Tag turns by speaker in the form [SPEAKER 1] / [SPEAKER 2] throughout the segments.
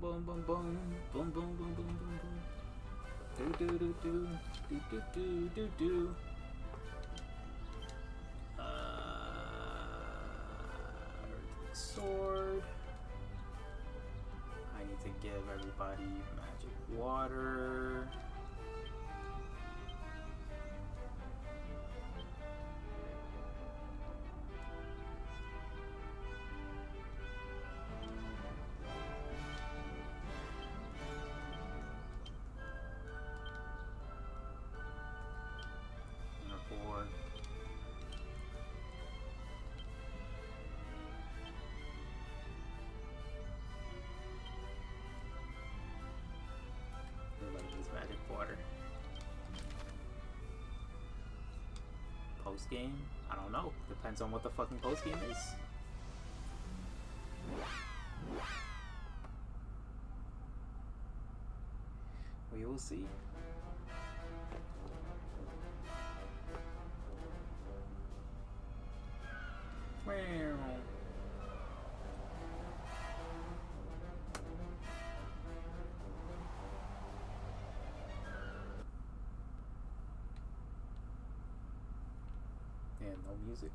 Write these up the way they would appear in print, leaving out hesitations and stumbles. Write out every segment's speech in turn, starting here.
[SPEAKER 1] boom, boom, boom, boom, boom, boom, boom, boom, boom, boom. Do do do do do do do do do. Sword. I need to give everybody magic water. Magic water. Post game? I don't know. Depends on what the fucking post game is. We will see. And no music.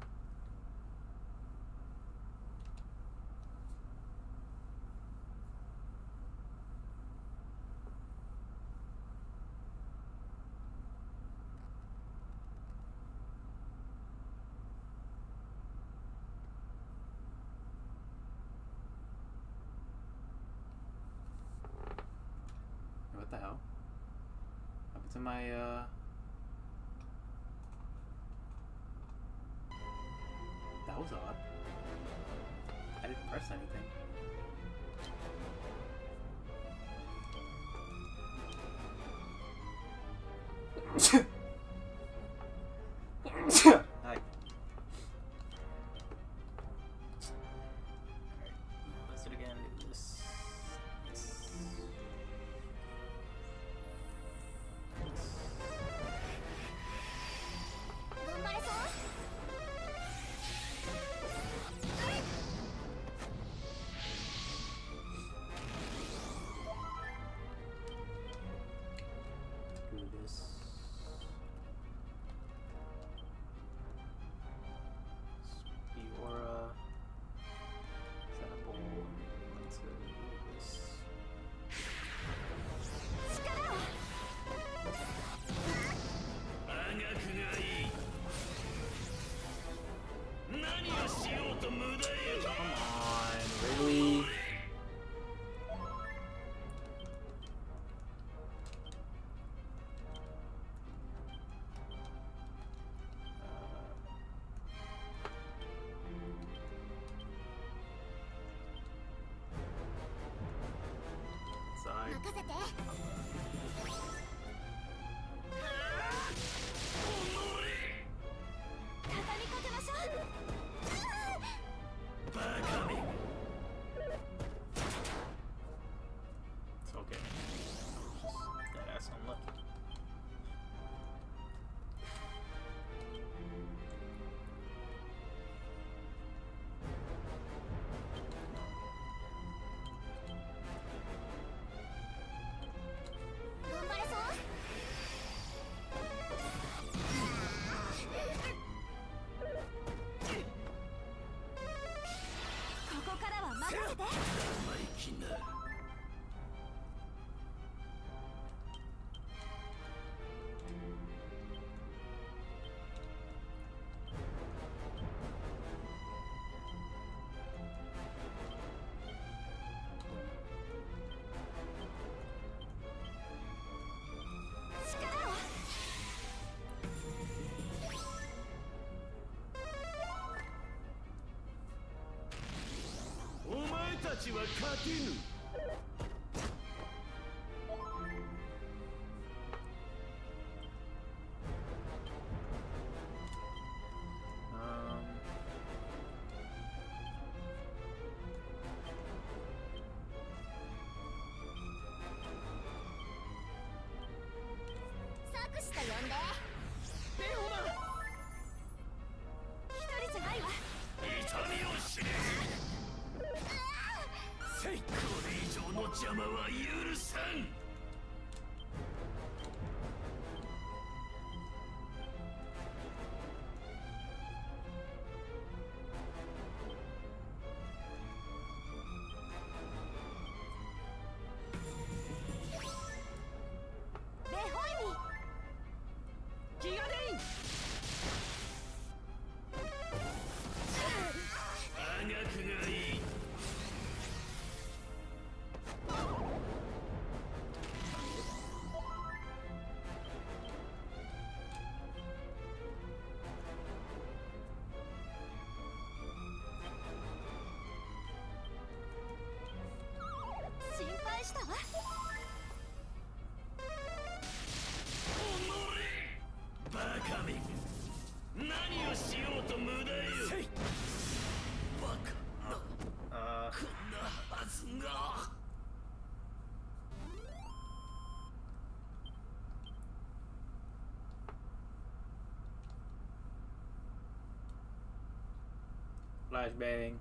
[SPEAKER 1] What the hell? Happened to my That was odd. I didn't press anything. Hi. Let's do it again. Do this. Flashbang.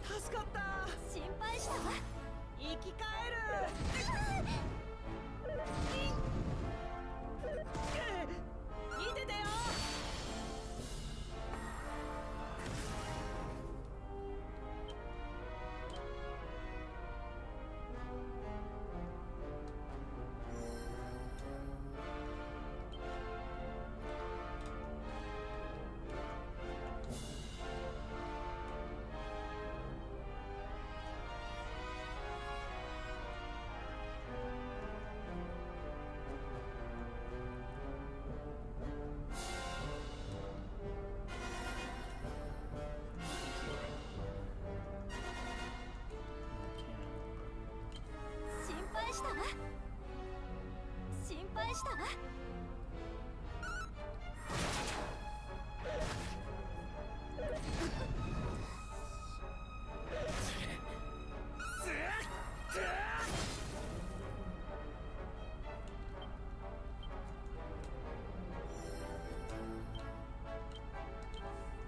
[SPEAKER 2] 助かった。心配したわ。生き返る。見ててよ。したわ。心配したわ。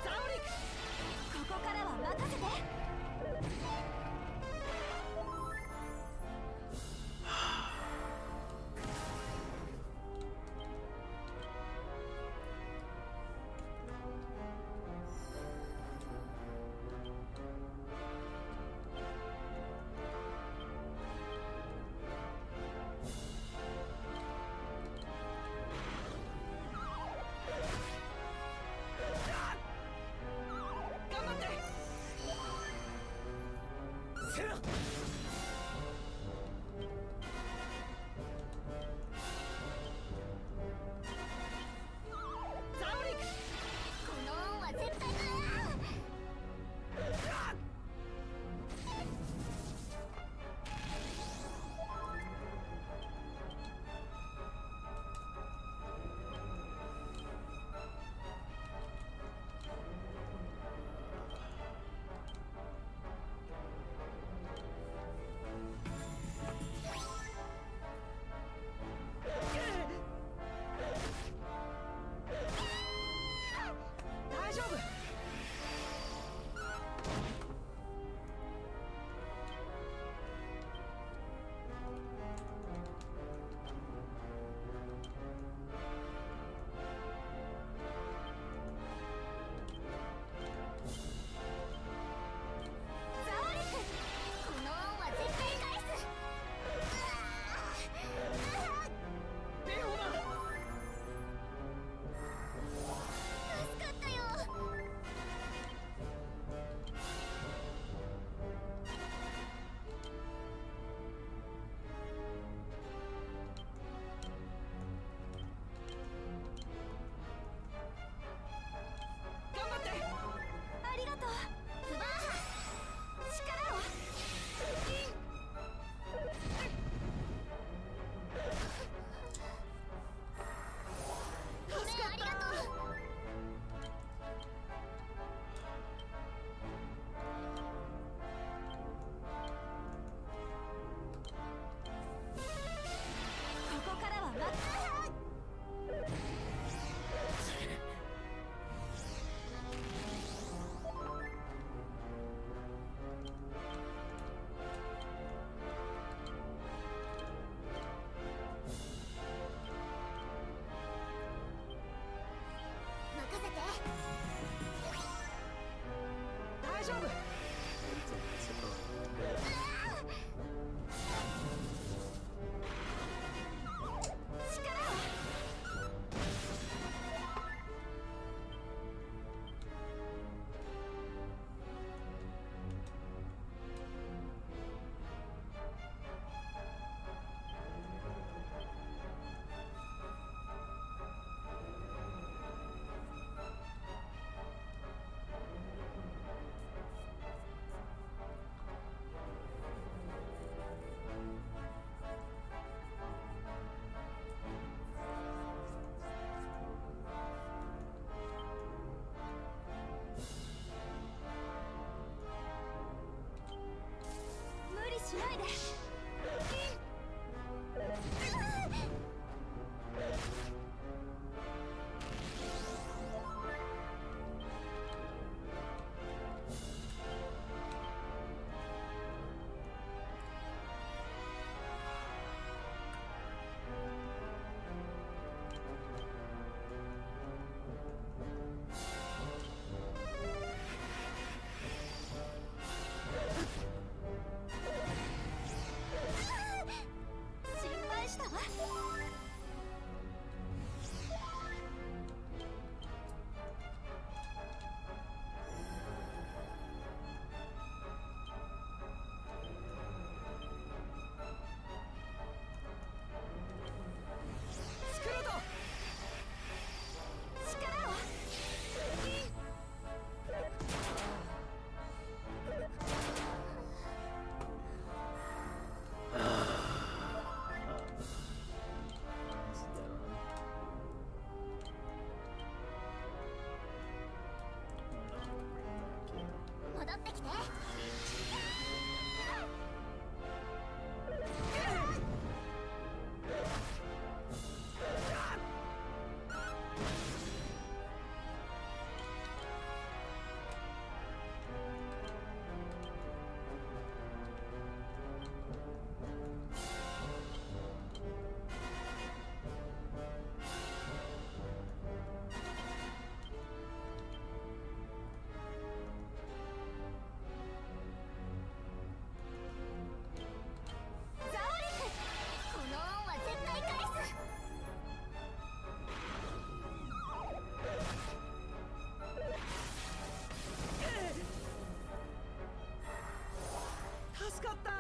[SPEAKER 2] ザオリク、ここからは任せて。ってきて。
[SPEAKER 3] 助かった。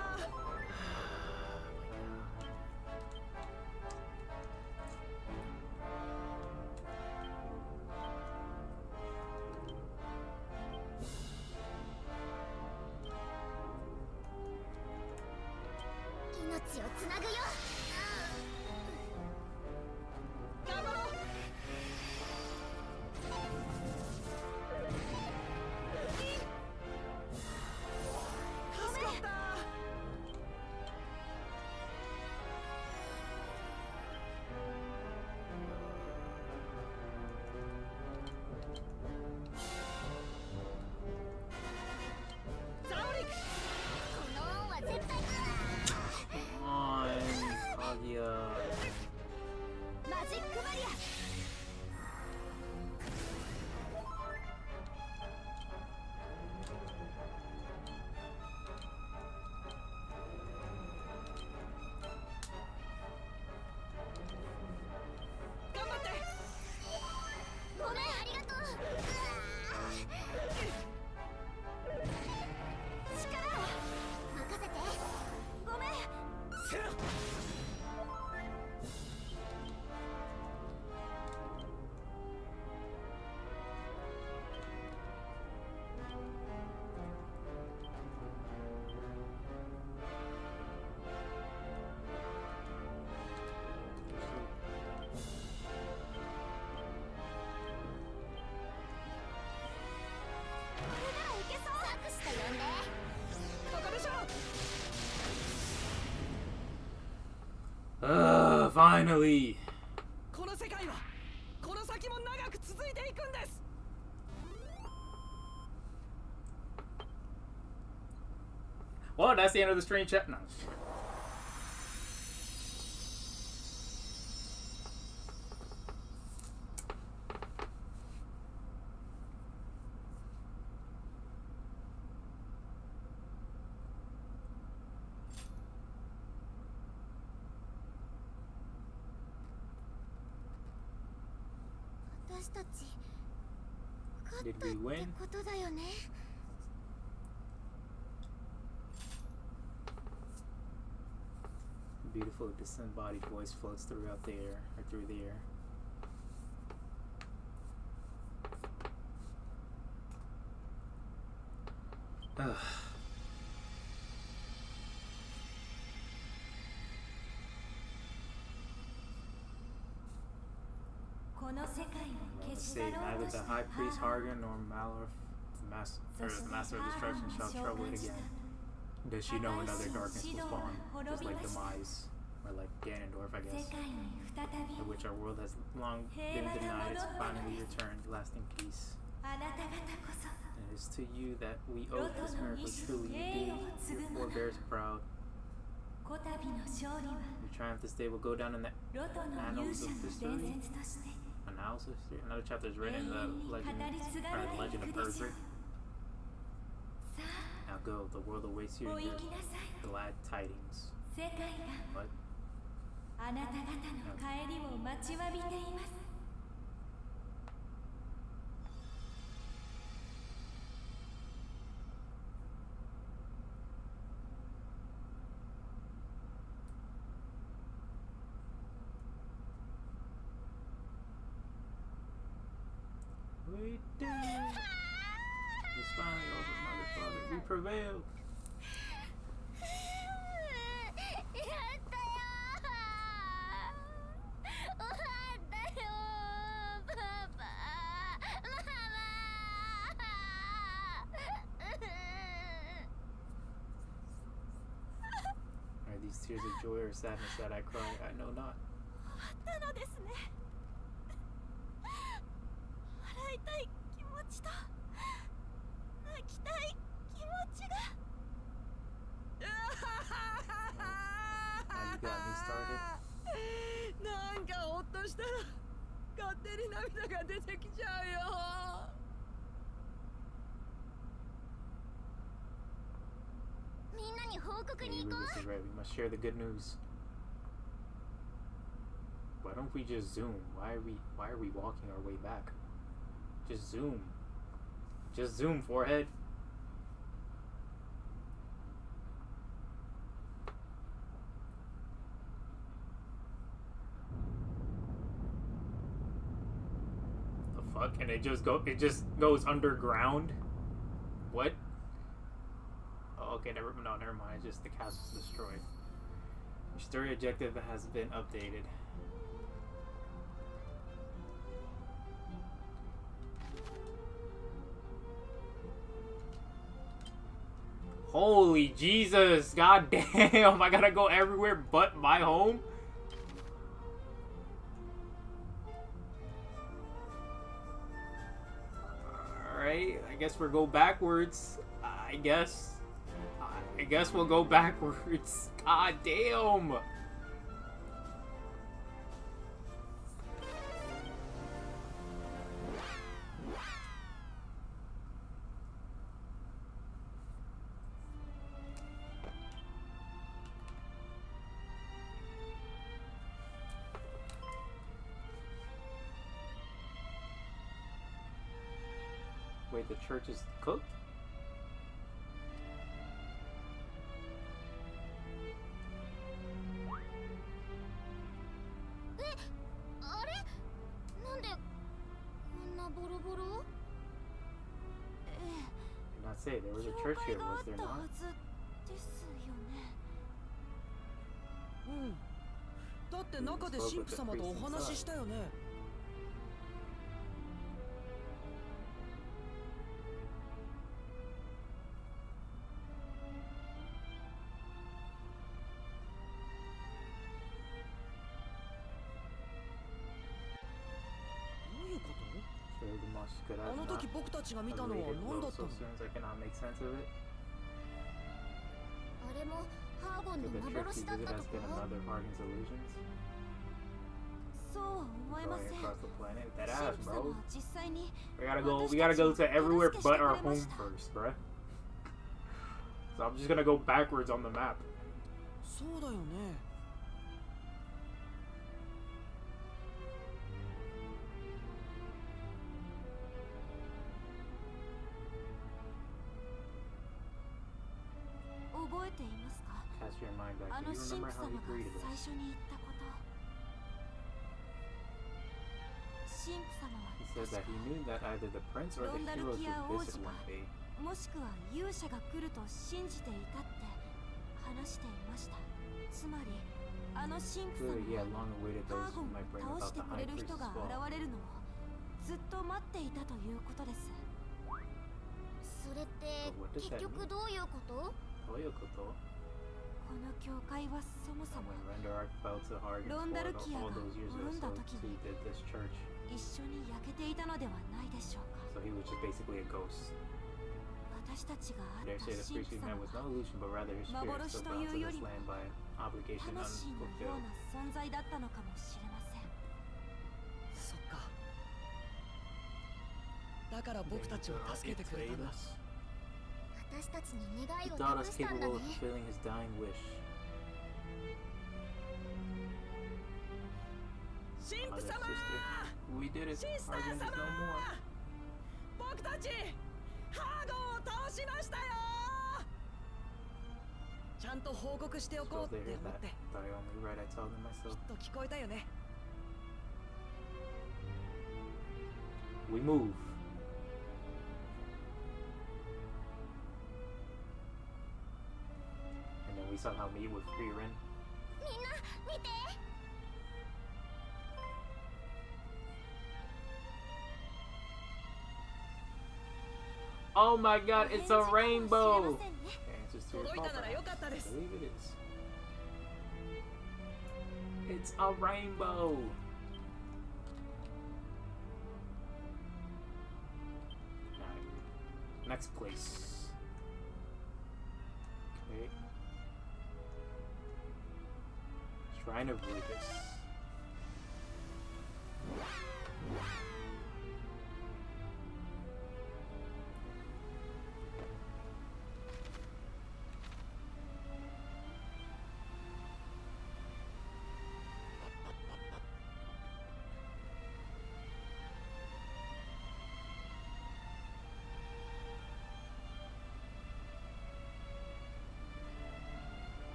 [SPEAKER 2] 命をつなぐよ。
[SPEAKER 3] 頑張ろう。助かった。ザオリック。
[SPEAKER 2] この恩は絶対。
[SPEAKER 1] Come on, Kaguya.
[SPEAKER 2] マジックバリア。
[SPEAKER 3] 頑張って。
[SPEAKER 2] ごめん、ありがとう。力を任せて。ごめん。
[SPEAKER 3] せろ。
[SPEAKER 2] これならいけそう。サクシと呼んで。
[SPEAKER 3] ここでしょ。
[SPEAKER 1] Finally.
[SPEAKER 3] この世界はこの先も長く続いていくんです。
[SPEAKER 1] Well, that's the end of the stream chat. No.
[SPEAKER 2] "私たち勝った
[SPEAKER 1] Did
[SPEAKER 2] って
[SPEAKER 1] we win?
[SPEAKER 2] ことだよね。
[SPEAKER 1] Beautiful disembodied voice floats throughout the air, or through the air. Ugh.
[SPEAKER 2] この世界を
[SPEAKER 1] Let's
[SPEAKER 2] 消し
[SPEAKER 1] see,
[SPEAKER 2] 去ろう
[SPEAKER 1] neither
[SPEAKER 2] とし
[SPEAKER 1] the
[SPEAKER 2] た
[SPEAKER 1] High
[SPEAKER 2] 母
[SPEAKER 1] Priest
[SPEAKER 2] は
[SPEAKER 1] Hargan nor Malor, the Master of Destruction shall
[SPEAKER 2] 召
[SPEAKER 1] trouble
[SPEAKER 2] 喚
[SPEAKER 1] it
[SPEAKER 2] し
[SPEAKER 1] again.
[SPEAKER 2] た。
[SPEAKER 1] Does she know another darkness was
[SPEAKER 2] 破壊神シドは
[SPEAKER 1] spawned,
[SPEAKER 2] 滅
[SPEAKER 1] just
[SPEAKER 2] び
[SPEAKER 1] like
[SPEAKER 2] ました。
[SPEAKER 1] Demise, or like Ganondorf, I
[SPEAKER 2] 世
[SPEAKER 1] guess,
[SPEAKER 2] 界に再
[SPEAKER 1] of
[SPEAKER 2] び
[SPEAKER 1] which our world has long been denied, it's finally returned, lasting peace.
[SPEAKER 2] あなた方こそ
[SPEAKER 1] And it is to you that we owe this miracle. Truly, you do. Your forebears proud.
[SPEAKER 2] こたびの勝利は
[SPEAKER 1] Your triumph this day will go down in the
[SPEAKER 2] ロトの勇者の伝説として
[SPEAKER 1] annals of history. Another chapter is written in the
[SPEAKER 2] 永遠に語り継がれてい
[SPEAKER 1] legend
[SPEAKER 2] く
[SPEAKER 1] of
[SPEAKER 2] でしょう。
[SPEAKER 1] Erdrick.
[SPEAKER 2] さ
[SPEAKER 1] Now go, the world awaits you
[SPEAKER 2] あ、お
[SPEAKER 1] in
[SPEAKER 2] 行
[SPEAKER 1] your
[SPEAKER 2] きなさい。
[SPEAKER 1] glad tidings.
[SPEAKER 2] 世界が
[SPEAKER 1] What?
[SPEAKER 2] あなた方の帰りを待ちわびています。
[SPEAKER 1] We did it! It's finally over, Mother Father. We prevailed!
[SPEAKER 2] やったよー。終わったよー、パパ、ママ。
[SPEAKER 1] tears of joy or sadness that I cry, I know not.
[SPEAKER 2] 終わったのですね。笑いたい気持ちと泣きたい気持ちが。
[SPEAKER 1] Now you got me started.
[SPEAKER 3] なんかほっとしたら勝手に涙が出てきちゃうよ。
[SPEAKER 2] みんなに報告に
[SPEAKER 1] Maybe
[SPEAKER 2] 行こ
[SPEAKER 1] this is
[SPEAKER 2] う。
[SPEAKER 1] right. We must share the good news. Why don't we just zoom? Why are we walking our way back? Just zoom. Just zoom, forehead. The fuck? And it just goes underground? What? Oh, okay, never mind. It's just the castle's destroyed. Your story objective has been updated. Holy Jesus! God damn! I gotta go everywhere but my home? Alright, I guess we'll go backwards. I guess we'll go backwards. God damn! Wait, the church is cooked? Did not say there was a church here, was there not?
[SPEAKER 3] うん。だって中で神父様とお話ししたよね。あの時僕たちが見たのは何だったの？
[SPEAKER 2] あれもハーゴンの幻だったとか？そう思えません。シンプ様は実際に
[SPEAKER 1] We gotta go to everywhere but our home first, bruh. So I'm just gonna go backwards on the map.
[SPEAKER 3] そうだよね。
[SPEAKER 2] 覚えていますか？
[SPEAKER 1] Cast your mind back.
[SPEAKER 2] あ
[SPEAKER 1] Do
[SPEAKER 2] の
[SPEAKER 1] you
[SPEAKER 2] 神
[SPEAKER 1] remember
[SPEAKER 2] 父
[SPEAKER 1] how
[SPEAKER 2] 様
[SPEAKER 1] you
[SPEAKER 2] が
[SPEAKER 1] greeted
[SPEAKER 2] 最
[SPEAKER 1] us?
[SPEAKER 2] 初に言ったこと。神父様は
[SPEAKER 1] He said that he knew that either the prince or the heroes would visit one day.
[SPEAKER 2] もしくは勇者が来ると信じていたって話していました。つまりあの神父様
[SPEAKER 1] Clearly, he had long awaited
[SPEAKER 2] はハー
[SPEAKER 1] those
[SPEAKER 2] ゴ
[SPEAKER 1] who
[SPEAKER 2] ン
[SPEAKER 1] might bring
[SPEAKER 2] を倒
[SPEAKER 1] about
[SPEAKER 2] して
[SPEAKER 1] the
[SPEAKER 2] く
[SPEAKER 1] high
[SPEAKER 2] れる
[SPEAKER 1] priest's
[SPEAKER 2] 人が
[SPEAKER 1] fall.
[SPEAKER 2] 現れるのをずっと待っていたということです。それって結局どういうこと？この教会はそもそも
[SPEAKER 1] When Rendark fell to Harden's
[SPEAKER 2] ロンダルキア
[SPEAKER 1] all
[SPEAKER 2] が
[SPEAKER 1] those years
[SPEAKER 2] 滅んだ
[SPEAKER 1] ago,
[SPEAKER 2] 時
[SPEAKER 1] so he
[SPEAKER 2] に
[SPEAKER 1] did this church.
[SPEAKER 2] 一緒に焼けていたのではないでしょうか。
[SPEAKER 1] So he was just basically a ghost.
[SPEAKER 2] 私たちが会
[SPEAKER 1] There
[SPEAKER 2] った
[SPEAKER 1] say the
[SPEAKER 2] 神
[SPEAKER 1] priest
[SPEAKER 2] 父
[SPEAKER 1] we
[SPEAKER 2] 様
[SPEAKER 1] met was
[SPEAKER 2] は
[SPEAKER 1] no illusion, but rather his spirit
[SPEAKER 2] 幻
[SPEAKER 1] still
[SPEAKER 2] と
[SPEAKER 1] bound
[SPEAKER 2] いう
[SPEAKER 1] to
[SPEAKER 2] よ
[SPEAKER 1] this
[SPEAKER 2] りも
[SPEAKER 1] land by obligation
[SPEAKER 2] 魂のよう
[SPEAKER 1] unfulfilled.
[SPEAKER 2] な存在だったのかもしれません。
[SPEAKER 3] そっか。だから僕たちを助けてくれたんだ。
[SPEAKER 2] 私たちに願い
[SPEAKER 1] He
[SPEAKER 2] を
[SPEAKER 1] thought
[SPEAKER 2] 託
[SPEAKER 1] us
[SPEAKER 2] したんだ
[SPEAKER 1] capable
[SPEAKER 2] ね。
[SPEAKER 1] of fulfilling his dying wish.
[SPEAKER 3] 神父
[SPEAKER 1] Mother,
[SPEAKER 3] 様
[SPEAKER 1] sister, we did it.
[SPEAKER 3] シスター
[SPEAKER 1] Argent is
[SPEAKER 3] 様
[SPEAKER 1] no more.
[SPEAKER 3] 僕たちハーゴンを倒しましたよ。ちゃんと報告しておこ
[SPEAKER 1] Suppose
[SPEAKER 3] うっ
[SPEAKER 1] they
[SPEAKER 3] て
[SPEAKER 1] heard
[SPEAKER 3] 思っ
[SPEAKER 1] that.
[SPEAKER 3] て
[SPEAKER 1] Thought I only read. I told them
[SPEAKER 3] き
[SPEAKER 1] myself.
[SPEAKER 3] っと聞こえたよね。
[SPEAKER 1] We move. And then we somehow meet with Frieren.
[SPEAKER 2] みんな見て。
[SPEAKER 1] Oh my god, it's a
[SPEAKER 2] お返事かもしれま
[SPEAKER 1] rainbow!
[SPEAKER 2] せんね。
[SPEAKER 1] Answers to your
[SPEAKER 3] 届い
[SPEAKER 1] call,
[SPEAKER 3] たならよかったで
[SPEAKER 1] perhaps.
[SPEAKER 3] す。
[SPEAKER 1] I believe it is. It's a rainbow! Alright. Next place. Okay. Shrine of Rubus.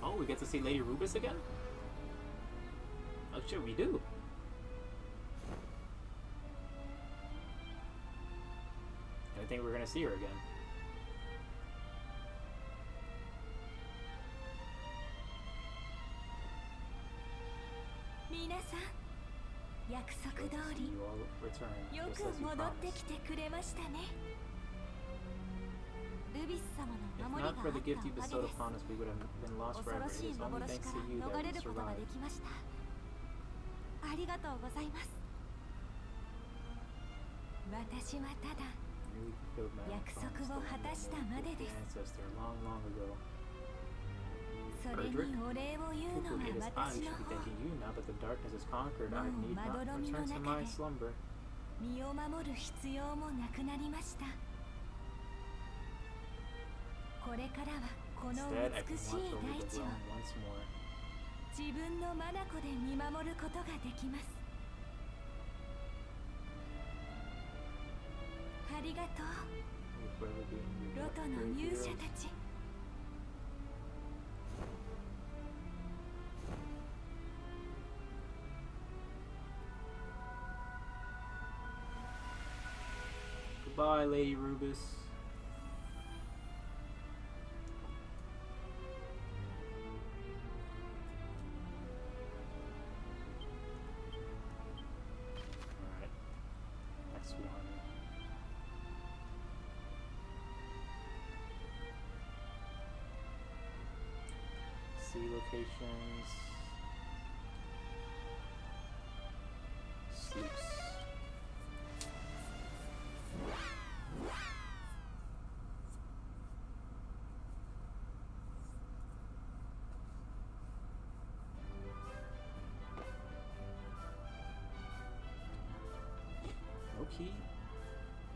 [SPEAKER 1] Oh, we get to see Lady Rubus again? Oh shit, we do. I think we're gonna see her again. You all return, just as you promised. If not for the gift you bestowed upon us, we would have been lost forever. It is only thanks to you that we survived. Newly fulfilled my promise that I made with the ancestor long ago. Erdrick? Cuckoo, it is I who should be thanking you now that the darkness is conquered. I need not return to my slumber. Instead, I can watch over the realm once more. We'll forever be in your brave heroes. Goodbye, Lady Rubus. Alright. Next one. See locations. Sluice. Okay.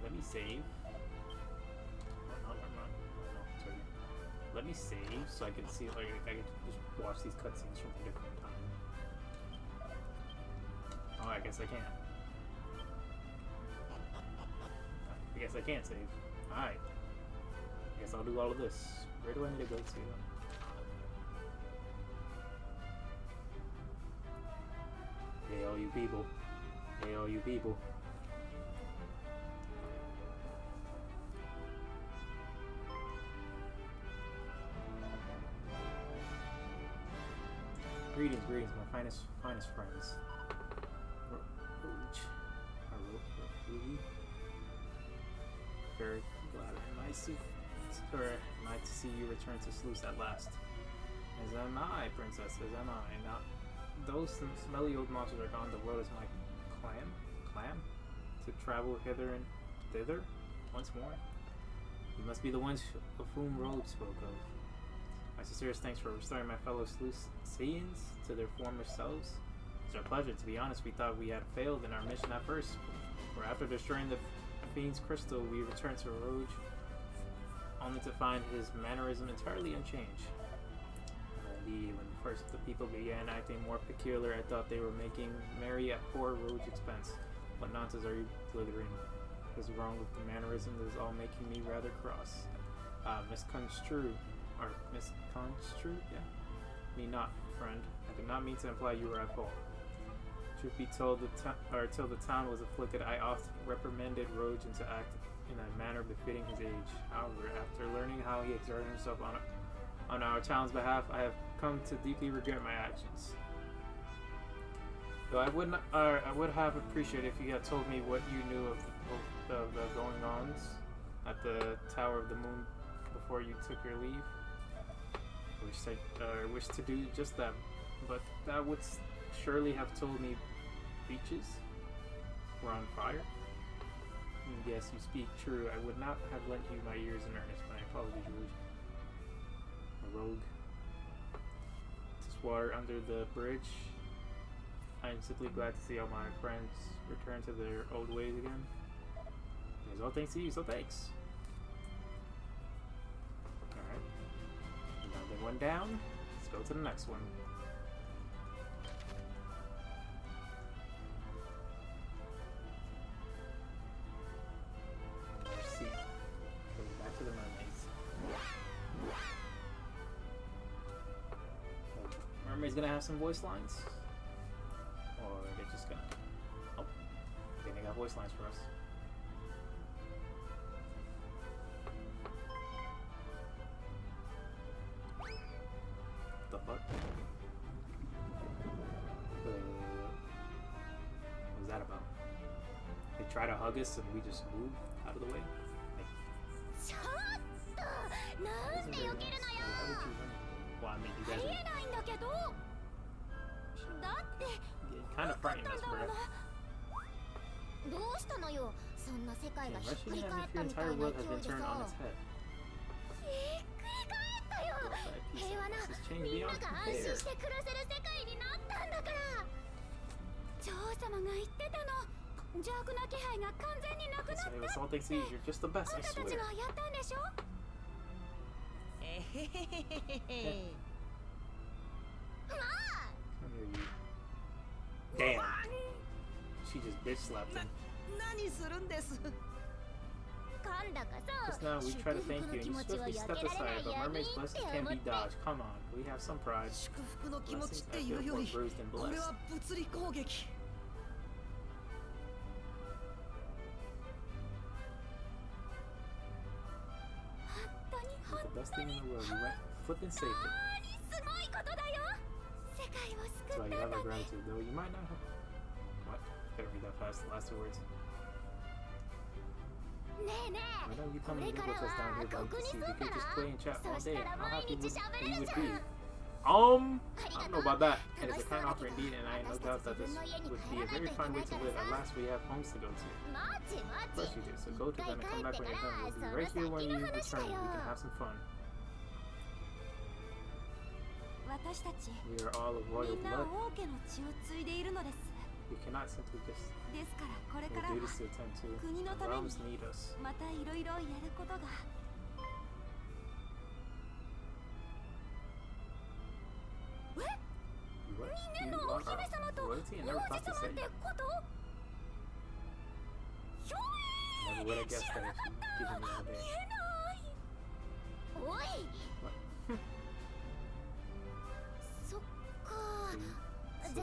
[SPEAKER 1] Let me save. No, sorry. Let me save so I can see, like, I can just watch these cutscenes from a different time. Oh, I guess I can't. I guess I can't save. Alright. I guess I'll do all of this. Where do I need to go to? Hey, all you people. Hey, all you people. Greetings, my finest friends. Very glad am I to see you return to Sluice at last. As am I, princess, as am I. Now, those smelly old monsters are gone, the world is my clam? To travel hither and thither once more? You must be the ones of whom Rogue spoke of. My sincerest thanks for restoring my fellow Sluicians to their former selves. It's our pleasure. To be honest, we thought we had failed in our mission at first, for after destroying the Fiend's crystal, we returned to Rogue, only to find his mannerism entirely unchanged. Indeed, when first the people began acting more peculiar, I thought they were making merry at poor Rogue's expense. What nonsense are you blithering? What is wrong with the mannerism that is all making me rather cross? Misconstrued, yeah? Me not, friend. I did not mean to imply you were at fault. Truth be told, till the town was afflicted, I oft reprimanded Rogue into a manner befitting his age. However, after learning how he exerted himself on our town's behalf, I have come to deeply regret my actions. Though I would have appreciated if you had told me what you knew of the going-ons at the Tower of the Moon before you took your leave. I wish to do just that, but that would surely have told me beaches were on fire. Yes, you speak true. I would not have lent you my ears in earnest. My apologies, Rouge. A rogue. Just water under the bridge. I am simply glad to see all my friends return to their old ways again. It's all thanks to you, so thanks. Alright. Another one down. Let's go to the next one. Back to the mermaids. Mermaid's gonna have some voice lines? Or they're just gonna... Oh, okay, they got voice lines for us. What the fuck? What was that about? They try to hug us and we just move out of the way? Well, I mean, you guys kind of frightening us, bro. Rushing as if your entire world has been turned on its head. This has changed beyond compare. It's all thanks to you. You're just the best, I swear. Come here, you. Damn. She just bitch slapped him. Just now we try to thank you and you swiftly stepped aside, but mermaid's blessings can't be dodged. Come on, we have some pride. Blessings I feel more bruised and blessed. The best thing in the world, you went flipping saved it. That's why you have our gratitude, though you might not have... What? Gotta read that fast, the last two words. Why don't you come and live with us down here by the sea? We could just play and chat all day. How happy we would be. I don't know about that. It is a kind offer indeed, and I have no doubt that this would be a very fine way to live. At last we have homes to go to. Of course you do, so go to them and come back when you're done. We'll be right here when you return. We can have some fun. We are all of royal blood. We cannot simply just do this to attend to. The realms need us. What? You want our royalty and never thought to say it. Never would have guessed that if you'd given me all day. What? You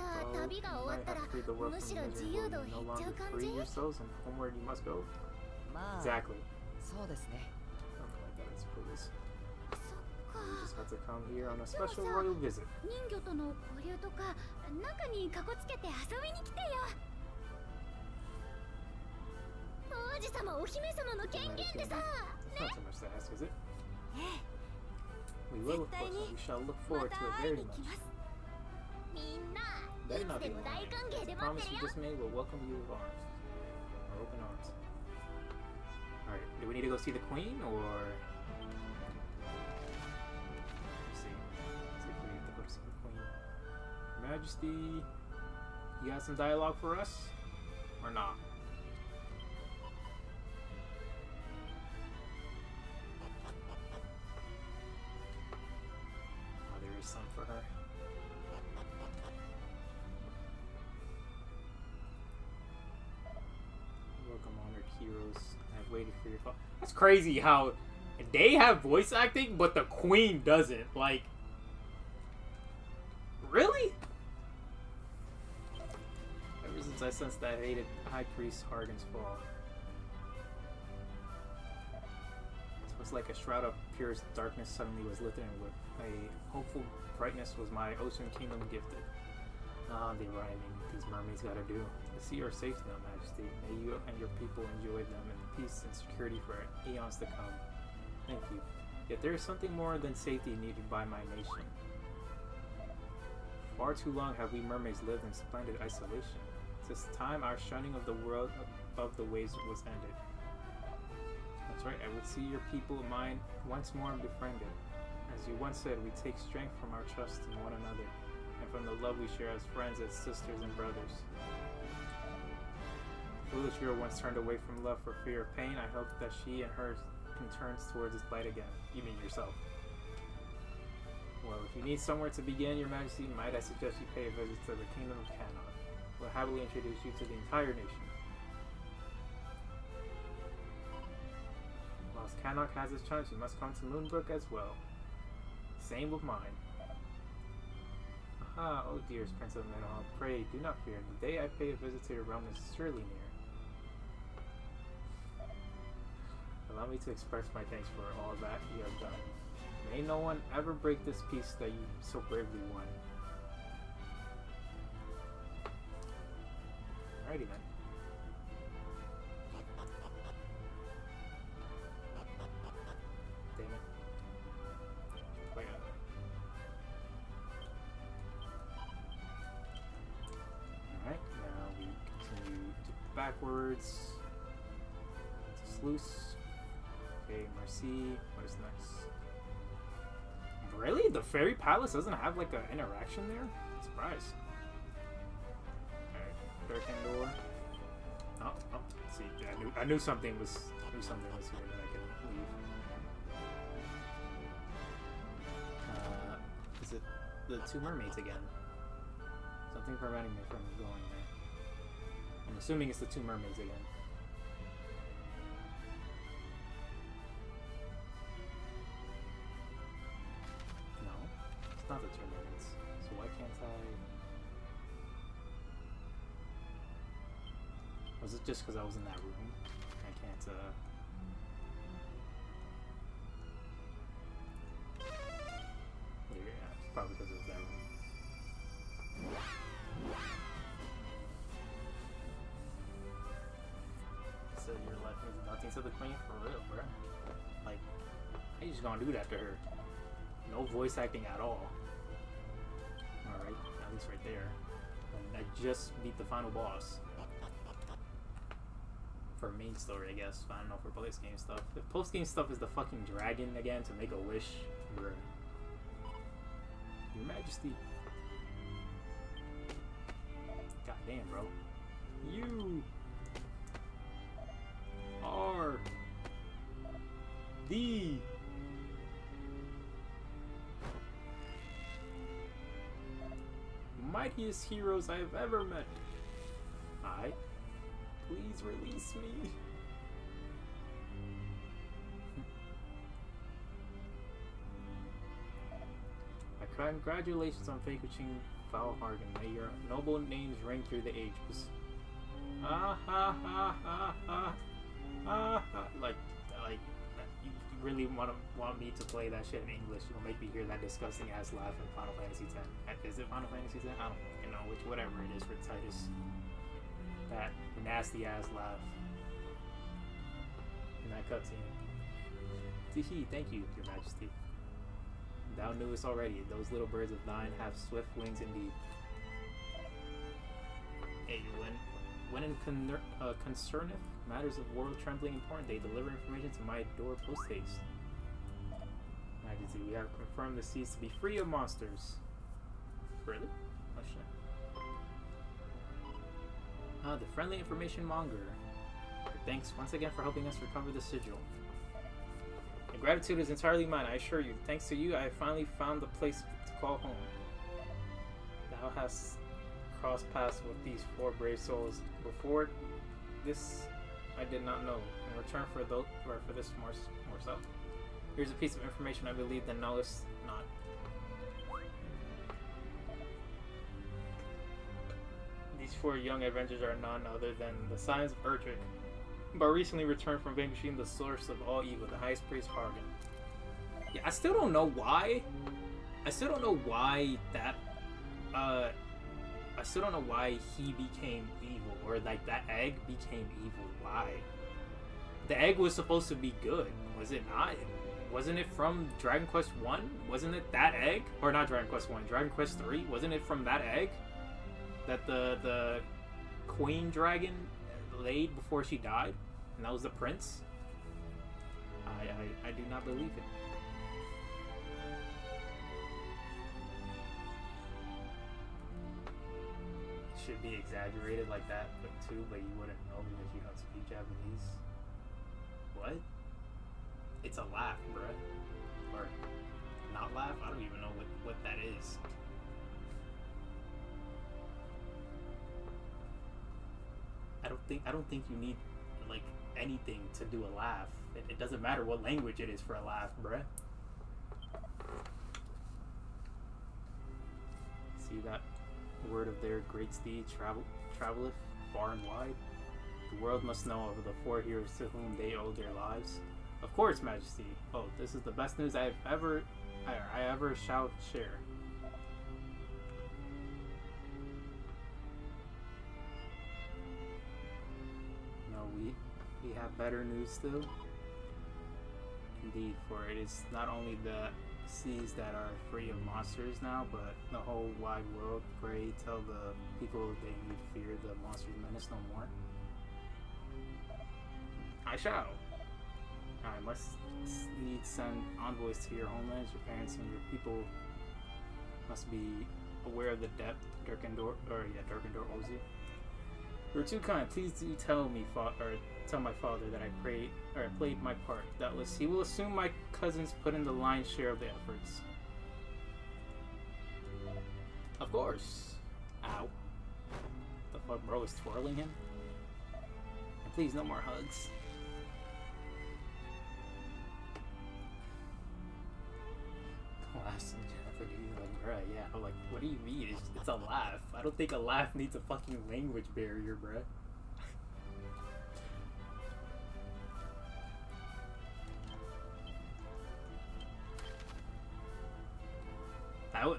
[SPEAKER 1] might have freed the world from misery. Will you no longer free yourselves and homeward you must go? Exactly. Something like that, I suppose. You just have to come here on a special royal visit. It's not too much to ask, is it? We will, of course, and we shall look forward to it very much. Better not be lying. The promise you just made will welcome you with arms. Or open arms. Alright, do we need to go see the queen, or... Let's see. Let's see if we need to go to see the queen. Majesty, you got some dialogue for us? Or not? Oh, there is some for her. Welcome, honored heroes. I've waited for your call. That's crazy how they have voice acting, but the queen doesn't. Like, really? Ever since I sensed that I hated High Priest Harden's fall, looks like a shroud of purest darkness suddenly was lifted, and with a hopeful brightness was my ocean kingdom gifted. Ah, the rhyming these mermaids gotta do. The sea are safe now, Majesty. May you and your people enjoy them in peace and security for eons to come. Thank you. Yet there is something more than safety needed by my nation. Far too long have we mermaids lived in splendid isolation. Since time our shunning of the world above the waves was ended. That's right, I would see your people of mine once more befriended. As you once said, we take strength from our trust in one another, and from the love we share as friends, as sisters and brothers. The foolish girl once turned away from love for fear of pain. I hope that she and hers can turn towards its light again. You mean yourself. Well, if you need somewhere to begin, Your Majesty, might I suggest you pay a visit to the Kingdom of Canon. We'll happily introduce you to the entire nation. Whilst Cannock has its charms, you must come to Moonbrook as well. Same with mine. Aha, oh dearest Prince of Meadowhall, pray do not fear. The day I pay a visit to your realm is surely near. Allow me to express my thanks for all that you have done. May no one ever break this peace that you so bravely won. Alrighty then. Damn it. Play it. Alright, now we continue to backwards. To Sluice. Okay, Merci. What is next? Really? The Fairy Palace doesn't have like an interaction there? I'm surprised. Alright, Dark Door. Oh, see, I knew something was here that I could leave. Is it the two mermaids again? Something preventing me from going there. I'm assuming it's the two mermaids again. Not the 2 minutes. So why can't I? Was it just because I was in that room? I can't, yeah, it's probably because it was that room. So your life means nothing to the queen? For real, bruh. Like, how you just gonna do that to her? No voice acting at all. Alright, at least right there. And I just beat the final boss. For main story, I guess. I don't know for post-game stuff. If post-game stuff is the fucking dragon again to make a wish, bruh. Your Majesty. God damn, bro. You are the mightiest heroes I have ever met. Please release me. Congratulations on vanquishing Valhargan. May your noble names ring through the ages. Like, you really want me to play that shit in English? You'll make me hear that disgusting ass laugh in Final Fantasy X. Is it Final Fantasy X? I don't fucking know. Whatever it is for Titus. That nasty ass laugh in that cutscene. Teehee, thank you, Your Majesty. Thou knewest already, those little birds of thine have swift wings indeed. Hey, when in concerneth matters of world trembling important, they deliver information to my door post haste. Majesty, we have confirmed the seas to be free of monsters. Really? Oh shit. The friendly information monger. Thanks once again for helping us recover the sigil. The gratitude is entirely mine, I assure you. Thanks to you, I have finally found the place to call home. Thou hast crossed paths with these 4 brave souls. Before this, I did not know. In return for this more so. Here's a piece of information I believe thou knowest not. These 4 young adventurers are none other than the scions of Erdrick. but recently returned from vanquishing the source of all evil, the highest priest Hargan. Yeah, I still don't know why. I still don't know why that. I still don't know why he became evil, or like that egg became evil. Why? The egg was supposed to be good, was it not? Wasn't it from Dragon Quest 1? Wasn't it that egg? Or not Dragon Quest 1, Dragon Quest 3? Wasn't it from that egg that the queen dragon laid before she died? And that was the prince? I do not believe it. Should be exaggerated like that, but too, but you wouldn't know because you don't speak Japanese. What? It's a laugh, bruh. Or not laugh? I don't even know what that is. I don't think you need like anything to do a laugh. It doesn't matter what language it is for a laugh, bruh. See that word of their great steed traveleth far and wide. The world must know of the 4 heroes to whom they owe their lives. Of course, Majesty. Oh, this is the best news I ever shall share. No, we have better news still. Indeed, for it is not only the seas that are free of monsters now, but the whole wide world. Pray tell the people they need fear the monsters' menace no more. I shall. I must need send envoys to your homelands. Your parents and your people must be aware of the depth. Durkendor owes you. You're too kind. Please do tell me, tell my father that I played my part. Doubtless, he will assume my cousins put in the lion's share of the efforts. Of course. Ow. The fuck, bro, is twirling him? And please, no more hugs. Laughs in Japanese, like, bruh, yeah. I'm like, what do you mean? It's a laugh. I don't think a laugh needs a fucking language barrier, bruh.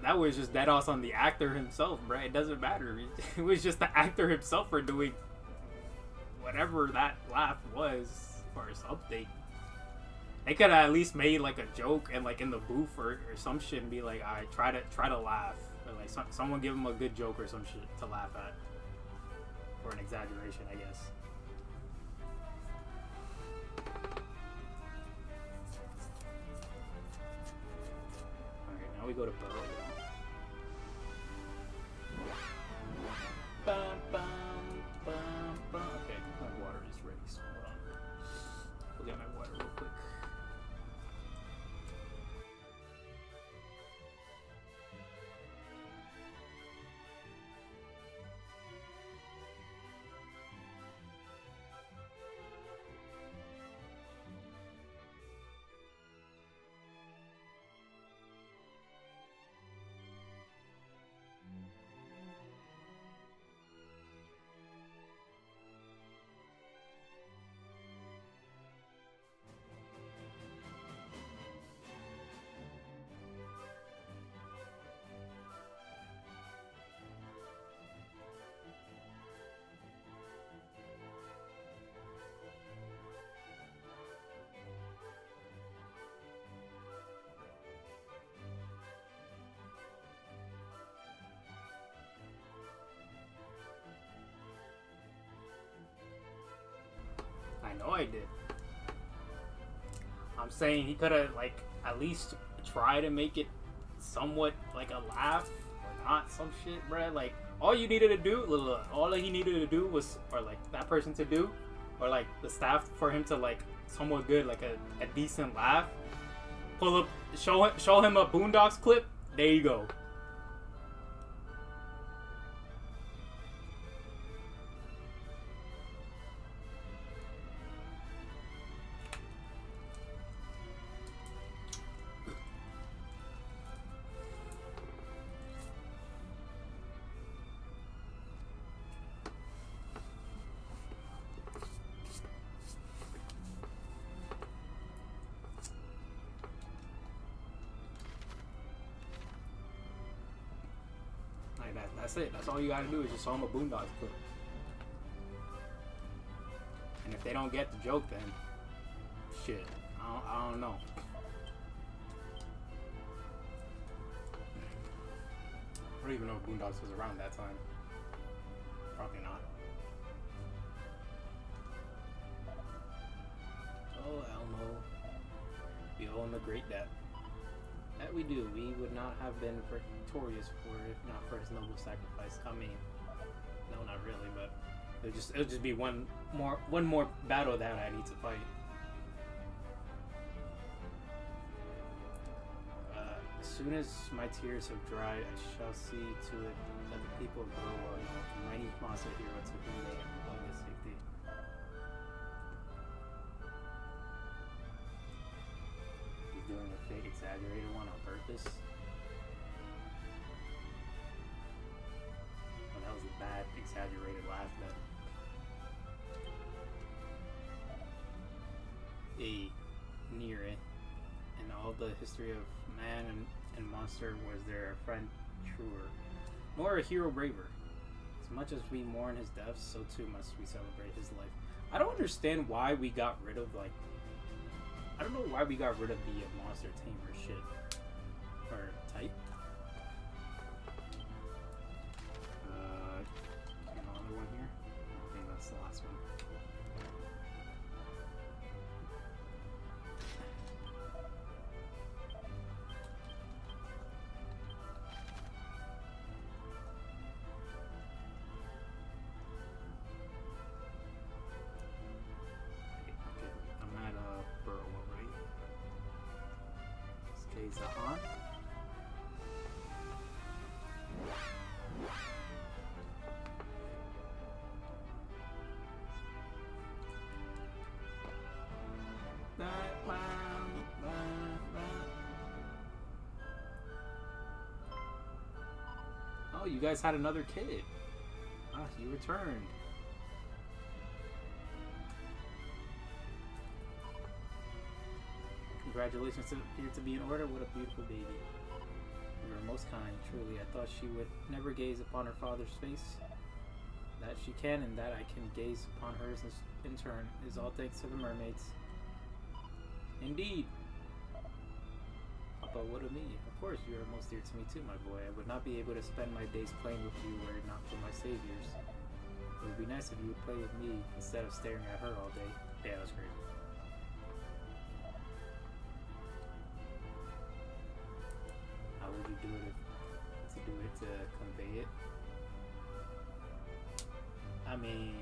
[SPEAKER 1] That was just dead ass on the actor himself, bruh. It doesn't matter. It was just the actor himself for doing whatever that laugh was or something. They could have at least made like a joke and like in the booth or some shit and be like, alright, try to laugh. Or like someone give him a good joke or some shit to laugh at. Or an exaggeration, I guess. Alright, now we go to Burrow. Okay, my water is ready, so hold on. We'll get my water real quick. I know I did. I'm saying he could have like at least tried to make it somewhat like a laugh or not some shit, bruh. Like all you needed to do, all he needed to do was, or like that person to do, or like the staff for him to like somewhat good, like a decent laugh. Pull up, show him a Boondocks clip. There you go. that's it. That's all you gotta do is just show them a Boondocks clip. And if they don't get the joke, then shit, I don't know. I don't even know if Boondocks was around that time. Probably not. Oh, Elmo. We owe him a great debt. That we do. We would not have been victorious for it if not for his noble sacrifice. I mean, no, not really, but it'll just be one more battle that I need to fight. As soon as my tears have dried, I shall see to it that the people grow a mighty monster hero to whom they owe the safety. He's doing a fake exaggerated one on purpose. Oh, that was a bad exaggerated laugh then. Near it. In all the history of man and monster was there a friend truer, nor a hero braver. As much as we mourn his death, so too must we celebrate his life. I don't understand why we got rid of, like, I don't know why we got rid of the monster tamer shit. Or type. Another one here? I think that's the last one. Oh, you guys had another kid. Ah, you returned. Congratulations, it appeared to be in order. What a beautiful baby. You are most kind, truly. I thought she would never gaze upon her father's face. That she can, and that I can gaze upon hers in turn, is all thanks to the mermaids. Indeed. But what of me? Of course, you are most dear to me too, my boy. I would not be able to spend my days playing with you were it not for my saviors. It would be nice if you would play with me instead of staring at her all day. Yeah, that's great. How would you do it to convey it? I mean,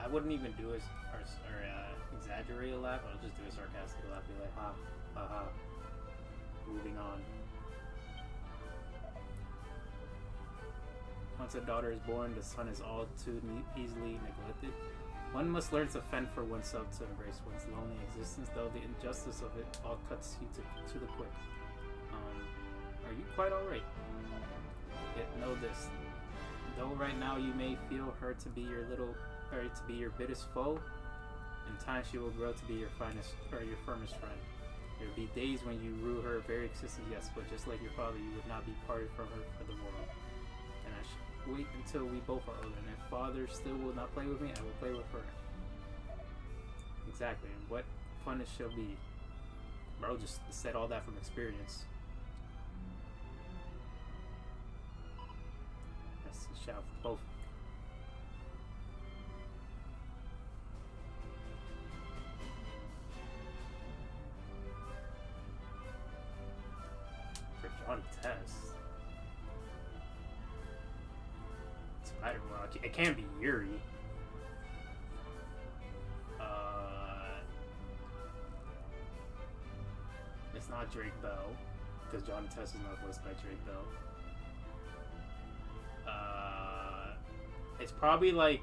[SPEAKER 1] I wouldn't even do it or exaggerate a laugh. I'll just do a sarcastic laugh. Be like, ha, ha, ha. Moving on. Once a daughter is born, the son is all too easily neglected. One must learn to fend for oneself, to embrace one's lonely existence, though the injustice of it all cuts you to the quick. Are you quite alright? Yet know this. Though right now you may feel her to be your biggest foe, in time she will grow to be your finest or your firmest friend. There will be days when you rue her very existence, yes, but just like your father, you would not be parted from her for the world. And I should wait until we both are older, and if father still will not play with me, I will play with her. Exactly, and what fun it shall be. Bro just said all that from experience. That's a shout for both. Johnny Test. Spider-Man. It can't be Yuri. It's not Drake Bell, because Johnny Test is not voiced by Drake Bell. It's probably like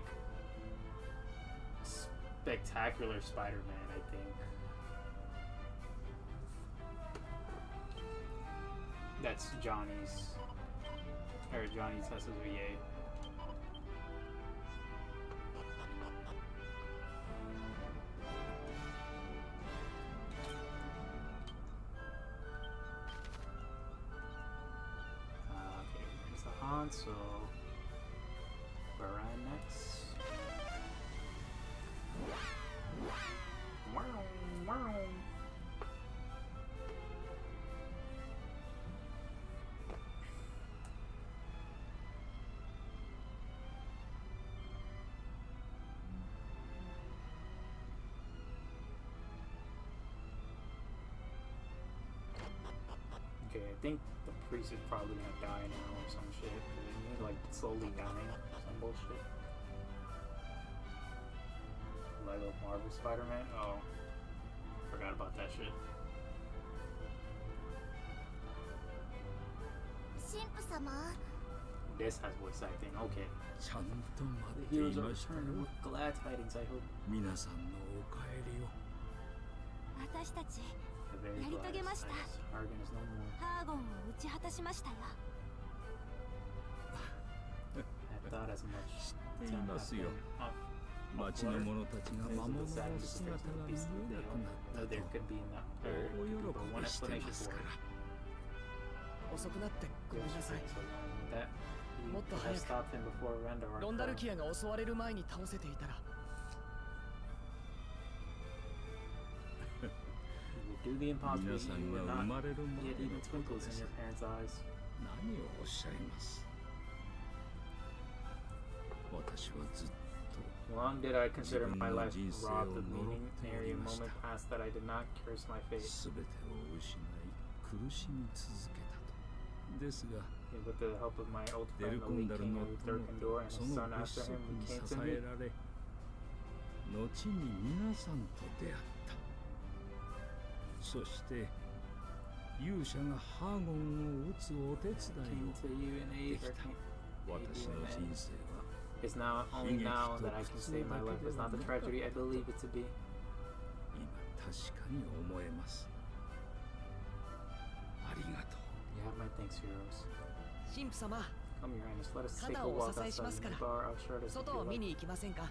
[SPEAKER 1] Spectacular Spider-Man, I think. That's Johnny's Test's VA. Okay, there's a one, so Baran next. Wow, wow. Okay, I think the priest is probably gonna die now or some shit. He's like slowly dying. Some bullshit. Lego Marvel Spider-Man? Oh. Forgot about that shit.
[SPEAKER 2] 神父様
[SPEAKER 1] This has voice acting. Okay.
[SPEAKER 4] ちゃんと待
[SPEAKER 1] The
[SPEAKER 4] ってい
[SPEAKER 1] heroes are
[SPEAKER 4] ました
[SPEAKER 1] returning
[SPEAKER 4] よ
[SPEAKER 1] with glad tidings, I hope.
[SPEAKER 4] 皆さんのお帰りを
[SPEAKER 2] 私たち
[SPEAKER 1] The very
[SPEAKER 2] やり遂げました
[SPEAKER 1] tidings. Hargan is no more.
[SPEAKER 2] ハーゴンを打ち果たしましたよ
[SPEAKER 1] I thought as much.
[SPEAKER 4] 知っていますよ 町の者たちが魔物の姿が見えなくなったと
[SPEAKER 1] There could be not
[SPEAKER 4] 大
[SPEAKER 1] one
[SPEAKER 4] 喜びして
[SPEAKER 1] explanation
[SPEAKER 4] ます
[SPEAKER 1] for
[SPEAKER 4] か
[SPEAKER 1] it.
[SPEAKER 4] ら
[SPEAKER 3] 遅くなってごめんなさい
[SPEAKER 1] That you
[SPEAKER 3] もっと
[SPEAKER 1] could
[SPEAKER 3] 早
[SPEAKER 1] have
[SPEAKER 3] く
[SPEAKER 1] stopped him before Rendar.
[SPEAKER 3] ロンダルキアが襲われる前に倒せていたら
[SPEAKER 1] You would do the impossible.
[SPEAKER 4] 皆さ
[SPEAKER 1] You
[SPEAKER 4] ん
[SPEAKER 1] would
[SPEAKER 4] が生
[SPEAKER 1] not
[SPEAKER 4] まれる前
[SPEAKER 1] get
[SPEAKER 4] の
[SPEAKER 1] even
[SPEAKER 4] こと
[SPEAKER 1] twinkles
[SPEAKER 4] で
[SPEAKER 1] in
[SPEAKER 4] す
[SPEAKER 1] your parents' eyes.
[SPEAKER 4] 何をおっしゃいます私はずっと
[SPEAKER 1] Long did I consider my life
[SPEAKER 4] 自分の人生を
[SPEAKER 1] robbed of
[SPEAKER 4] 呪
[SPEAKER 1] meaning,
[SPEAKER 4] ってお
[SPEAKER 1] nary
[SPEAKER 4] り
[SPEAKER 1] a
[SPEAKER 4] ました
[SPEAKER 1] moment passed that I did not curse my fate.
[SPEAKER 4] すべてを失い苦しみ続けたとですが
[SPEAKER 1] With the help of my old
[SPEAKER 4] デ
[SPEAKER 1] friend,
[SPEAKER 4] ル
[SPEAKER 1] the
[SPEAKER 4] コン
[SPEAKER 1] late
[SPEAKER 4] ダル
[SPEAKER 1] king
[SPEAKER 4] の
[SPEAKER 1] of
[SPEAKER 4] 友
[SPEAKER 1] Durkandor, and
[SPEAKER 4] そ
[SPEAKER 1] his
[SPEAKER 4] の
[SPEAKER 1] son
[SPEAKER 4] ご子
[SPEAKER 1] after
[SPEAKER 4] 息
[SPEAKER 1] him, we
[SPEAKER 4] に
[SPEAKER 1] came
[SPEAKER 4] 支
[SPEAKER 1] to
[SPEAKER 4] え
[SPEAKER 1] me.
[SPEAKER 4] られ後に皆さんと出会ったそして勇者がハーゴンを撃つお手
[SPEAKER 1] I
[SPEAKER 4] 伝い
[SPEAKER 1] came
[SPEAKER 4] を
[SPEAKER 1] to you in aid,
[SPEAKER 4] でき
[SPEAKER 1] or
[SPEAKER 4] た
[SPEAKER 1] came
[SPEAKER 4] 私の人生は
[SPEAKER 1] It's now only now that I can say my life was not the tragedy I believe it to be.
[SPEAKER 4] 今確かに思えますありがとう
[SPEAKER 1] You have my thanks, heroes.
[SPEAKER 3] 神父様
[SPEAKER 1] Come, your highness, let us take
[SPEAKER 3] 肩
[SPEAKER 1] a
[SPEAKER 3] をお
[SPEAKER 1] walk
[SPEAKER 3] 支えし
[SPEAKER 1] outside
[SPEAKER 3] ます
[SPEAKER 1] the
[SPEAKER 3] から
[SPEAKER 1] bar. I'll share this with
[SPEAKER 3] 外
[SPEAKER 1] you.
[SPEAKER 3] を見
[SPEAKER 1] Like,
[SPEAKER 3] に行きませんか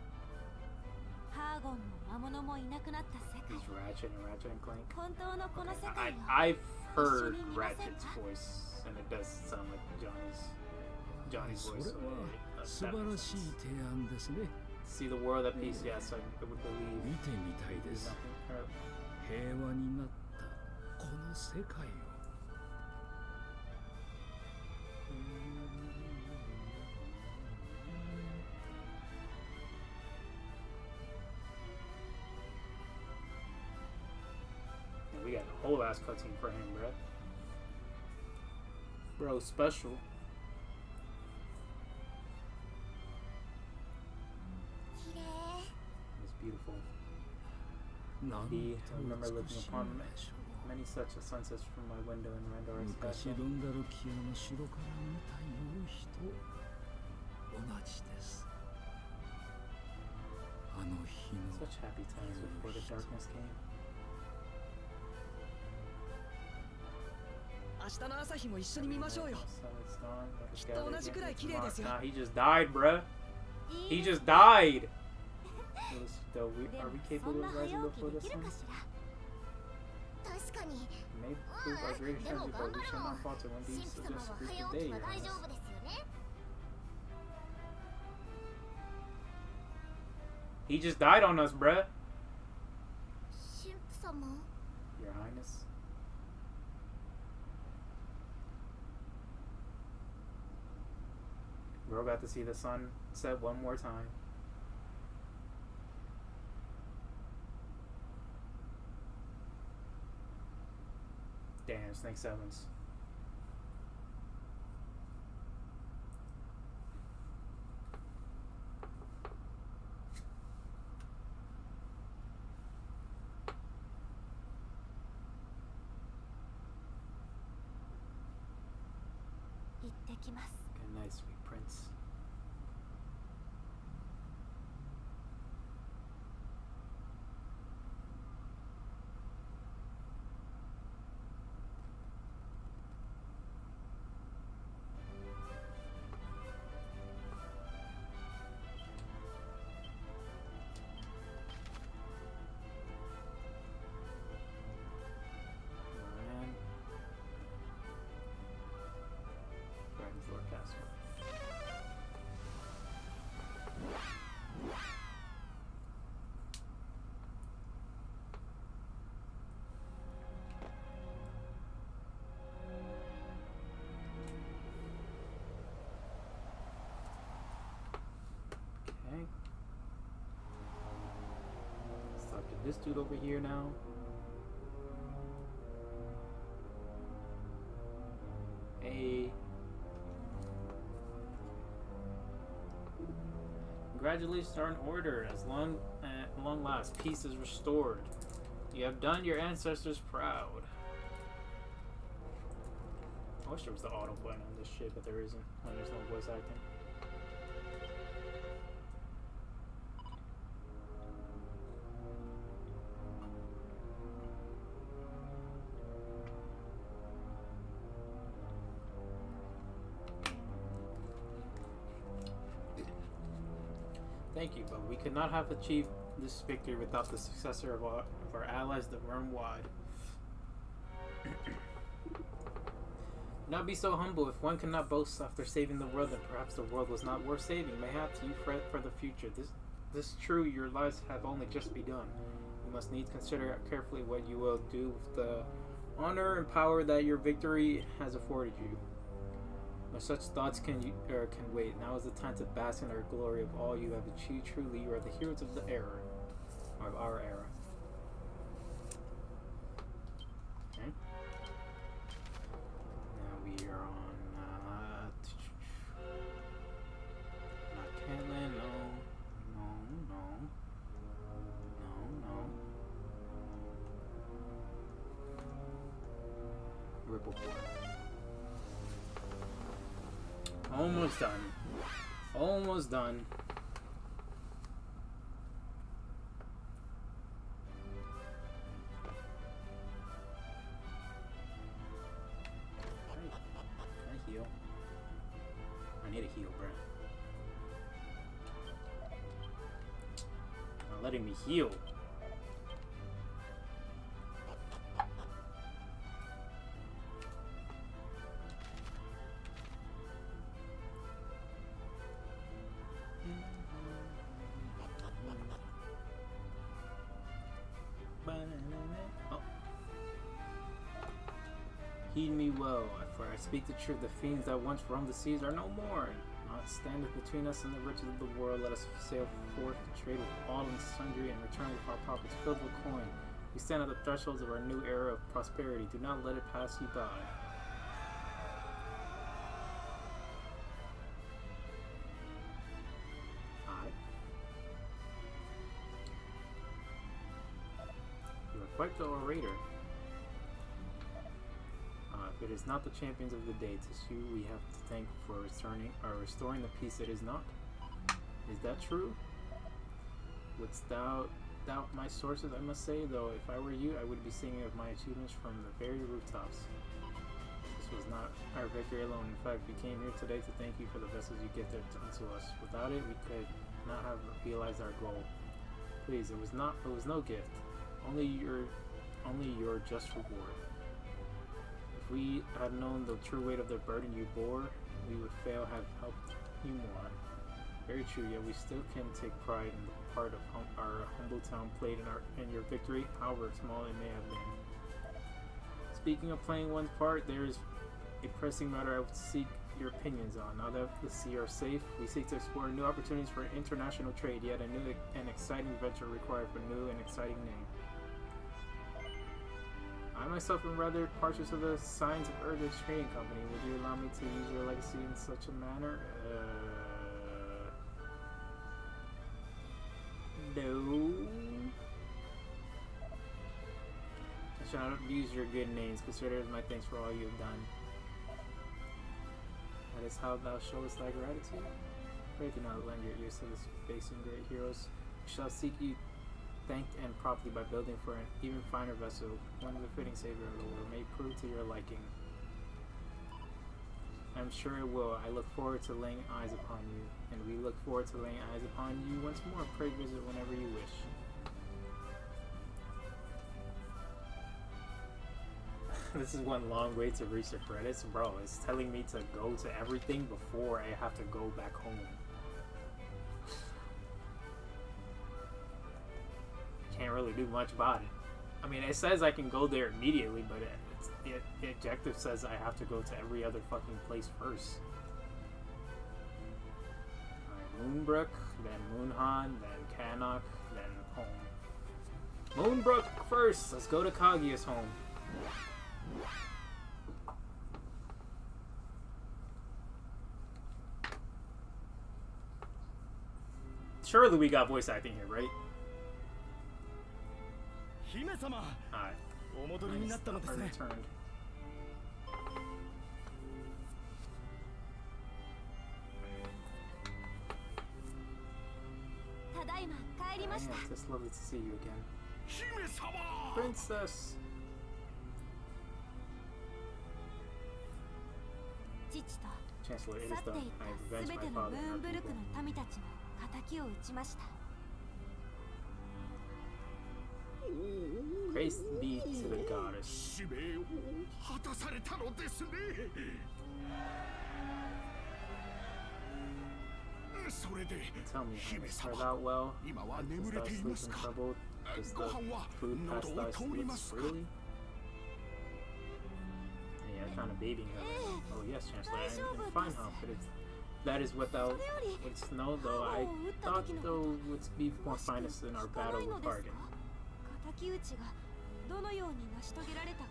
[SPEAKER 2] ハーゴンも魔物もいなくなった世界
[SPEAKER 1] he's Ratchet and Clank.
[SPEAKER 2] 本当のこの世
[SPEAKER 1] I,
[SPEAKER 2] 界を
[SPEAKER 1] I've heard
[SPEAKER 2] 一緒に見ませんか？
[SPEAKER 1] Ratchet's voice, and it does sound like Johnny's
[SPEAKER 4] そ
[SPEAKER 1] voice.
[SPEAKER 4] れ
[SPEAKER 1] So
[SPEAKER 4] は
[SPEAKER 1] that
[SPEAKER 4] 素晴
[SPEAKER 1] makes
[SPEAKER 4] らしい
[SPEAKER 1] sense.
[SPEAKER 4] 提案ですね
[SPEAKER 1] See the world at peace, yes, I would believe.
[SPEAKER 4] 見てみたいで
[SPEAKER 1] There's
[SPEAKER 4] す
[SPEAKER 1] nothing,
[SPEAKER 4] 平和になったこの世界を
[SPEAKER 1] And we got a whole ass cutscene for him, bro. Bro, special. It's beautiful.
[SPEAKER 4] なんと
[SPEAKER 1] Indeed, I remember
[SPEAKER 4] 美
[SPEAKER 1] looking
[SPEAKER 4] しい
[SPEAKER 1] upon
[SPEAKER 4] でしょう
[SPEAKER 1] many such sunsets from my window in Randar's
[SPEAKER 4] 昔
[SPEAKER 1] castle.
[SPEAKER 4] ロンダルキアの城から見た夕日と同じですあの日の
[SPEAKER 1] Such happy times before the darkness came.
[SPEAKER 3] 明日の朝日も一緒に見ましょうよ
[SPEAKER 1] Sun's dawn, let us
[SPEAKER 3] きっと
[SPEAKER 1] gather
[SPEAKER 3] 同じくらい
[SPEAKER 1] again
[SPEAKER 3] 綺麗ですよ
[SPEAKER 1] tomorrow. Nah, he just died, bruh.
[SPEAKER 2] いい
[SPEAKER 1] He just died. Though we,
[SPEAKER 2] で
[SPEAKER 1] are
[SPEAKER 2] も
[SPEAKER 1] we
[SPEAKER 2] そ
[SPEAKER 1] capable
[SPEAKER 2] んな
[SPEAKER 1] of
[SPEAKER 2] 早
[SPEAKER 1] rising
[SPEAKER 2] 起き
[SPEAKER 1] before
[SPEAKER 2] で
[SPEAKER 1] the
[SPEAKER 2] きる
[SPEAKER 1] sun?
[SPEAKER 2] かしら
[SPEAKER 5] 確かに
[SPEAKER 1] May prove our greatest
[SPEAKER 5] でも
[SPEAKER 1] treasure,
[SPEAKER 5] 頑
[SPEAKER 1] but
[SPEAKER 5] 張
[SPEAKER 1] we shall
[SPEAKER 5] ろ
[SPEAKER 1] not
[SPEAKER 5] う
[SPEAKER 1] falter when
[SPEAKER 5] 神
[SPEAKER 1] these
[SPEAKER 5] 父様
[SPEAKER 1] just
[SPEAKER 5] は
[SPEAKER 1] prove
[SPEAKER 5] 早
[SPEAKER 1] the
[SPEAKER 5] 起き
[SPEAKER 1] day.
[SPEAKER 5] は大丈夫ですよね
[SPEAKER 1] He just died on us, bruh.
[SPEAKER 5] 神父様
[SPEAKER 1] Your Highness. Bro got to see the sun set one more time. Damn, Snake Sevens.
[SPEAKER 2] Good
[SPEAKER 1] night, sweet prince. Dragon's Lord Castle. this dude over here now. Hey. Congratulations are in order. At long last, peace is restored. You have done your ancestors proud. I wish there was the auto button on this shit, but there isn't when there's no voice acting. Thank you, but we could not have achieved this victory without the successor of our allies, the realm wide. Not be so humble. If one cannot boast after saving the world, then perhaps the world was not worth saving. Mayhaps you fret for the future. This is true. Your lives have only just begun. You must needs consider carefully what you will do with the honor and power that your victory has afforded you. No such thoughts can wait. Now is the time to bask in our glory of all you have achieved. Truly, you are the heroes of the era, of our era. Okay. Now we are on. Not Caitlin. No. Rippleboard. Almost done. Almost done. Can I heal? I need a heal, bro. Not letting me heal. Oh. Heed me well, for I speak the truth. The fiends that once roamed the seas are no more. Naught standeth between us and the riches of the world. Let us sail forth to trade with all and sundry and return with our pockets filled with coin. We stand at the thresholds of our new era of prosperity. Do not let it pass you by. Quite the orator. If it is not the champions of the day, 'tis you we have to thank for restoring the peace it is not. Is that true? Wouldst thou doubt my sources? I must say, though, if I were you, I would be singing of my achievements from the very rooftops. This was not our victory alone. In fact, we came here today to thank you for the vessels you gifted unto us. Without it, we could not have realized our goal. Please, it was no gift. Only your just reward. If we had known the true weight of the burden you bore, we would fail have helped you more. Very true, yet we still can take pride in the part of our humble town played in your victory, however small it may have been. Speaking of playing one's part, there is a pressing matter I would seek your opinions on. Now that the sea are safe, we seek to explore new opportunities for international trade, yet a new and exciting venture required for a new and exciting name. I myself am rather partial to the signs of Erdrick's trading company. Would you allow me to use your legacy in such a manner? No. I shall not abuse your good names. Consider it my thanks for all you have done. That is how thou showest thy gratitude? Pray do not lend your ears to this base and great heroes. We shall seek you thanked and properly by building for an even finer vessel, one befitting savior of the world, may prove to your liking. I am sure it will. I look forward to laying eyes upon you, and we look forward to laying eyes upon you once more. Pray visit whenever you wish. This is one long way to reach the credits, bro. It's telling me to go to everything before I have to go back home. Can't really do much about it. I mean, it says I can go there immediately, but the objective says I have to go to every other fucking place first. Alright, Moonbrook, then Moonhan, then Cannock, then home. Moonbrook first. Let's go to Kaguya's home. Surely we got voice acting here, right?
[SPEAKER 3] 姫様
[SPEAKER 1] Alright.
[SPEAKER 3] お戻りになったのですね
[SPEAKER 1] Returned.
[SPEAKER 2] ただいま帰りました
[SPEAKER 1] Yeah, it's lovely to see you again.
[SPEAKER 3] 姫様
[SPEAKER 1] Princess!
[SPEAKER 2] 父と
[SPEAKER 1] Chancellor, it
[SPEAKER 2] 去
[SPEAKER 1] is
[SPEAKER 2] って
[SPEAKER 1] done.
[SPEAKER 2] いっ
[SPEAKER 1] I
[SPEAKER 2] た
[SPEAKER 1] have
[SPEAKER 2] 全
[SPEAKER 1] avenged
[SPEAKER 2] て
[SPEAKER 1] my
[SPEAKER 2] の
[SPEAKER 1] father
[SPEAKER 2] ム
[SPEAKER 1] and
[SPEAKER 2] ー
[SPEAKER 1] our
[SPEAKER 2] ンブルク
[SPEAKER 1] people.
[SPEAKER 2] の民たちの仇を討ちました
[SPEAKER 1] Praise be to the goddess.
[SPEAKER 3] 使命を果たされたのですねそれで
[SPEAKER 1] Tell me,
[SPEAKER 3] 姫
[SPEAKER 1] Highness,
[SPEAKER 3] 様
[SPEAKER 1] start out well.
[SPEAKER 3] 今は
[SPEAKER 1] Does
[SPEAKER 3] 眠れ
[SPEAKER 1] thou
[SPEAKER 3] てい
[SPEAKER 1] sleep
[SPEAKER 3] ます
[SPEAKER 1] in
[SPEAKER 3] か
[SPEAKER 1] trouble? Does
[SPEAKER 3] ご
[SPEAKER 1] the
[SPEAKER 3] 飯は
[SPEAKER 1] food pass
[SPEAKER 3] 喉
[SPEAKER 1] thy
[SPEAKER 3] を通りま
[SPEAKER 1] lips
[SPEAKER 3] すか
[SPEAKER 1] freely? Yeah, kind of babying her right now. Oh yes, Chancellor, and fine how, but it's that is what thou wouldst know, though I thought thou wouldst be more finest in our battle with Hargan.
[SPEAKER 2] 敵討ちがどのように成し遂げられたか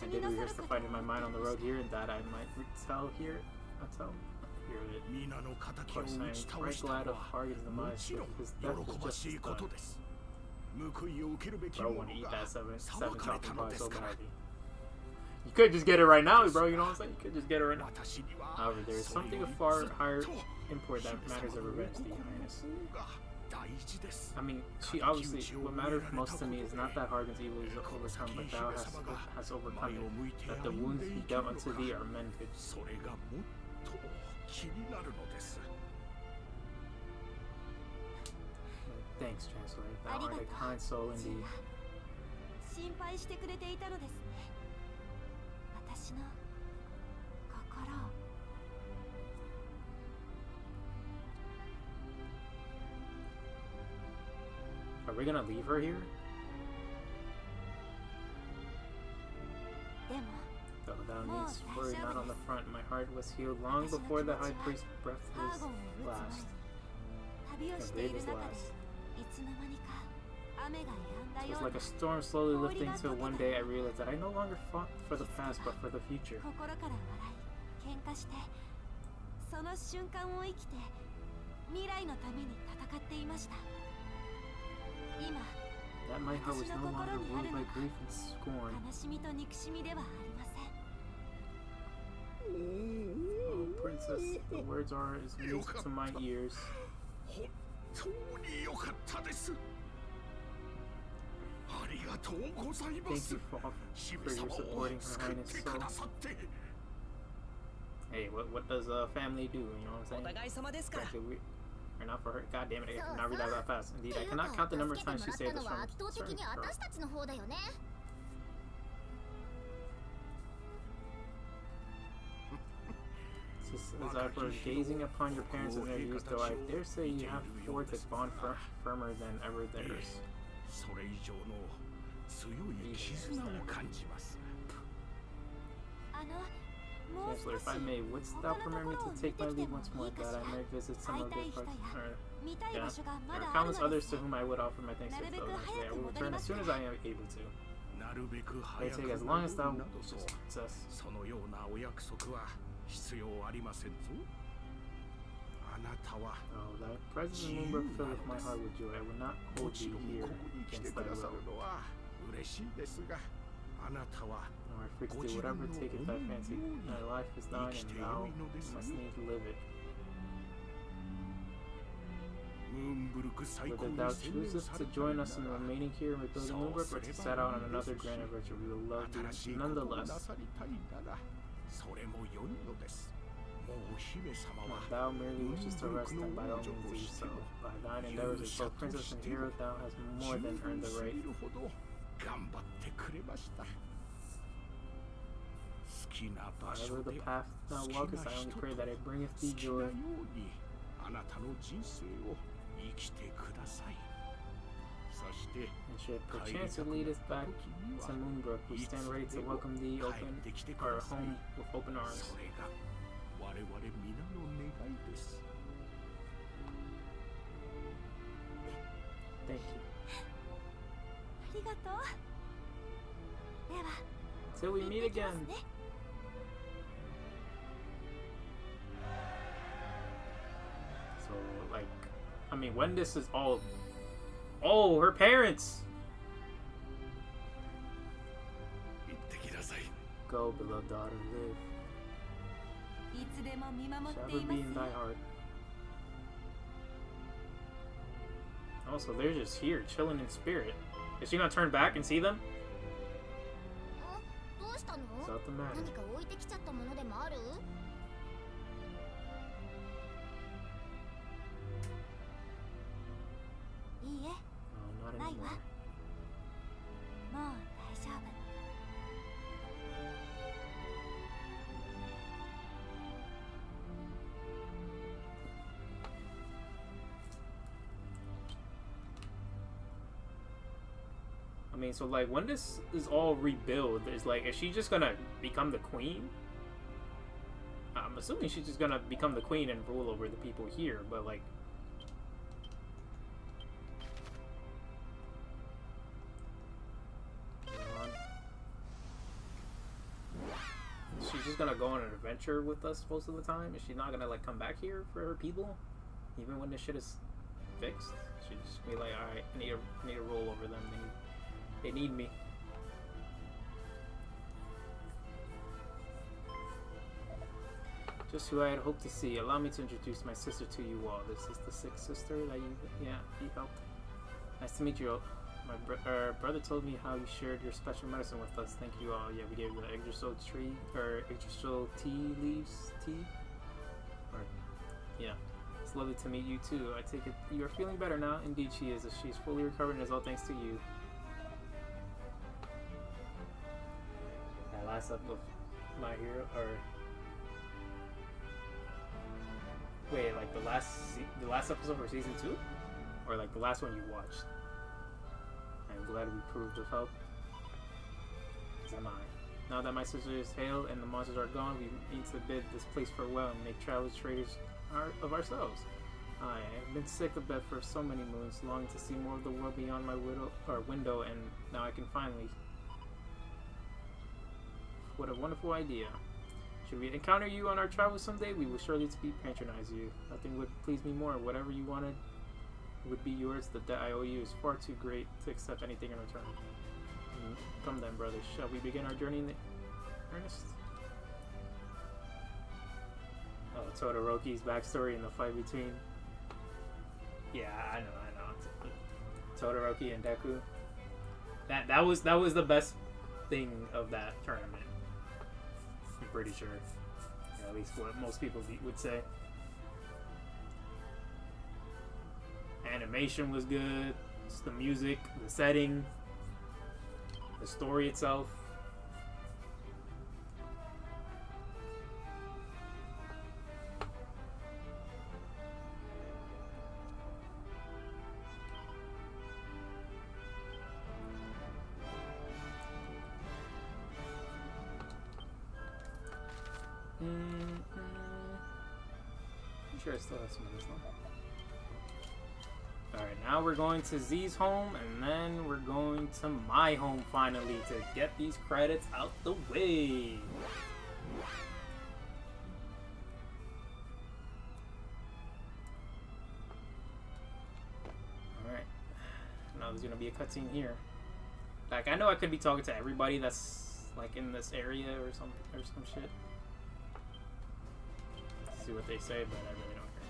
[SPEAKER 1] I
[SPEAKER 2] 気
[SPEAKER 1] did
[SPEAKER 2] になさ
[SPEAKER 1] rehearse
[SPEAKER 2] る
[SPEAKER 1] the
[SPEAKER 2] 方
[SPEAKER 1] fight in my mind on the road here, and that I might tell here it.
[SPEAKER 3] 皆の
[SPEAKER 1] Of
[SPEAKER 3] 敵を
[SPEAKER 1] course,
[SPEAKER 3] 打
[SPEAKER 1] I am
[SPEAKER 3] ち倒
[SPEAKER 1] quite
[SPEAKER 3] した
[SPEAKER 1] glad
[SPEAKER 3] の
[SPEAKER 1] of
[SPEAKER 3] は
[SPEAKER 1] Hargan's
[SPEAKER 3] も
[SPEAKER 1] demise,
[SPEAKER 3] ちろ
[SPEAKER 1] but
[SPEAKER 3] ん
[SPEAKER 1] his
[SPEAKER 3] 喜
[SPEAKER 1] death is
[SPEAKER 3] ば
[SPEAKER 1] just
[SPEAKER 3] しい
[SPEAKER 1] as
[SPEAKER 3] こと
[SPEAKER 1] done.
[SPEAKER 3] です報いを受けるべき
[SPEAKER 1] Bro,
[SPEAKER 3] も
[SPEAKER 1] want
[SPEAKER 3] の
[SPEAKER 1] to eat
[SPEAKER 3] が
[SPEAKER 1] that seven
[SPEAKER 3] 裁
[SPEAKER 1] chopping
[SPEAKER 3] かれたの
[SPEAKER 1] bar
[SPEAKER 3] で
[SPEAKER 1] so
[SPEAKER 3] すから
[SPEAKER 1] badly. You could just get it right now, bro. You know what I'm saying? You could just get it right now.
[SPEAKER 3] 私には
[SPEAKER 1] However, there is
[SPEAKER 3] それ
[SPEAKER 1] something
[SPEAKER 3] よ
[SPEAKER 1] of
[SPEAKER 3] り
[SPEAKER 1] far
[SPEAKER 3] ずっと
[SPEAKER 1] higher import that
[SPEAKER 3] 姫
[SPEAKER 1] matters
[SPEAKER 3] 様
[SPEAKER 1] of
[SPEAKER 3] の
[SPEAKER 1] revenge to you,
[SPEAKER 3] 心の
[SPEAKER 1] Highness.
[SPEAKER 3] 方が大事です
[SPEAKER 1] I mean, she obviously, what matters most to me is not that Hargan's evil is overcome, but thou hast overcome it, that the wounds he dealt unto thee are mended.
[SPEAKER 3] それがもっと気になるのです
[SPEAKER 1] Thanks, Chancellor. Thou art a kind soul
[SPEAKER 2] 父
[SPEAKER 1] indeed.
[SPEAKER 2] は心配してくれていたのですね私の心を
[SPEAKER 1] Are we gonna leave her here?
[SPEAKER 2] でも
[SPEAKER 1] Though thou needst worry not on the front, my heart was healed long before the high priest's breath
[SPEAKER 2] ハー
[SPEAKER 1] was
[SPEAKER 2] ゴンを撃つ前
[SPEAKER 1] last.
[SPEAKER 2] 旅をしている中でいつの間にか雨が止んだ
[SPEAKER 1] It
[SPEAKER 2] よ
[SPEAKER 1] was
[SPEAKER 2] う
[SPEAKER 1] like
[SPEAKER 2] な
[SPEAKER 1] a storm slowly lifting till one day I realized that I no longer fought for the past but for the future.
[SPEAKER 2] 心から笑い喧嘩してその瞬間を生きて未来のために戦っていました今
[SPEAKER 1] That my heart was no longer ruled by grief and scorn.
[SPEAKER 2] 悲しみと憎しみではありません
[SPEAKER 1] Oh, princess, the words are as music to my ears.
[SPEAKER 3] 本当に良かったですありがとうございま
[SPEAKER 1] Thank
[SPEAKER 3] す
[SPEAKER 1] you for
[SPEAKER 3] 姫
[SPEAKER 1] your
[SPEAKER 3] 様を
[SPEAKER 1] supporting her
[SPEAKER 3] 救っ
[SPEAKER 1] highness
[SPEAKER 3] て
[SPEAKER 1] soul.
[SPEAKER 3] くださって
[SPEAKER 1] Hey, what does family do? You know what
[SPEAKER 3] お
[SPEAKER 1] I'm saying?
[SPEAKER 3] 互い様ですか
[SPEAKER 1] Frankly, we are not for her. God damn it, I
[SPEAKER 5] So,
[SPEAKER 1] cannot read that fast.
[SPEAKER 5] って
[SPEAKER 1] Indeed,
[SPEAKER 5] い
[SPEAKER 1] I
[SPEAKER 5] う
[SPEAKER 1] cannot
[SPEAKER 5] か
[SPEAKER 1] count the number
[SPEAKER 5] 助
[SPEAKER 1] of
[SPEAKER 5] けて
[SPEAKER 1] times
[SPEAKER 5] も
[SPEAKER 1] she
[SPEAKER 5] らった
[SPEAKER 1] saved us
[SPEAKER 5] のは
[SPEAKER 1] from
[SPEAKER 5] 圧倒的
[SPEAKER 1] certain
[SPEAKER 5] に
[SPEAKER 1] peril.
[SPEAKER 5] 私たちの方だよね
[SPEAKER 1] As I was gazing upon your parents and their youth, though I dare say you have forged a bond firmer than ever theirs.
[SPEAKER 3] それ以上の強い絆を感じます
[SPEAKER 1] Chancellor, if I may, wouldst thou permit me to take my leave once more, that I may visit some of the parts? There are countless others to whom I would offer my thanks if those I will return as soon as I am able to.
[SPEAKER 3] なるべく
[SPEAKER 1] May
[SPEAKER 3] 早
[SPEAKER 1] take
[SPEAKER 3] く
[SPEAKER 1] as long as thou
[SPEAKER 3] などと
[SPEAKER 1] wishes, princess.
[SPEAKER 3] そのようなお約束は必要ありませんぞあなたは
[SPEAKER 1] Oh, thy presence in Moonbrook filleth my heart with joy. I will not
[SPEAKER 3] も
[SPEAKER 1] hold
[SPEAKER 3] ち
[SPEAKER 1] thee
[SPEAKER 3] ろん
[SPEAKER 1] here
[SPEAKER 3] ここに来て
[SPEAKER 1] against
[SPEAKER 3] く
[SPEAKER 1] thy
[SPEAKER 3] ださ
[SPEAKER 1] will.
[SPEAKER 3] るのは嬉しいですがあなたは
[SPEAKER 1] Nor I freaks thee whatever taketh thy fancy. Thy life is thine, and thou must needs live it.
[SPEAKER 3] ムーンブルク最高
[SPEAKER 1] Whether
[SPEAKER 3] に
[SPEAKER 1] thou
[SPEAKER 3] 洗練
[SPEAKER 1] choosest
[SPEAKER 3] さ
[SPEAKER 1] to
[SPEAKER 3] れた
[SPEAKER 1] join
[SPEAKER 3] の
[SPEAKER 1] us in
[SPEAKER 3] なら
[SPEAKER 1] remaining here and rebuilding Moonbrook, or to set out on another grand adventure, we will love
[SPEAKER 3] 新し
[SPEAKER 1] thee
[SPEAKER 3] いことをな
[SPEAKER 1] nonetheless.
[SPEAKER 3] さりたいならそれも良いのですもう姫様
[SPEAKER 1] If
[SPEAKER 3] は
[SPEAKER 1] thou merely wishest to rest, then by all means do so. By thine endeavors as both princess and hero, thou hast more than earned the right.
[SPEAKER 3] 十分すぎるほど頑張ってくれました好きな場所
[SPEAKER 1] Whatever
[SPEAKER 3] で
[SPEAKER 1] the path thou
[SPEAKER 3] 好き
[SPEAKER 1] walkest,
[SPEAKER 3] な
[SPEAKER 1] I
[SPEAKER 3] 人
[SPEAKER 1] only
[SPEAKER 3] と
[SPEAKER 1] pray that it bringeth
[SPEAKER 3] 好
[SPEAKER 1] thee
[SPEAKER 3] きなよ
[SPEAKER 1] joy.
[SPEAKER 3] うにあなたの人生を生きてくださいそして
[SPEAKER 1] And should
[SPEAKER 3] 帰り
[SPEAKER 1] perchance
[SPEAKER 3] た
[SPEAKER 1] it
[SPEAKER 3] くな
[SPEAKER 1] lead
[SPEAKER 3] っ
[SPEAKER 1] us
[SPEAKER 3] た
[SPEAKER 1] back
[SPEAKER 3] 時に
[SPEAKER 1] to
[SPEAKER 3] は
[SPEAKER 1] Moonbrook, we stand ready to welcome thee open,
[SPEAKER 3] 帰ってきてく
[SPEAKER 1] or
[SPEAKER 3] ださい
[SPEAKER 1] home with open arms.
[SPEAKER 3] それが我々皆の願いです
[SPEAKER 1] Thank you.
[SPEAKER 2] りがとう。では
[SPEAKER 1] Till we meet
[SPEAKER 2] 行ってきます
[SPEAKER 1] again.
[SPEAKER 2] ね。
[SPEAKER 1] So, like, I mean, when this is all... Oh, her parents!
[SPEAKER 3] 行ってきなさい。
[SPEAKER 1] Go, beloved daughter, live.
[SPEAKER 2] いつでも見守
[SPEAKER 1] Shall
[SPEAKER 2] ってい
[SPEAKER 1] ever
[SPEAKER 2] ま
[SPEAKER 1] be
[SPEAKER 2] す
[SPEAKER 1] in
[SPEAKER 2] よ。
[SPEAKER 1] thy heart. Also, they're just here, chilling in spirit. Is she gonna turn back and see them?
[SPEAKER 5] どうしたの？
[SPEAKER 1] What's out the matter?
[SPEAKER 5] 何か置いてきちゃったものでもある？
[SPEAKER 2] いいえ、
[SPEAKER 1] No, not
[SPEAKER 2] ない
[SPEAKER 1] anymore.
[SPEAKER 2] わ。もう大丈夫。
[SPEAKER 1] I mean, so like when this is all rebuilt, is like, is she just gonna become the queen? I'm assuming she's just gonna become the queen and rule over the people here, but like, she's just gonna go on an adventure with us most of the time. Is she not gonna like come back here for her people, even when this shit is fixed? She'd just be like, all right, I need to rule over them. They need me. Just who I had hoped to see. Allow me to introduce my sister to you all. This is the sixth sister that you helped. Nice to meet you all. My brother told me how you shared your special medicine with us. Thank you all. Yeah, we gave the Yggdrasil tree, or Yggdrasil tea leaves, or, yeah. It's lovely to meet you too. I take it you are feeling better now. Indeed she is. She's fully recovered and is all thanks to you. That last up of My Hero, or wait, like the last episode for season 2, or like the last one you watched. I'm glad we proved of help. As am I. Now that my sister is hailed and the monsters are gone, we need to bid this place farewell and make travelers traders of ourselves. I have been sick of bed for so many moons, longing to see more of the world beyond my window, and now I can finally. What a wonderful idea. Should we encounter you on our travels someday, we will surely patronize you. Nothing would please me more. Whatever you wanted would be yours. The debt I owe you is far too great to accept anything in return. Come then, brothers. Shall we begin our journey in earnest? Oh, Todoroki's backstory and the fight between... Yeah, I know. Todoroki and Deku. That was the best thing of that tournament. I'm pretty sure. Yeah, at least what most people would say. Animation was good. Just the music, the setting, the story itself. I'm sure I still have some of this one. Alright, now we're going to Z's home, and then we're going to my home finally to get these credits out the way. Alright. Now there's gonna be a cutscene here. Like, I know I could be talking to everybody that's like in this area or some shit. See what they say, but I really don't care.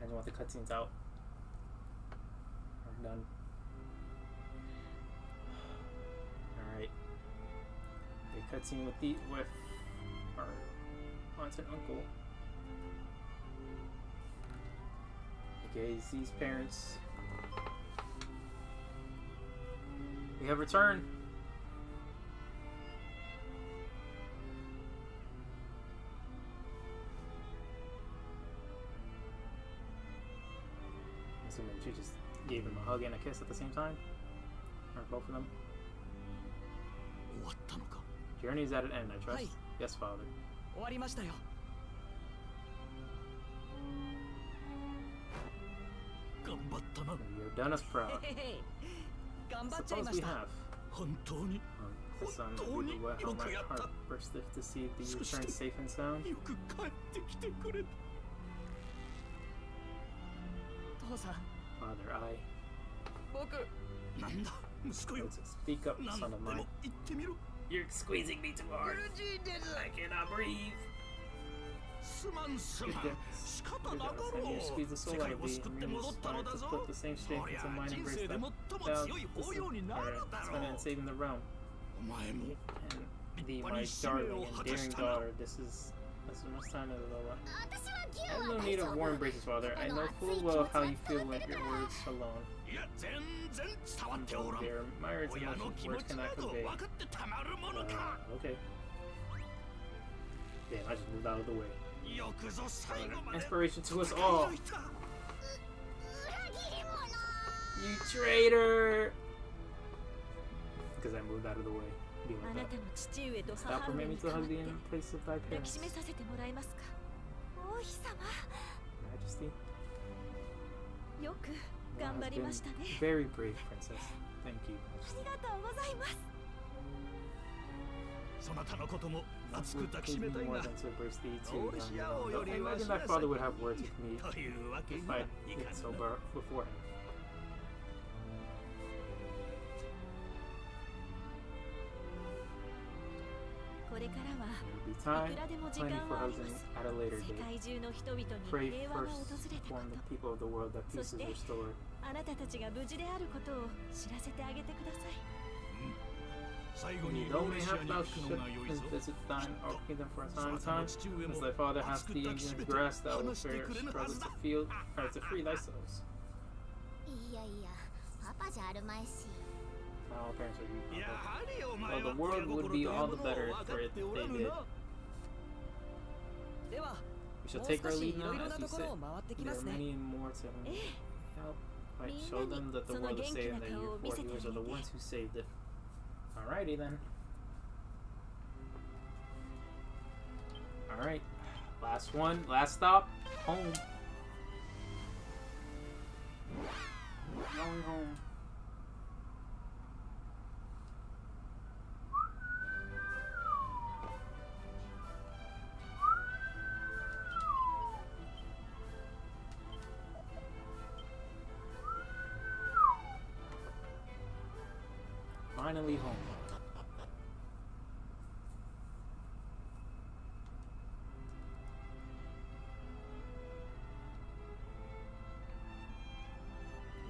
[SPEAKER 1] I just want the cutscenes out. We're done. Alright. A cutscene with our aunt and uncle. Okay, Z's parents. We have returned. Assuming she just gave him a hug and a kiss at the same time, or both of them. Journey is at an end, I trust. Yes, Father. You have done us proud. Suppose we have.
[SPEAKER 3] 本当に
[SPEAKER 1] The sun, how my heart bursteth to see thee return safe and sound.
[SPEAKER 3] よく帰ってきてくれた。
[SPEAKER 2] 父さん、
[SPEAKER 1] Father, I
[SPEAKER 2] 僕、
[SPEAKER 3] なんだ息子よ。
[SPEAKER 1] speak up,
[SPEAKER 3] なん
[SPEAKER 1] son of
[SPEAKER 3] で
[SPEAKER 1] mine.
[SPEAKER 3] も言ってみろ。
[SPEAKER 1] You're squeezing me too hard. I cannot breathe.
[SPEAKER 3] すまんすまん。仕方なか
[SPEAKER 1] And
[SPEAKER 3] ろ
[SPEAKER 1] you
[SPEAKER 3] う。
[SPEAKER 1] squeeze the
[SPEAKER 3] 世
[SPEAKER 1] soul
[SPEAKER 3] 界
[SPEAKER 1] out of
[SPEAKER 3] を
[SPEAKER 1] thee
[SPEAKER 3] 救っ
[SPEAKER 1] and
[SPEAKER 3] て
[SPEAKER 1] bring
[SPEAKER 3] 戻ったの
[SPEAKER 1] to
[SPEAKER 3] だぞ。
[SPEAKER 1] put the same
[SPEAKER 3] こ
[SPEAKER 1] strength
[SPEAKER 3] り
[SPEAKER 1] into
[SPEAKER 3] ゃ
[SPEAKER 1] mine
[SPEAKER 3] 人
[SPEAKER 1] and
[SPEAKER 3] 生
[SPEAKER 1] embrace
[SPEAKER 3] で
[SPEAKER 1] that
[SPEAKER 3] 最も強い包容になるだろう。
[SPEAKER 1] and spend and saving the realm.
[SPEAKER 3] お前も
[SPEAKER 1] And thee, my darling and daring daughter, this is the most time of the Lord.
[SPEAKER 5] 私は牛
[SPEAKER 1] I have
[SPEAKER 5] は
[SPEAKER 1] no
[SPEAKER 5] 大
[SPEAKER 1] need
[SPEAKER 5] 丈
[SPEAKER 1] of
[SPEAKER 5] 夫
[SPEAKER 1] war embraces, Father. I know full well how you feel with your words alone.
[SPEAKER 3] いや全然伝わってお
[SPEAKER 1] Though
[SPEAKER 3] らん。
[SPEAKER 1] their myriad
[SPEAKER 3] 親の
[SPEAKER 1] emotions
[SPEAKER 3] 気持
[SPEAKER 1] words
[SPEAKER 3] ちな
[SPEAKER 1] cannot
[SPEAKER 3] ど
[SPEAKER 1] convey.
[SPEAKER 3] 分かってたまるものか。
[SPEAKER 1] Okay. Damn, I just moved out of the way.
[SPEAKER 3] よくぞ最後まで
[SPEAKER 1] Inspiration to us all.
[SPEAKER 3] 戦い抜いた。
[SPEAKER 5] 裏切り者
[SPEAKER 1] You traitor! Because I moved out of the way. Be
[SPEAKER 2] あ
[SPEAKER 1] like
[SPEAKER 2] な
[SPEAKER 1] that.
[SPEAKER 2] たの父上と
[SPEAKER 1] Stop
[SPEAKER 2] 母
[SPEAKER 1] for
[SPEAKER 2] 上
[SPEAKER 1] me
[SPEAKER 2] に
[SPEAKER 1] to
[SPEAKER 2] 代わっ
[SPEAKER 1] hug
[SPEAKER 2] て
[SPEAKER 1] thee in place of thy
[SPEAKER 2] 抱き
[SPEAKER 1] parents.
[SPEAKER 2] しめさせてもらえますか。王妃様、
[SPEAKER 1] Majesty.
[SPEAKER 2] よく
[SPEAKER 1] Thou
[SPEAKER 2] 頑張
[SPEAKER 1] hast
[SPEAKER 2] りま
[SPEAKER 1] been
[SPEAKER 2] したね。
[SPEAKER 1] very brave, princess. Thank you.
[SPEAKER 2] ありがとうございます。
[SPEAKER 3] そなたのことも
[SPEAKER 1] Not
[SPEAKER 3] 熱く
[SPEAKER 1] would
[SPEAKER 3] 抱きし
[SPEAKER 1] please
[SPEAKER 3] め
[SPEAKER 1] me
[SPEAKER 3] たい
[SPEAKER 1] more
[SPEAKER 3] が
[SPEAKER 1] than to embrace thee too,
[SPEAKER 3] どう
[SPEAKER 1] young
[SPEAKER 3] しよう
[SPEAKER 1] man.
[SPEAKER 3] よ
[SPEAKER 1] I
[SPEAKER 3] りは
[SPEAKER 1] imagine
[SPEAKER 3] しな
[SPEAKER 1] thy
[SPEAKER 3] さい
[SPEAKER 1] father would have words with me
[SPEAKER 3] というわけ
[SPEAKER 1] if
[SPEAKER 3] に
[SPEAKER 1] I
[SPEAKER 3] はい
[SPEAKER 1] did
[SPEAKER 3] か
[SPEAKER 1] so
[SPEAKER 3] ぬな。
[SPEAKER 1] before him.
[SPEAKER 2] これからは
[SPEAKER 1] There will be
[SPEAKER 2] い
[SPEAKER 1] time,
[SPEAKER 2] くらでも時
[SPEAKER 1] plenty
[SPEAKER 2] 間
[SPEAKER 1] for
[SPEAKER 2] はあり
[SPEAKER 1] hugs
[SPEAKER 2] ま
[SPEAKER 1] and
[SPEAKER 2] す。
[SPEAKER 1] at a later
[SPEAKER 2] 世
[SPEAKER 1] date.
[SPEAKER 2] 界中の人々に
[SPEAKER 1] Pray
[SPEAKER 2] 平和が訪
[SPEAKER 1] first
[SPEAKER 2] れたこ
[SPEAKER 1] for the
[SPEAKER 2] と、
[SPEAKER 1] people of the world that peace is
[SPEAKER 2] So
[SPEAKER 1] restored.
[SPEAKER 2] あなたたちが無事であることを知らせてあげてください。
[SPEAKER 3] 最後
[SPEAKER 1] And
[SPEAKER 3] に
[SPEAKER 1] you
[SPEAKER 3] ロ
[SPEAKER 1] though
[SPEAKER 3] ーレ
[SPEAKER 1] may
[SPEAKER 3] シア
[SPEAKER 1] have
[SPEAKER 3] に
[SPEAKER 1] thou
[SPEAKER 3] 行くの
[SPEAKER 1] should
[SPEAKER 3] が良いぞ。
[SPEAKER 1] visit thine our kingdom for a
[SPEAKER 3] そ
[SPEAKER 1] time
[SPEAKER 3] な
[SPEAKER 1] and
[SPEAKER 3] たの
[SPEAKER 1] time,
[SPEAKER 3] 父上
[SPEAKER 1] as
[SPEAKER 3] も
[SPEAKER 1] thy father hath
[SPEAKER 3] 熱く
[SPEAKER 1] the
[SPEAKER 3] 抱きし
[SPEAKER 1] Indian's
[SPEAKER 3] めて
[SPEAKER 1] grass, thou
[SPEAKER 3] 話して
[SPEAKER 1] fair
[SPEAKER 3] くれるは
[SPEAKER 1] struggle
[SPEAKER 3] ずだ。
[SPEAKER 1] to feel or to free thyself.
[SPEAKER 5] いやいやパパじゃあるまいし
[SPEAKER 1] Now all parents are you,
[SPEAKER 3] や
[SPEAKER 1] Papa.
[SPEAKER 3] はりお前
[SPEAKER 1] Well,
[SPEAKER 3] は
[SPEAKER 1] the world would be all the
[SPEAKER 3] 親心というものを
[SPEAKER 1] better
[SPEAKER 3] 分か
[SPEAKER 1] for
[SPEAKER 3] っ
[SPEAKER 1] it
[SPEAKER 3] て
[SPEAKER 1] if
[SPEAKER 3] おら
[SPEAKER 1] they
[SPEAKER 3] ぬ
[SPEAKER 1] did.
[SPEAKER 3] な。
[SPEAKER 2] では、
[SPEAKER 1] We shall
[SPEAKER 2] もう
[SPEAKER 1] take our
[SPEAKER 2] 少し
[SPEAKER 1] leave
[SPEAKER 2] いろ
[SPEAKER 1] now
[SPEAKER 2] いろ
[SPEAKER 1] as
[SPEAKER 2] な
[SPEAKER 1] you
[SPEAKER 2] ところ
[SPEAKER 1] sit.
[SPEAKER 2] を回ってき
[SPEAKER 1] There
[SPEAKER 2] ま
[SPEAKER 1] are
[SPEAKER 2] すね。
[SPEAKER 1] many more to whom
[SPEAKER 2] ええ、
[SPEAKER 1] help. Right,
[SPEAKER 2] みんな
[SPEAKER 1] show
[SPEAKER 2] に
[SPEAKER 1] them that the
[SPEAKER 2] その
[SPEAKER 1] world
[SPEAKER 2] 元
[SPEAKER 1] is
[SPEAKER 2] 気
[SPEAKER 1] saved
[SPEAKER 2] な
[SPEAKER 1] and that
[SPEAKER 2] 顔
[SPEAKER 1] you
[SPEAKER 2] を見せ
[SPEAKER 1] four
[SPEAKER 2] てあ
[SPEAKER 1] heroes are the
[SPEAKER 2] げて。
[SPEAKER 1] ones who saved it. Alrighty then. Alright. Last one. Last stop. Home. Going home. Finally home.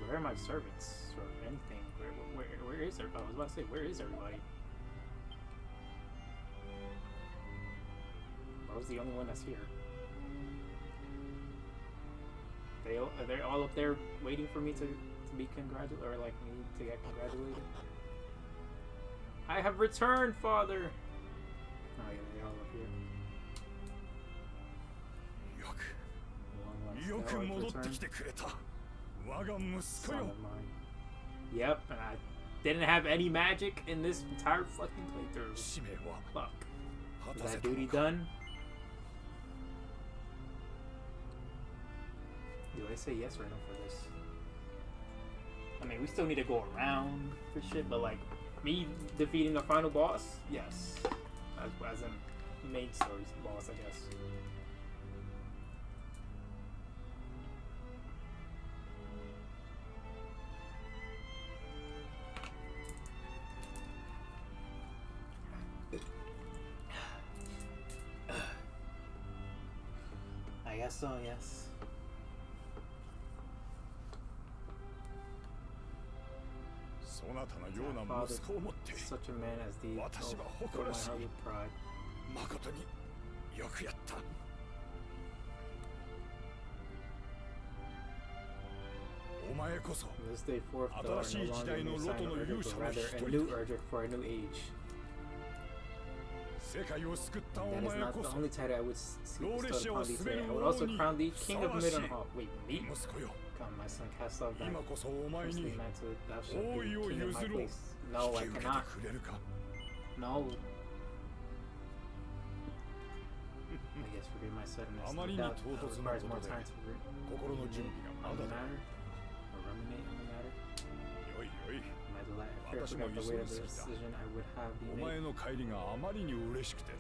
[SPEAKER 1] Where are my servants or anything? Where is everybody? I was about to say, where is everybody? I was the only one that's here. Are they all up there waiting for me to be congratulated, or like me to get congratulated? I have returned, Father! Oh yeah, they're all up here.
[SPEAKER 3] よ
[SPEAKER 1] One last
[SPEAKER 3] く
[SPEAKER 1] now I've
[SPEAKER 3] 戻って
[SPEAKER 1] returned.
[SPEAKER 3] きてくれた。我が息子
[SPEAKER 1] Son
[SPEAKER 3] よ。
[SPEAKER 1] of mine. Yep, and I didn't have any magic in this entire fucking playthrough.
[SPEAKER 3] 使命は
[SPEAKER 1] Fuck.
[SPEAKER 3] 果
[SPEAKER 1] Is
[SPEAKER 3] たせ
[SPEAKER 1] that
[SPEAKER 3] た
[SPEAKER 1] duty
[SPEAKER 3] のか。
[SPEAKER 1] done? Do I say yes or no for this? I mean, we still need to go around for shit, but like, me defeating the final boss? Yes. As in main story boss, I guess. I guess so, yes. Father, such a man as thee,
[SPEAKER 3] Watashi wa
[SPEAKER 1] oh, fill my
[SPEAKER 3] hokorashi.
[SPEAKER 1] heart with pride.
[SPEAKER 3] 誠によくやった。お前こそ
[SPEAKER 1] From this day forth, thou art no longer a new sign of Erdrick, but rather a new Erdrick for a new age.
[SPEAKER 3] 世界を救ったお
[SPEAKER 1] That is
[SPEAKER 3] 前
[SPEAKER 1] not
[SPEAKER 3] こ
[SPEAKER 1] the
[SPEAKER 3] そ
[SPEAKER 1] only title I would see bestowed upon thee today. I would also crown thee King of Middlenhall. Wait, me?
[SPEAKER 3] 息子よ。
[SPEAKER 1] Come, my son, cast off thy
[SPEAKER 3] 今こそお前
[SPEAKER 1] priestly
[SPEAKER 3] に
[SPEAKER 1] mantle. Thou shalt
[SPEAKER 3] 王
[SPEAKER 1] be
[SPEAKER 3] 位を
[SPEAKER 1] king in
[SPEAKER 3] 譲
[SPEAKER 1] my
[SPEAKER 3] ろう。
[SPEAKER 1] place. No,
[SPEAKER 3] 引
[SPEAKER 1] I
[SPEAKER 3] き受けて
[SPEAKER 1] cannot.
[SPEAKER 3] くれるか。
[SPEAKER 1] No. I guess forgive my suddenness.
[SPEAKER 3] あ
[SPEAKER 1] No
[SPEAKER 3] まりに
[SPEAKER 1] doubt
[SPEAKER 3] 唐
[SPEAKER 1] it
[SPEAKER 3] 突な
[SPEAKER 1] requires
[SPEAKER 3] こ
[SPEAKER 1] more
[SPEAKER 3] とで
[SPEAKER 1] time to
[SPEAKER 3] 心の準備
[SPEAKER 1] ruminate
[SPEAKER 3] が
[SPEAKER 1] on
[SPEAKER 3] ま
[SPEAKER 1] the
[SPEAKER 3] だだ。
[SPEAKER 1] matter, or ruminate on the matter.
[SPEAKER 3] よいよい。
[SPEAKER 1] Am I Sure, I
[SPEAKER 3] 私も
[SPEAKER 1] forgot
[SPEAKER 3] 忙
[SPEAKER 1] the weight of
[SPEAKER 3] し
[SPEAKER 1] the
[SPEAKER 3] いだ
[SPEAKER 1] decision I would have
[SPEAKER 3] お
[SPEAKER 1] you
[SPEAKER 3] 前
[SPEAKER 1] make.
[SPEAKER 3] の帰りがあまりに嬉しくてな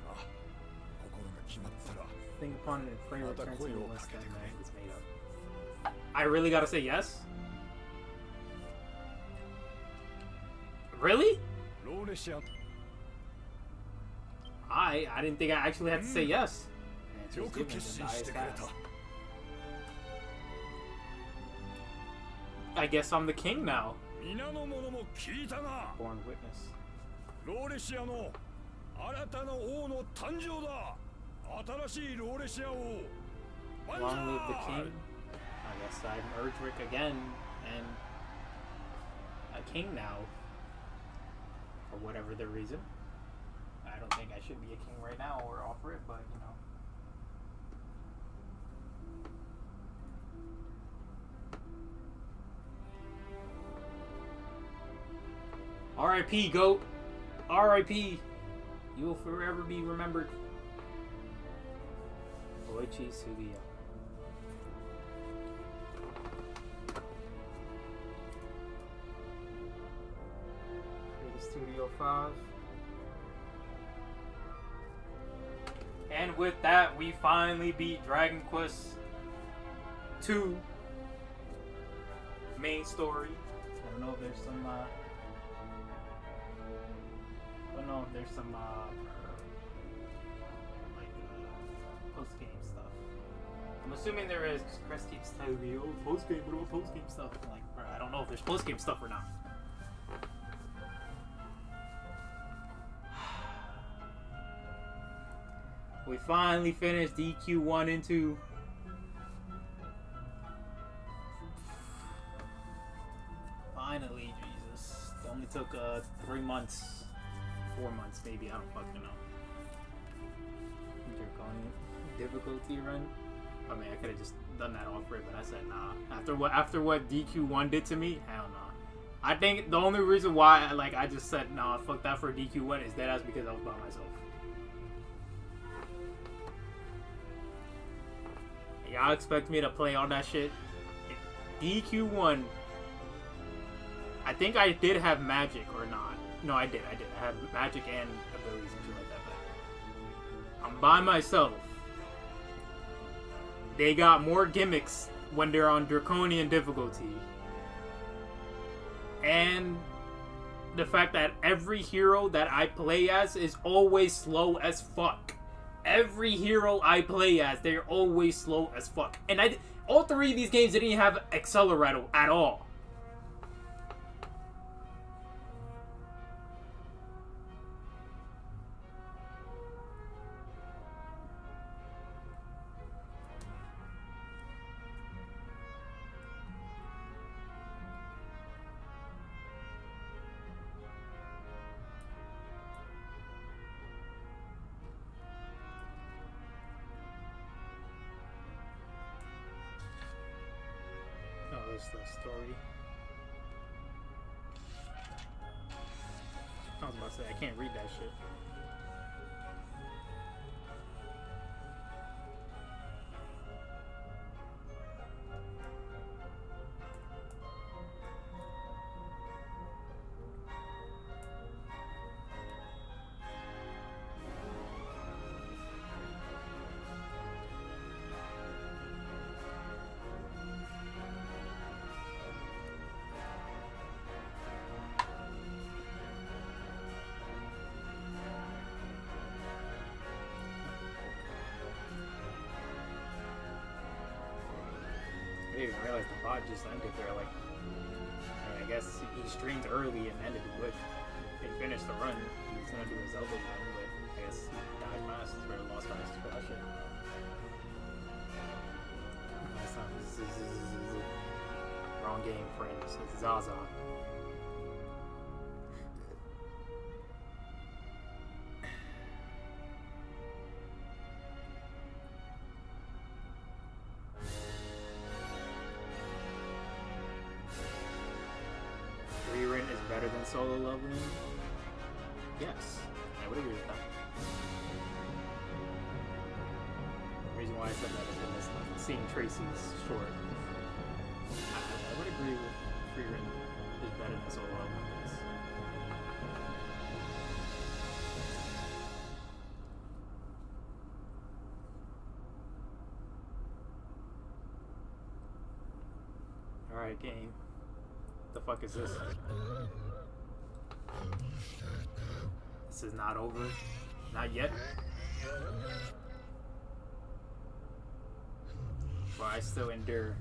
[SPEAKER 3] 心が決まったら
[SPEAKER 1] Think upon it and pray
[SPEAKER 3] Mata
[SPEAKER 1] return to
[SPEAKER 3] koi
[SPEAKER 1] you
[SPEAKER 3] o
[SPEAKER 1] once that
[SPEAKER 3] kakete kure.
[SPEAKER 1] night is made up. I really gotta say yes? Really?
[SPEAKER 3] ローレシア
[SPEAKER 1] I didn't think I actually had to say yes. Man,
[SPEAKER 3] よ
[SPEAKER 1] just
[SPEAKER 3] く
[SPEAKER 1] give me
[SPEAKER 3] 決
[SPEAKER 1] the
[SPEAKER 3] 心して
[SPEAKER 1] highest
[SPEAKER 3] くれ
[SPEAKER 1] pass.
[SPEAKER 3] た
[SPEAKER 1] I guess I'm the king now.
[SPEAKER 3] 皆の者も聞いたな
[SPEAKER 1] Born witness.
[SPEAKER 3] ローレシアの新たな王の誕生だ新しいローレシア王
[SPEAKER 1] Long live the king. I guess I'm Erdrick again and a king now. For whatever the reason. I don't think I should be a king right now or offer it, but you know. R.I.P. GOAT. R.I.P. You will forever be remembered. Oichi Sugiya. The Studio 5. And with that, we finally beat Dragon Quest 2 main story. I don't know if there's some post game stuff. I'm assuming there is, because Chris keeps telling me, "Oh, post game, what about post game stuff?" I'm like, bro, I don't know if there's post game stuff or not. We finally finished dq1 and 2. Finally, Jesus. It only took 3 months. 4 months maybe, I don't fucking know. Draconian difficulty run. I mean, I could have just done that off rip, but I said nah. After what dq1 did to me, hell nah. I think the only reason why I just said nah, fuck that for dq1 is that's because I was by myself. Y'all expect me to play all that shit? dq1. I think I did have magic or not. No, I did. I had magic and abilities and shit like that. But I'm by myself. They got more gimmicks when they're on Draconian difficulty. And the fact that every hero that I play as is always slow as fuck. Every hero I play as, they're always slow as fuck. And all 3 of these games didn't even have Accelerator at all. The story. I was about to say, I can't read that shit. I didn't even realize the pod just ended there. Like, I guess he streamed early and ended it with. He finished the run. He was gonna do his Zelda run, but I guess he died fast or lost fast for that shit. Last time, wrong game, friends. It's Zaza. Rerun is better than solo leveling? Yes, I would agree with that. The reason why I said that is because seeing Tracy's short. I would agree with Rerun is better than solo leveling. Yes. Alright, game. The fuck is this? This is not over. Not yet. But I still endure.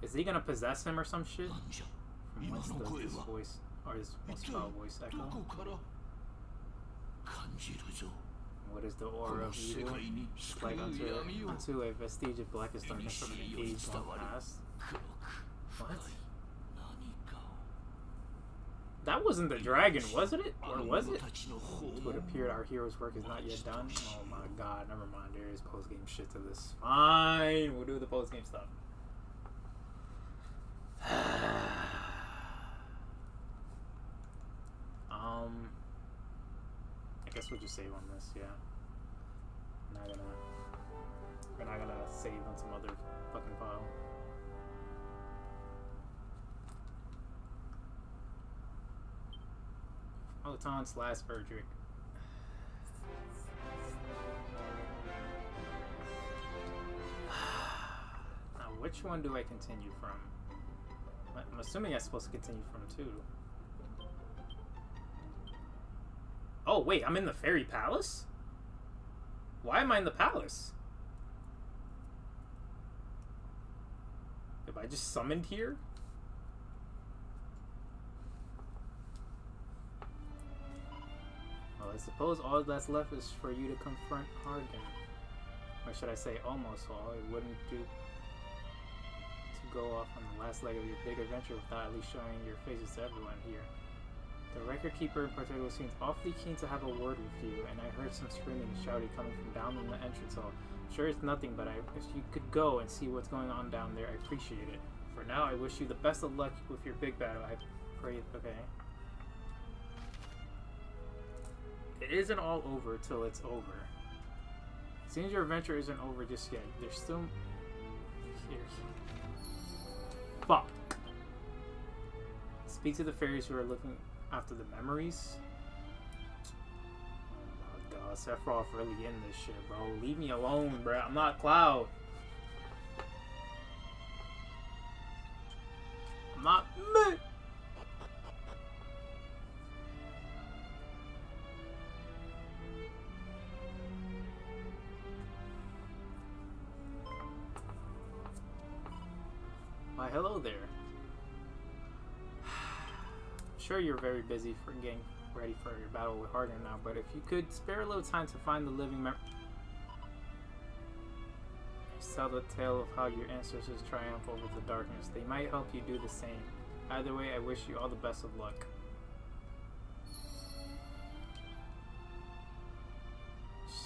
[SPEAKER 1] Is he gonna possess him or some shit? From whence does this voice, or his foul voice echo? What is the aura of evil? Like unto a vestige of blackest darkness from an age long past? What? That wasn't the dragon, wasn't it? Or was it? It would appear our hero's work is not yet done. Oh my god, never mind. There is post-game shit to this. Fine, we'll do the post-game stuff. I guess we'll just save on this, yeah. We're not gonna save on some other fucking file. Photon/Erdrick. Now, which one do I continue from? I'm assuming I'm supposed to continue from 2. Oh, wait, I'm in the Fairy Palace? Why am I in the palace? Am I just summoned here? Well, I suppose all that's left is for you to confront Harden. Or should I say almost all. It wouldn't do to go off on the last leg of your big adventure without at least showing your faces to everyone here. The record keeper in particular seems awfully keen to have a word with you, and I heard some screaming and shouting coming from down in the entrance hall. Sure, it's nothing, but if you could go and see what's going on down there, I appreciate it. For now, I wish you the best of luck with your big battle. I pray. Okay. It isn't all over till it's over. Seems your adventure isn't over just yet. There's still... Here. Fuck. Speak to the fairies who are looking after the memories. Oh my god, Sephiroth really in this shit, bro. Leave me alone, bro. I'm not Cloud. I'm not me. Why, hello there. Sure, you're very busy for getting ready for your battle with Harden now, but if you could spare a little time to find the living tell the tale of how your ancestors triumph over the darkness. They might help you do the same. Either way, I wish you all the best of luck.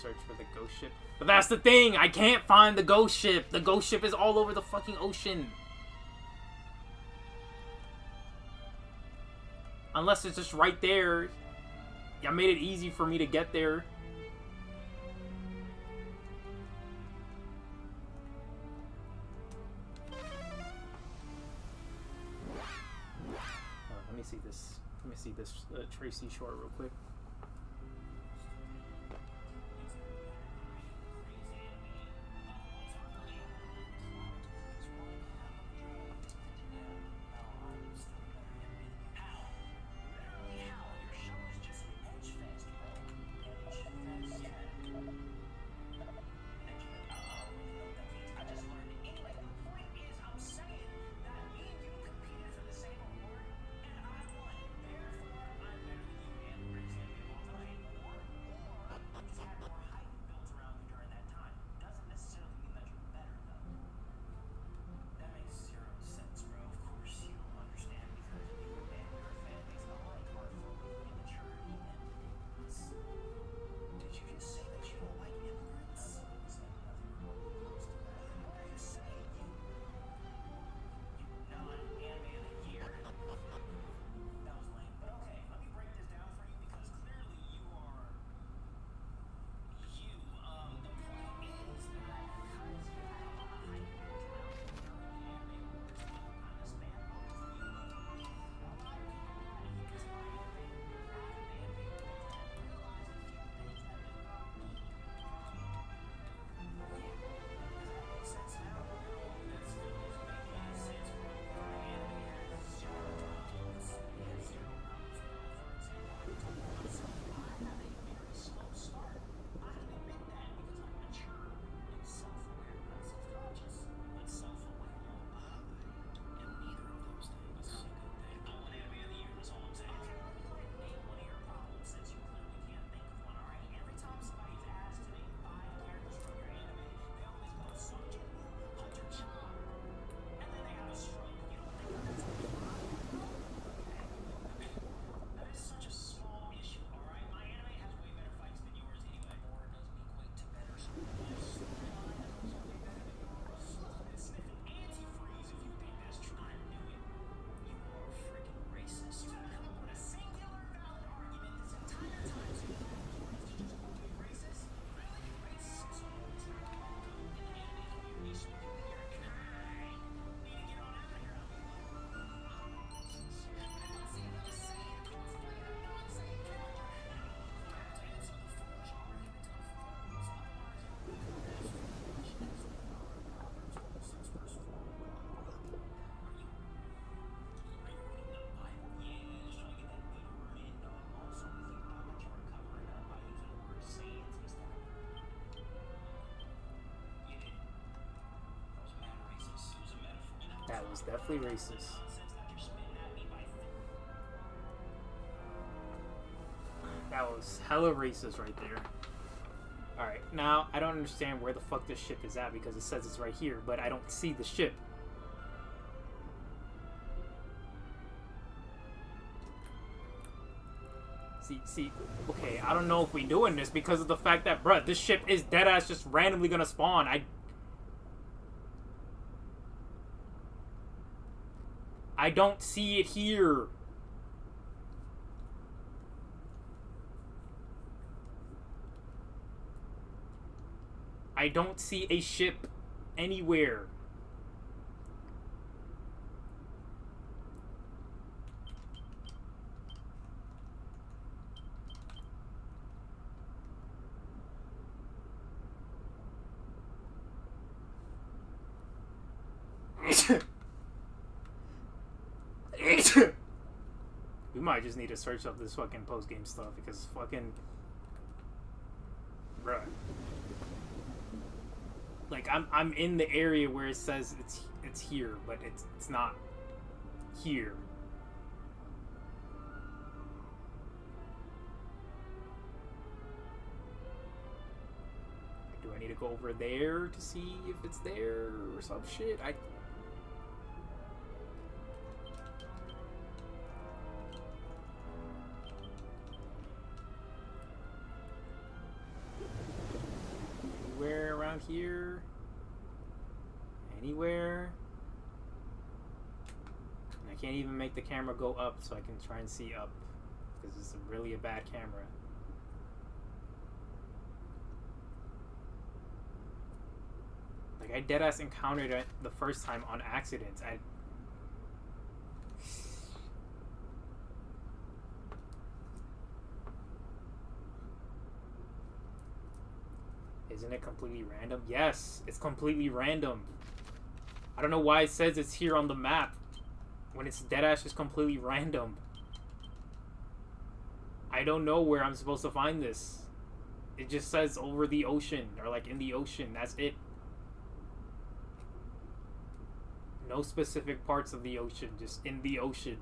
[SPEAKER 1] Search for the ghost ship. But that's the thing! I can't find the ghost ship! The ghost ship is all over the fucking ocean! Unless it's just right there. Y'all made it easy for me to get there. Let me see this. Let me see this Tracy short real quick. was definitely racist. That was hella racist right there. Alright, now I don't understand where the fuck this ship is at because it says it's right here, but I don't see the ship. See, okay, I don't know if we doing this because of the fact that, bruh, this ship is deadass just randomly gonna spawn. I don't see it here. I don't see a ship anywhere. We might just need to search up this fucking post-game stuff because fucking... Bruh. Like, I'm in the area where it says it's here, but it's not here. Do I need to go over there to see if it's there or some shit? Anywhere around here? Anywhere? And I can't even make the camera go up so I can try and see up because it's really a bad camera. Like, I deadass encountered it the first time on accident. Isn't it completely random? Yes, it's completely random. I don't know why it says it's here on the map when it's deadass just completely random. I don't know where I'm supposed to find this. It just says over the ocean or like in the ocean. That's it. No specific parts of the ocean, just in the ocean.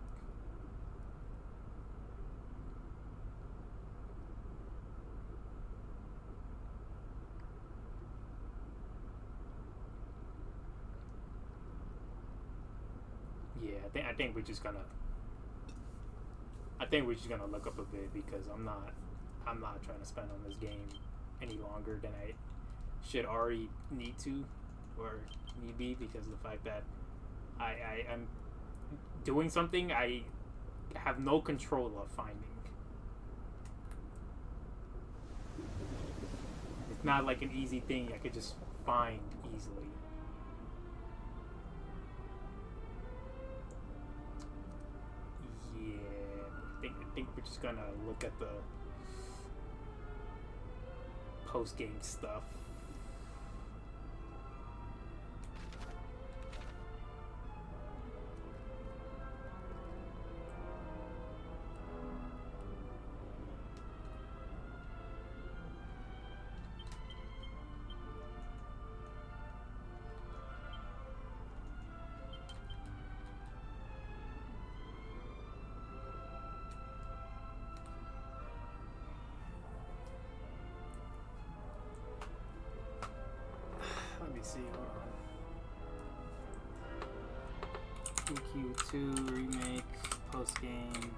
[SPEAKER 1] Yeah, I think we're just gonna look up a bit because I'm not trying to spend on this game any longer than I should already need to or need be because of the fact that I'm doing something I have no control of finding. It's not like an easy thing I could just find easily. Yeah, I think we're just gonna look at the post-game stuff. Let me see, hold on. dq2 remake post game.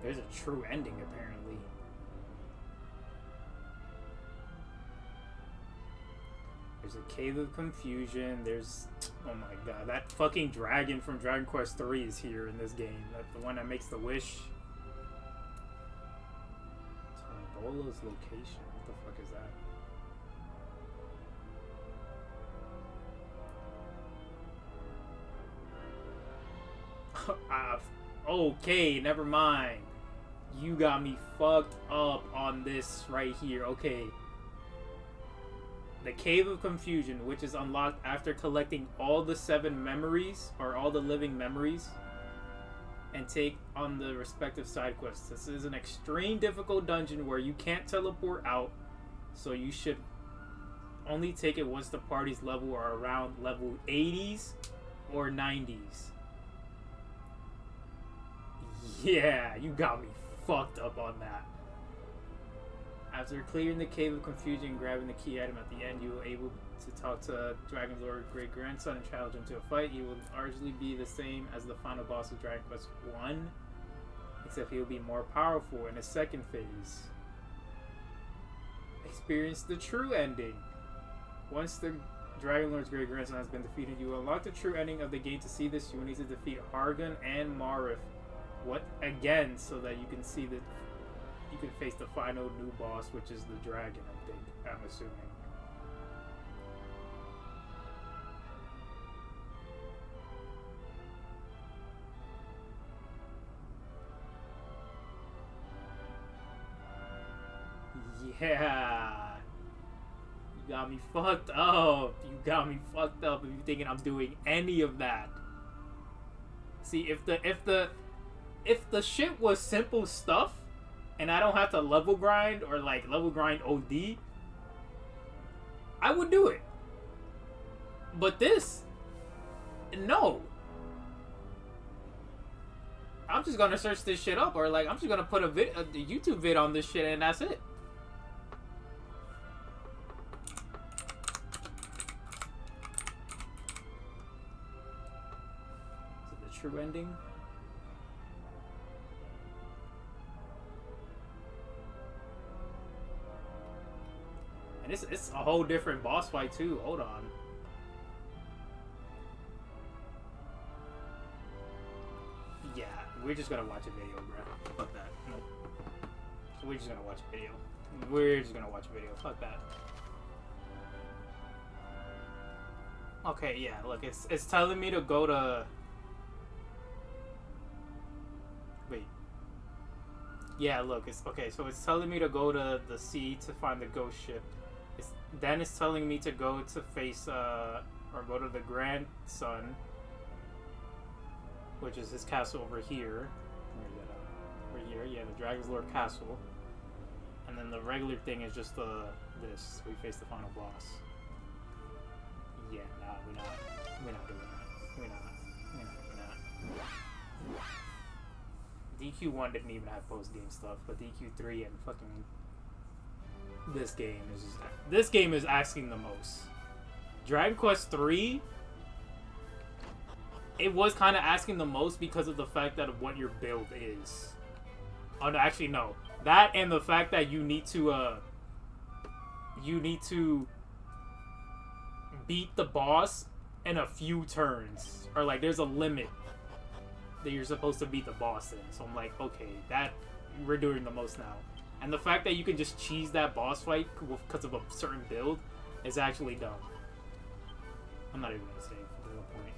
[SPEAKER 1] There's a true ending, apparently. There's a Cave of Confusion. There's... Oh my god. That fucking dragon from Dragon Quest 3 is here in this game. That's the one that makes the wish. Tombola's location. What the fuck is that? Okay, never mind. You got me fucked up on this right here. Okay. The Cave of Confusion, which is unlocked after collecting all the 7 memories, or all the living memories, and take on the respective side quests. This is an extreme difficult dungeon where you can't teleport out, so you should only take it once the party's level are around level 80s or 90s. Yeah, you got me fucked up on that. After clearing the Cave of Confusion and grabbing the key item at the end, you will be able to talk to Dragon Lord great grandson and challenge him to a fight. He will largely be the same as the final boss of Dragon Quest 1, except he will be more powerful in his second phase. Experience the true ending. Once the Dragon Lord's great grandson has been defeated, you will unlock the true ending of the game. To see this, you will need to defeat Hargun and Marith. What again, so that you can see that you can face the final new boss, which is the dragon. I'm assuming. Yeah, you got me fucked up. You got me fucked up if you're thinking I'm doing any of that. See, if the shit was simple stuff, and I don't have to level grind or like level grind OD, I would do it. But this, no. I'm just gonna search this shit up, or like I'm just gonna put a YouTube vid on this shit, and that's it. Is it the true ending? And it's a whole different boss fight too. Hold on. Yeah, we're just gonna watch a video, bro. Fuck that. Nope. So we're just gonna watch a video. We're just gonna watch a video. Fuck that. Okay, yeah, look, it's telling me to go to... Wait. Yeah, look, it's... Okay, so it's telling me to go to the sea to find the ghost ship. Then it's telling me to go to face, or go to the grandson, which is his castle over here. Where is that? Over here, yeah, the Dragon's Lord Castle. And then the regular thing is just this. We face the final boss. Yeah, nah, we're not doing that. We're not doing that. DQ1 didn't even have post-game stuff, but DQ3 and fucking... This game is asking the most. Dragon Quest 3, it was kind of asking the most because of the fact that of what your build is. Oh, no, actually no. That and the fact that you need to beat the boss in a few turns, or like there's a limit that you're supposed to beat the boss in. So I'm like, okay, that we're doing the most now. And the fact that you can just cheese that boss fight because of a certain build is actually dumb. I'm not even gonna say for the point.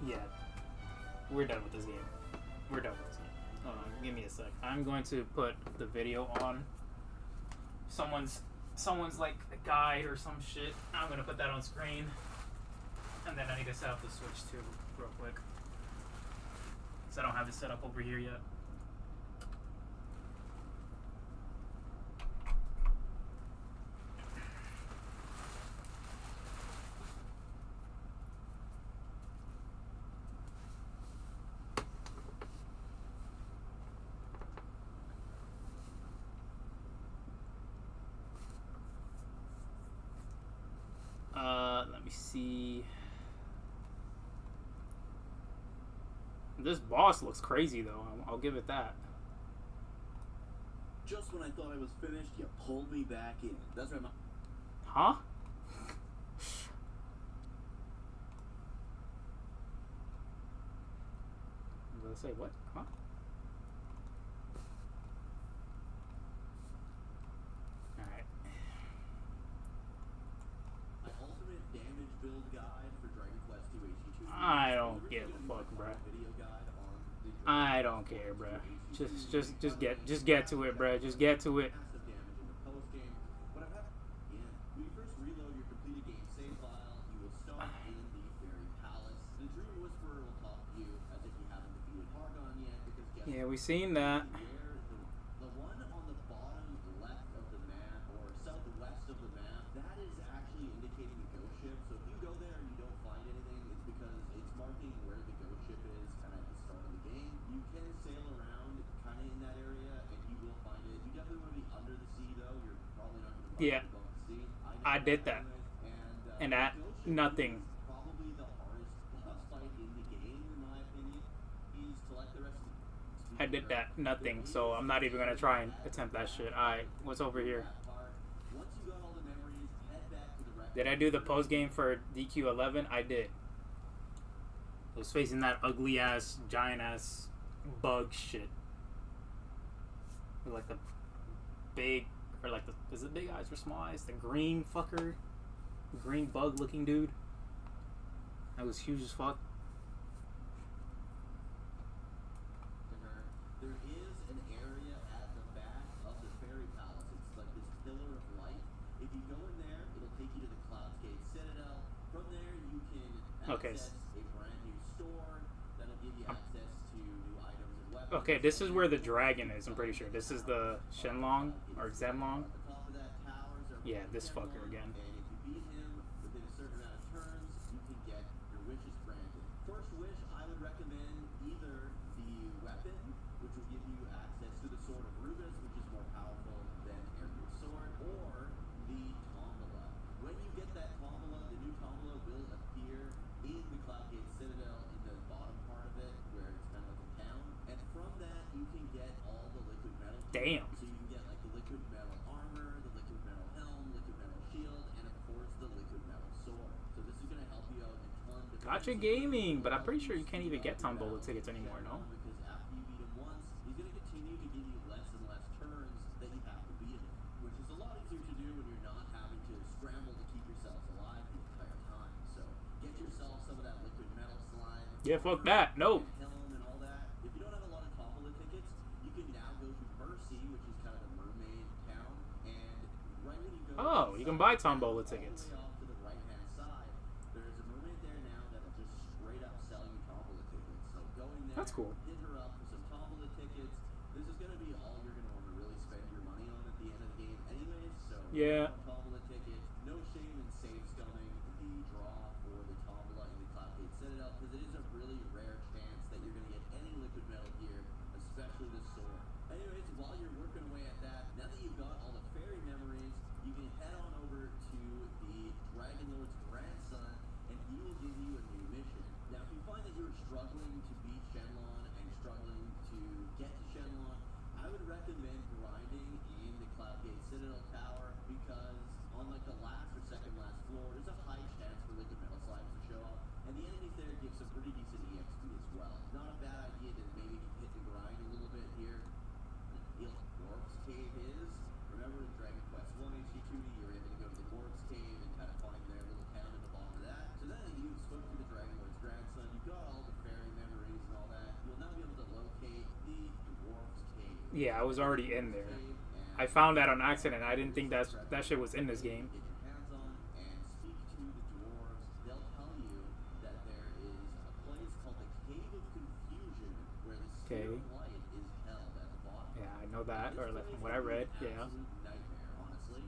[SPEAKER 1] Yeah, we're done with this game. We're done with this game. Hold on, give me a sec. I'm going to put the video on someone's like a guide or some shit. I'm gonna put that on screen, and then I need to set up the Switch too, real quick, because I don't have it set up over here yet. Let me see. This boss looks crazy though. I'll give it that.
[SPEAKER 6] Just when I thought I was finished, you pulled me back in. That's right,
[SPEAKER 1] Huh? Did I say what? Huh? Alright.
[SPEAKER 6] My ultimate damage build guide for Dragon Quest 2 HD2.
[SPEAKER 1] I don't give a fuck, bruh. I don't care, bruh. Just get to it, bruh. Just get to it. Yeah, we seen that.
[SPEAKER 6] The one on the bottom left of the map, or southwest of the map, that is actually indicating a ghost ship. So if you go there and you don't find anything, it's because it's marking where the ghost ship is kind of at the start of the game. You can sail around kind of in that area, and you will find it. You definitely want to be under the sea, though. You're probably not going to find it above the sea.
[SPEAKER 1] I did that. And that, nothing.
[SPEAKER 6] Probably the hardest boss fight in the game, in my opinion. Is to let the rest of the
[SPEAKER 1] I did that, nothing, so I'm not even gonna try and attempt that shit. Alright, what's over here? Did I do the post game for DQ11? I did. It was facing that ugly ass, giant ass bug shit. With like the big, or like the, is it big eyes or small eyes? The green fucker, green bug looking dude. That was huge as fuck.
[SPEAKER 6] There is an area at the back of the fairy palace. It's like this pillar of light. If you go in there, it'll take you to the Cloudscape Citadel. From there, you can access a brand new store that'll give you access to new items and weapons.
[SPEAKER 1] Okay, this is where the dragon is, I'm pretty sure. This is the Shenlong, or Zenlong.
[SPEAKER 6] At the top of that tower is our
[SPEAKER 1] Yeah, this fucker again.
[SPEAKER 6] And if you beat him within a certain amount of turns, you can get your wishes granted. First wish, I would recommend either the weapon, which will give you access to the Sword of Rubus, which is more powerful than Ergu's sword, or the Tombola. When you get that Tombola, the new Tombola will appear in the Cloudgate Citadel in the bottom part of it, where it's kind of like a town. And from that, you can get all the liquid metal.
[SPEAKER 1] Damn.
[SPEAKER 6] So you can get like the liquid metal armor, the liquid metal helm, liquid metal shield, and of course the liquid metal sword. So this is going to help you out a ton.
[SPEAKER 1] Gotcha Gaming, but I'm pretty sure you can't even get Tombola tickets anymore, no?
[SPEAKER 6] Because after you beat him once, he's going to continue to give you less and less turns that you have to beat him, which is a lot easier to do when you're not having to scramble to keep yourself alive the entire time. So get yourself some of that liquid metal slime.
[SPEAKER 1] Yeah, fuck that. No.
[SPEAKER 6] Helm and all that. If you don't have a lot of Tombola tickets, you can now go to Mercy, which is kind of the mermaid town, and right when you go...
[SPEAKER 1] Oh, you can buy Tombola tickets.
[SPEAKER 6] Off to the right-hand side, there's a mermaid there now that'll just straight up sell you Tombola tickets. So go in there,
[SPEAKER 1] That's cool.
[SPEAKER 6] hit her up for some Tombola tickets. This is going to be all you're going to want to really spend your money on at the end of the game anyways. So
[SPEAKER 1] Yeah.
[SPEAKER 6] Tombola tickets, no shame in safe scumming the draw for the Tombola in the Cloudgate Citadel, because it is a really rare chance that you're going to get any liquid metal gear, especially the sword. Anyways, while you're working away at that, now that you've got all the fairy memories, you can head on over to the Dragon Lord's grandson, and he will give you a new mission. Now, if you find that you're struggling to beat Shenlong and struggling to get to Shenlong, I would recommend grinding in the Cloudgate Citadel Tower, because on like the last or second last floor, there's a high chance for liquid metal slimes to show up, and the enemies there give some pretty decent EXP as well. Not a bad idea to maybe hit the grind a little bit here. The Dwarf's Cave is, remember in Dragon Quest 1 HG2D, you were able to go to the Dwarf's Cave and kind of find their little town at the bottom of that. So then you spoke to the Dragon Lord's grandson, you've got all the fairy memories and all that. You'll now be able to locate the Dwarf's Cave.
[SPEAKER 1] Yeah, I was already in there. I found that on accident. I didn't think that shit was in this game.
[SPEAKER 6] Get your hands on and speak to the dwarves. They'll tell you that there is a place called the Cave of Confusion, where the Sphere of Light is held at the bottom.
[SPEAKER 1] Yeah, I know that, or like from what I read. Yeah.
[SPEAKER 6] Absolute nightmare, honestly.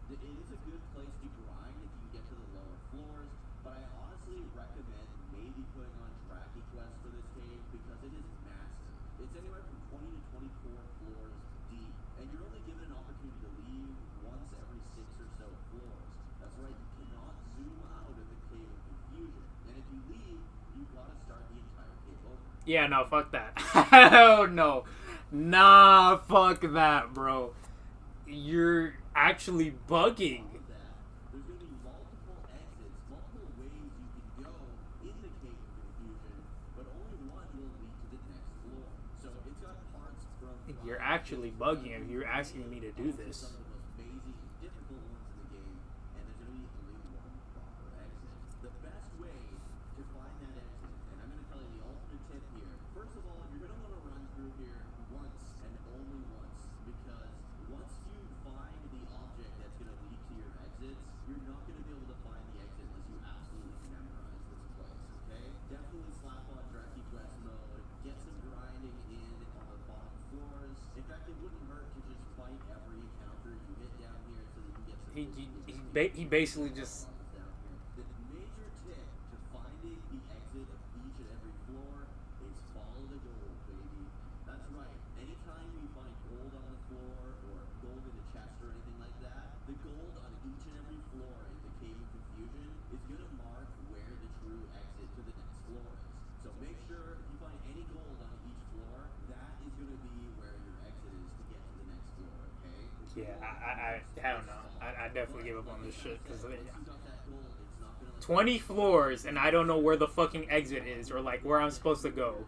[SPEAKER 6] It is a good place to grind if you can get to the lower floors, but I honestly recommend maybe putting on Draki Quest for this cave, because it is massive. It's anywhere from 20 to 24 floors deep, and you're only given an opportunity to leave once every 6 or so floors. That's right, you cannot zoom out of the Cave of Confusion, and if you leave, you've got to start the entire cave over.
[SPEAKER 1] Yeah, no, fuck that. Hell no. Nah, fuck that, bro. You're actually bugging.
[SPEAKER 6] There's going to be multiple exits, multiple ways you can go in the Cave of Confusion, but only one will lead to the next floor. So it's got parts from...
[SPEAKER 1] You're actually bugging if you're asking me to do this.
[SPEAKER 6] Some of the most mazy, difficult ones in the game, and there's going to be only one proper exit. The best way to find that exit, and I'm going
[SPEAKER 1] He basically just.
[SPEAKER 6] down here. The major tip to finding the exit of each and every floor is follow the gold, baby. That's right. Anytime you find gold on the floor or gold in a chest or anything like that, the gold on each and every floor in the Cave of Confusion is going to mark where the true exit to the next floor is. So make sure if you find any gold on each floor, that is going to be where your exit is to get to the next floor, okay?
[SPEAKER 1] Yeah, I don't know. I definitely give up on this shit because 20 floors and I don't know where the fucking exit is or like where I'm supposed to go.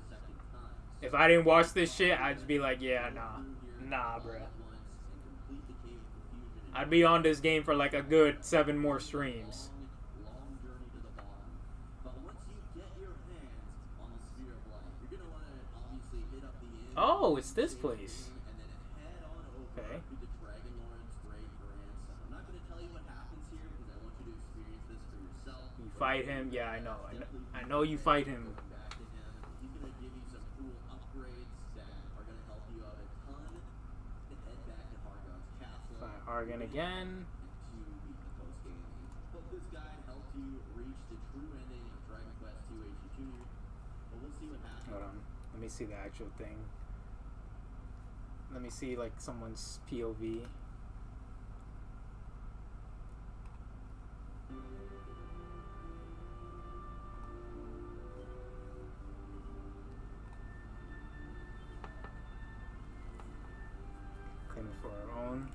[SPEAKER 1] If I didn't watch this shit, I'd just be like, yeah, nah, bruh. I'd be on this game for like a good 7 more streams. Oh, it's this place. Okay. You fight him? Yeah, I know. I know you fight him.
[SPEAKER 6] He's gonna give you some cool upgrades that are gonna help you out a ton. Head back to Hargon's castle.
[SPEAKER 1] Fight Hargon again.
[SPEAKER 6] To beat the post-game. Hope this guide helped you reach the true ending of Dragon Quest II HD2. But we'll see what happens.
[SPEAKER 1] Hold on. Let me see the actual thing. Let me see like someone's POV. Claim it for our own.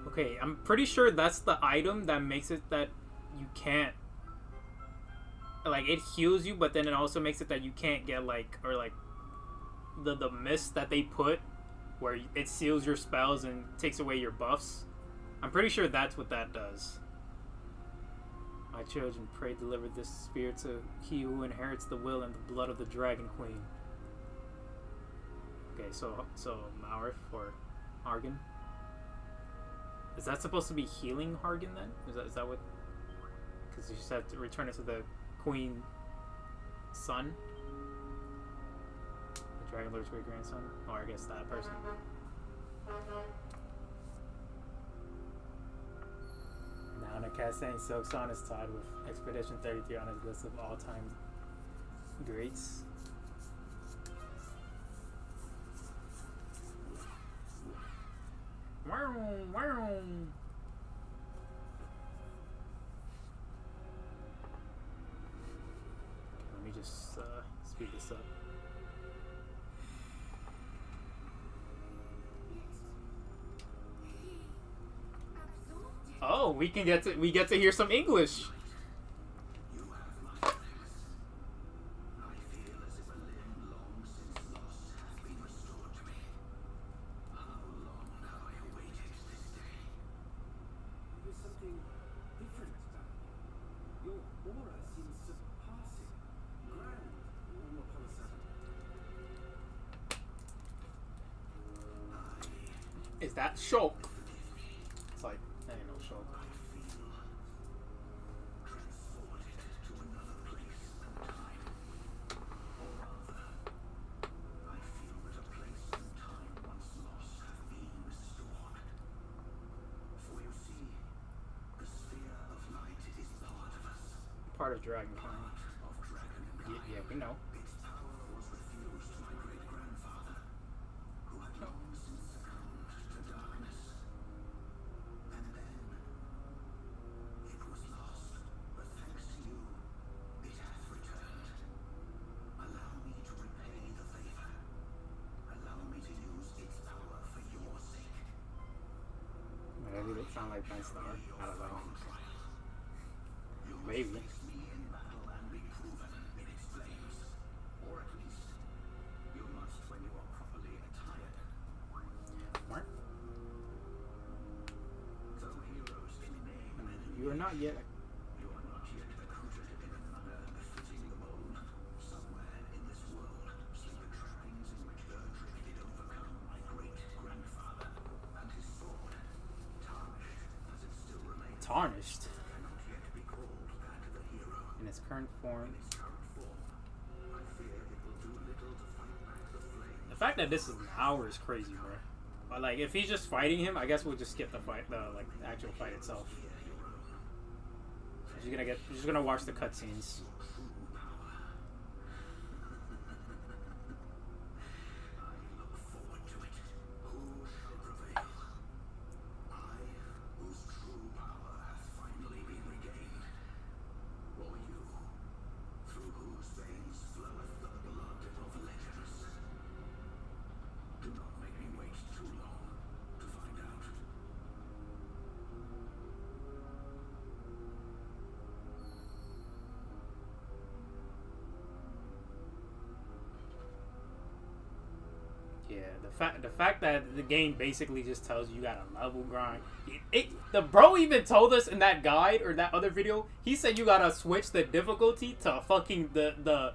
[SPEAKER 1] Okay, I'm pretty sure that's the item that makes it that you can't, like, it heals you, but then it also makes it that you can't get like, or like the mist that they put where it seals your spells and takes away your buffs. I'm pretty sure that's what that does. My children, pray deliver this spear to he who inherits the will and the blood of the Dragon Queen. Okay, so Maurith or Hargon. Is that supposed to be healing Hargon then? Is that what? Because you said to return it to the Queen son, the Dragon Lord's great grandson, or I guess that person. Now Nakasane Silkson is tied with Expedition 33 on his list of all-time greats. Wow. Let me just speed this up. Oh, we get to hear some English. Is that Shulk? It's like, that ain't no Shulk. Part of Dragon Queen. Yeah, we know. Maybe they sound like my star. I don't know. Maybe. What? You are not yet. Tarnished in its current form. If fact that this is an hour is crazy, bro. But like, if he's just fighting him, I guess we'll just skip the fight, the like actual fight itself. You're just gonna watch the cutscenes. Yeah, the fact that the game basically just tells you got a level grind. The bro even told us in that guide or that other video. He said you gotta switch the difficulty to fucking the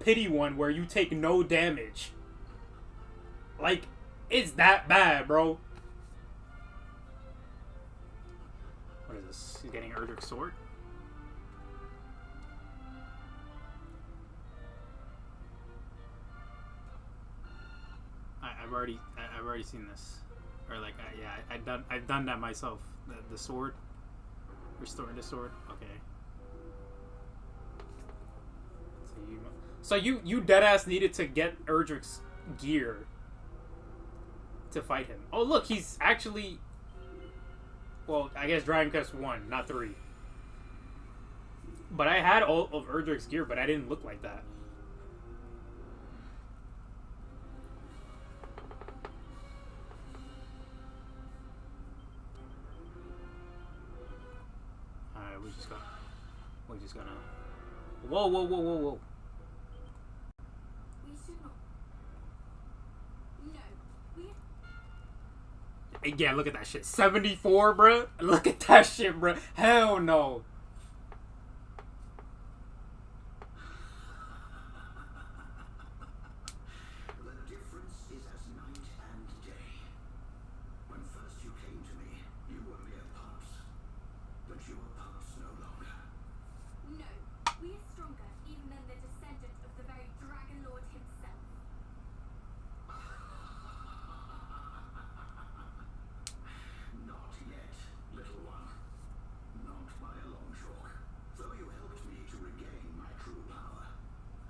[SPEAKER 1] pity one where you take no damage. Like, it's that bad, bro. What is this? He's getting Erdrick's sword. I've already seen this, or like yeah, I've done that myself. The sword, restoring the sword. Okay. So you deadass needed to get Erdrick's gear to fight him. Oh look, he's actually. Well, I guess Dragon Quest 1, not 3. But I had all of Erdrick's gear, but I didn't look like that. We're just gonna. Whoa, whoa, whoa, whoa, whoa.
[SPEAKER 2] We should not. No, we.
[SPEAKER 1] Yeah, look at that shit. 74, bruh. Look at that shit, bruh. Hell no.
[SPEAKER 3] The difference is as night and day. When first you came to me, you were mere pups. But you are pups no longer.
[SPEAKER 2] No, we are stronger even than the descendant of the very Dragon Lord himself.
[SPEAKER 3] Not yet, little one. Not by a long chalk. Though you helped me to regain my true power,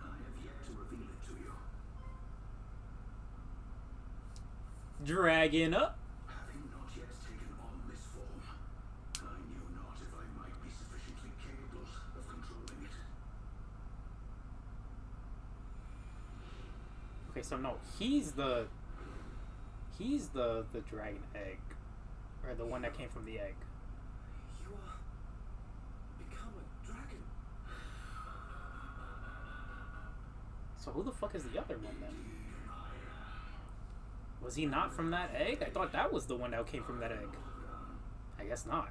[SPEAKER 3] I have yet to reveal it to you.
[SPEAKER 1] Dragging up.
[SPEAKER 3] Having not yet taken on this form, I knew not if I might be sufficiently capable of controlling it.
[SPEAKER 1] Okay, so no, he's the dragon egg, or the one that came from the egg.
[SPEAKER 3] You are become a dragon.
[SPEAKER 1] So who the fuck is the other one then? Was he not from that egg? I thought that was the one that came from that egg. I guess not.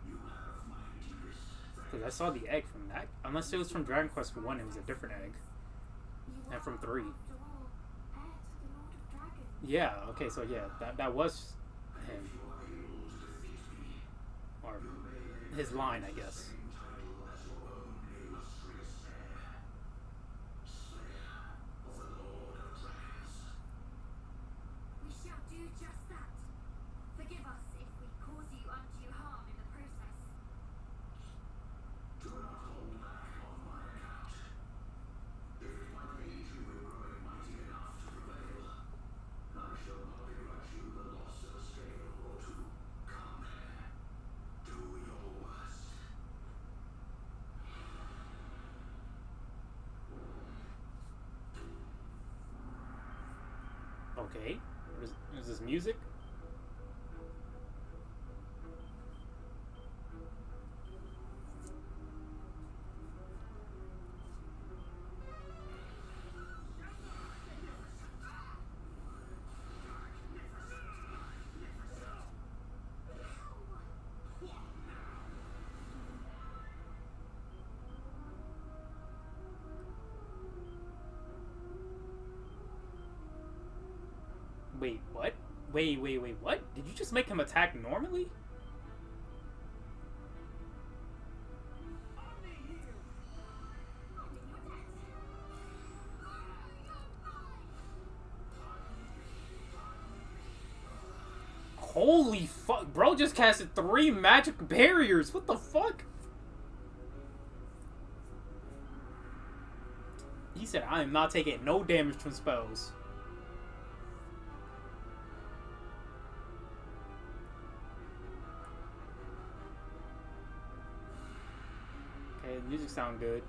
[SPEAKER 1] Because I saw the egg from that. Unless it was from Dragon Quest 1, it was a different egg. And from 3.
[SPEAKER 2] After all, heir to the Lord of Dragons.
[SPEAKER 1] Yeah, okay, so yeah, that was him. Or his line, I guess.
[SPEAKER 2] We shall do just that. Forgive us if we cause you undue harm in the process.
[SPEAKER 3] Do not hold back on my account. If it might lead you in growing mighty enough to prevail, I shall not begrudge you the loss of a scale or two. Come, do your worst.
[SPEAKER 1] Okay. Is this music? Wait, what? Wait, what? Did you just make him attack normally? Holy fuck, bro just casted 3 magic barriers. What the fuck? He said, I am not taking no damage from spells. Okay, the music sound good.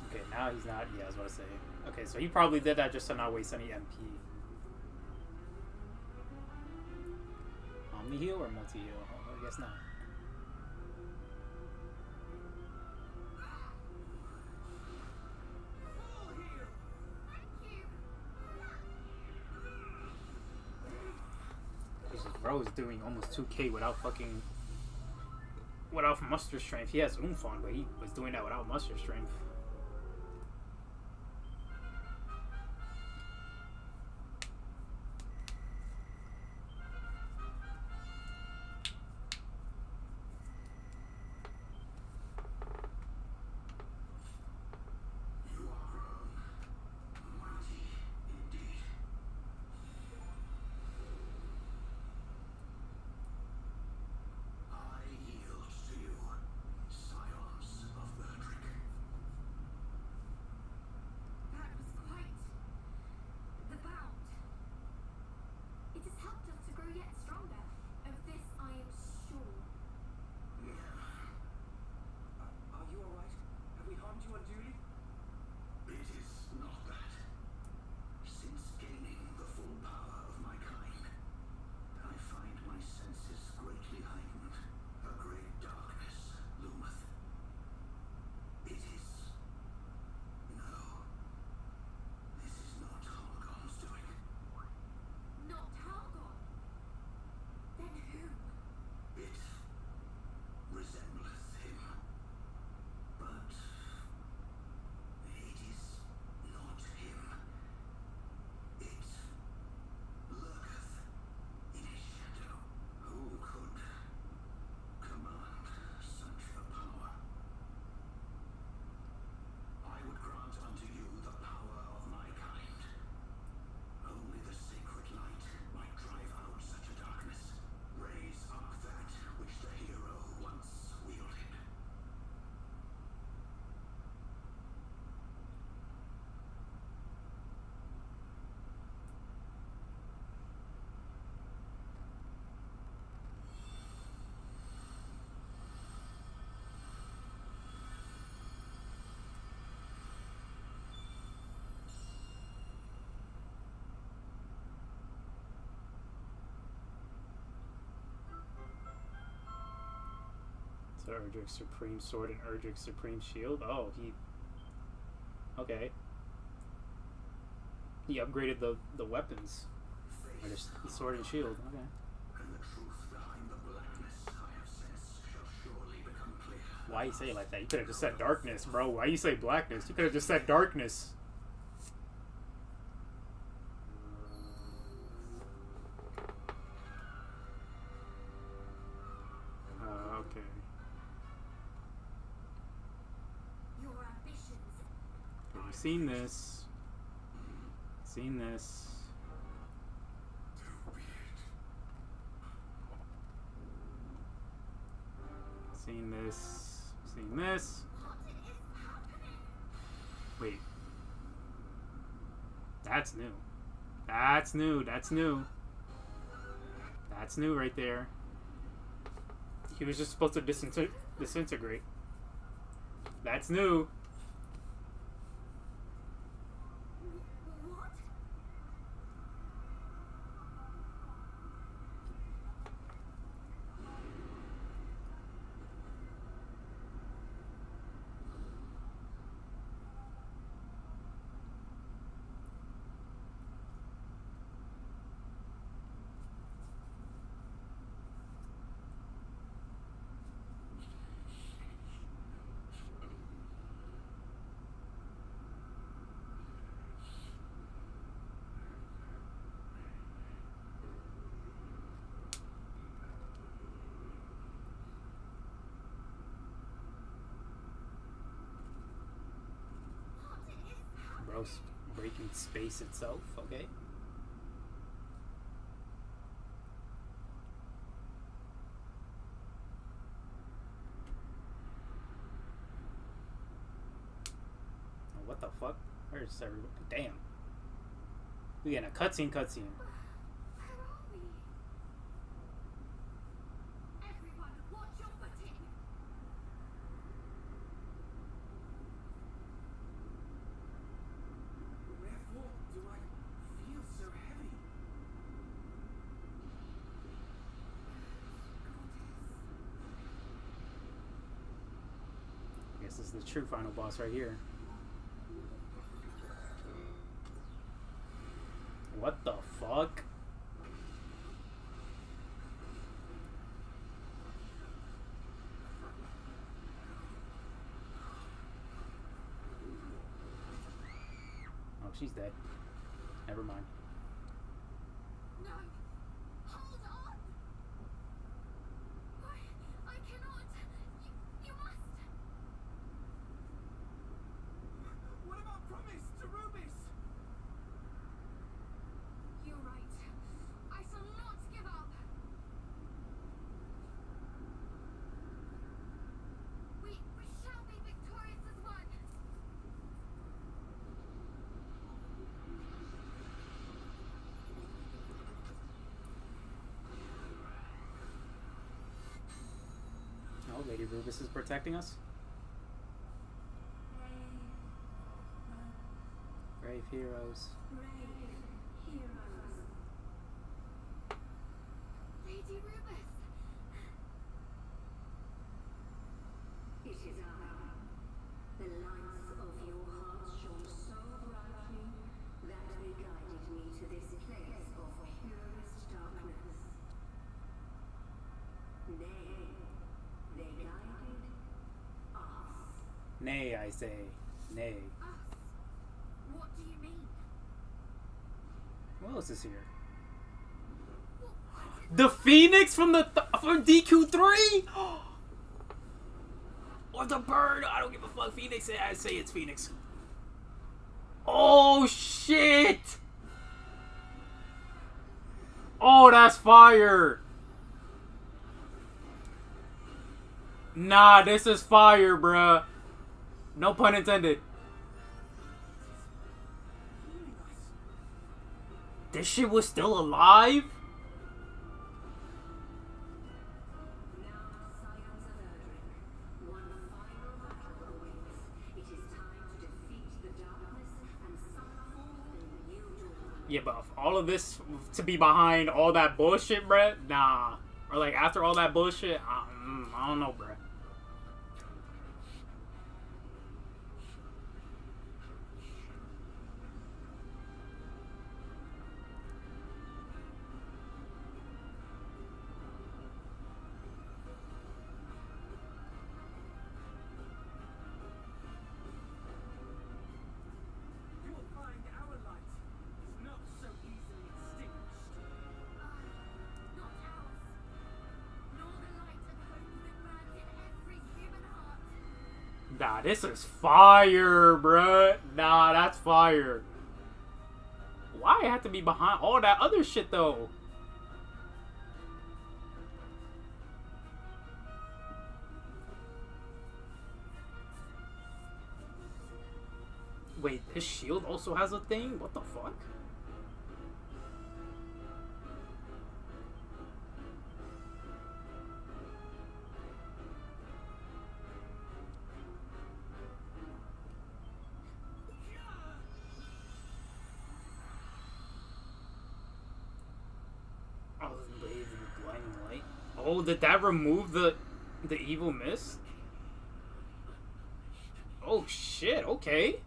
[SPEAKER 1] Okay, now he's not. Yeah, I was about to say. Okay, so he probably did that just to not waste any MP. Omni heal or multi heal? Oh, I guess not. Jesus, bro is doing almost 2k without muster strength. He has oomph on, but he was doing that without muster strength. So Erdrick's Supreme Sword and Erdrick's Supreme Shield? Oh, he... Okay. He upgraded the weapons. Or just the sword and shield, okay. Why you say it like that? You could have just said darkness, bro. Why you say blackness? You could have just said darkness. Okay. We've seen this. Seen this. Seen this. Seen this. Wait. That's new. That's new. That's new. That's new right there. He was just supposed to disintegrate. That's new. Gross. Breaking space itself, okay. Oh, what the fuck? Where's everyone? Damn. We getting a cutscene.
[SPEAKER 2] Where are we? Everyone, watch your footing.
[SPEAKER 3] Wherefore do I feel so heavy?
[SPEAKER 1] I guess this is the true final boss right here. What the fuck? Oh, she's dead. Never mind.
[SPEAKER 2] No! Hold on! I cannot! You must!
[SPEAKER 3] What about promise to Rubis?
[SPEAKER 2] You're right. I shall not give up. We shall be victorious as one.
[SPEAKER 1] Oh, Lady Rubis is protecting us. Brave heroes.
[SPEAKER 2] Lady Rubis!
[SPEAKER 7] It is I. The lights of your heart shone so brightly that they guided me to this place of purest darkness. Nay, they guided us.
[SPEAKER 1] Nay, I say. Nay.
[SPEAKER 2] Us? What do you mean?
[SPEAKER 1] What else is here? The Phoenix from from dq2? Or the bird? I don't give a fuck. Phoenix. I say it's Phoenix. Oh shit! Oh, that's fire! Nah, this is fire, bruh. No pun intended. This shit was still alive?
[SPEAKER 7] Now, scions of Erdrick, one final battle awaits. It is time to defeat the darkness and summon forth a new dawn.
[SPEAKER 1] Yeah, but all of this to be behind all that bullshit, bruh? Nah. Or like after all that bullshit, I don't know, bruh.
[SPEAKER 3] You will find our light is not so easily extinguished.
[SPEAKER 2] Not ours. Nor the light of hope that burns in every human heart.
[SPEAKER 1] Nah, this is fire, bruh. Nah, that's fire. Why it have to be behind all that other shit, though? Wait, this shield also has a thing? What the fuck? Oh, the wave of the blinding light. Oh, did that remove the evil mist? Oh shit, okay.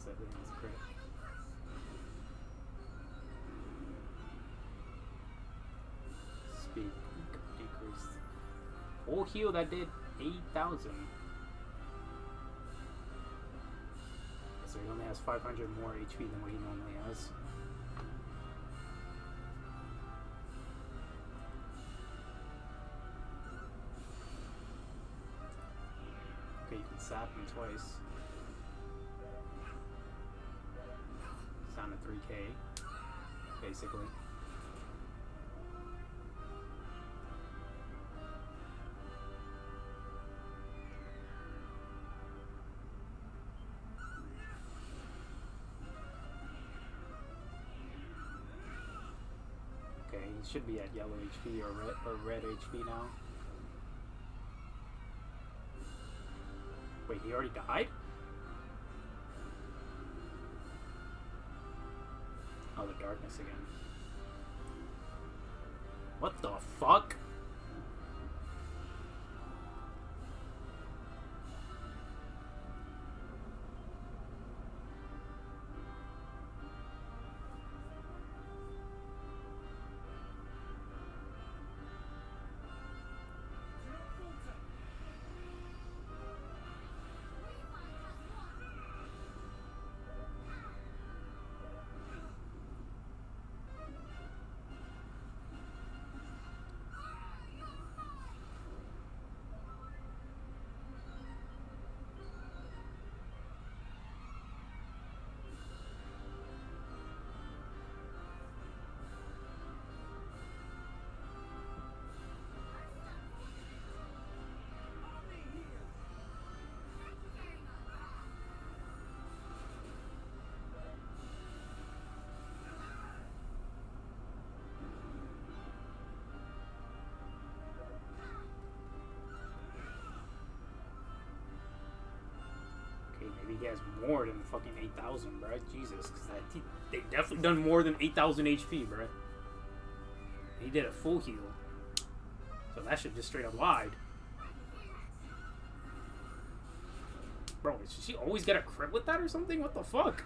[SPEAKER 1] Yes, I think that's a crit. Speed decreased. Full heal, that did 8,000. So he only has 500 more HP than what he normally has. Okay, you can sap him twice. It's down to 3k, basically. Okay, he should be at yellow HP or red HP now. Wait, he already died? Oh, the darkness again. What the fuck? Maybe he has more than fucking 8,000, bruh. Jesus, because they definitely done more than 8,000 HP, bruh. He did a full heal. So that shit just straight up lied. Bro, did she always get a crit with that or something? What the fuck?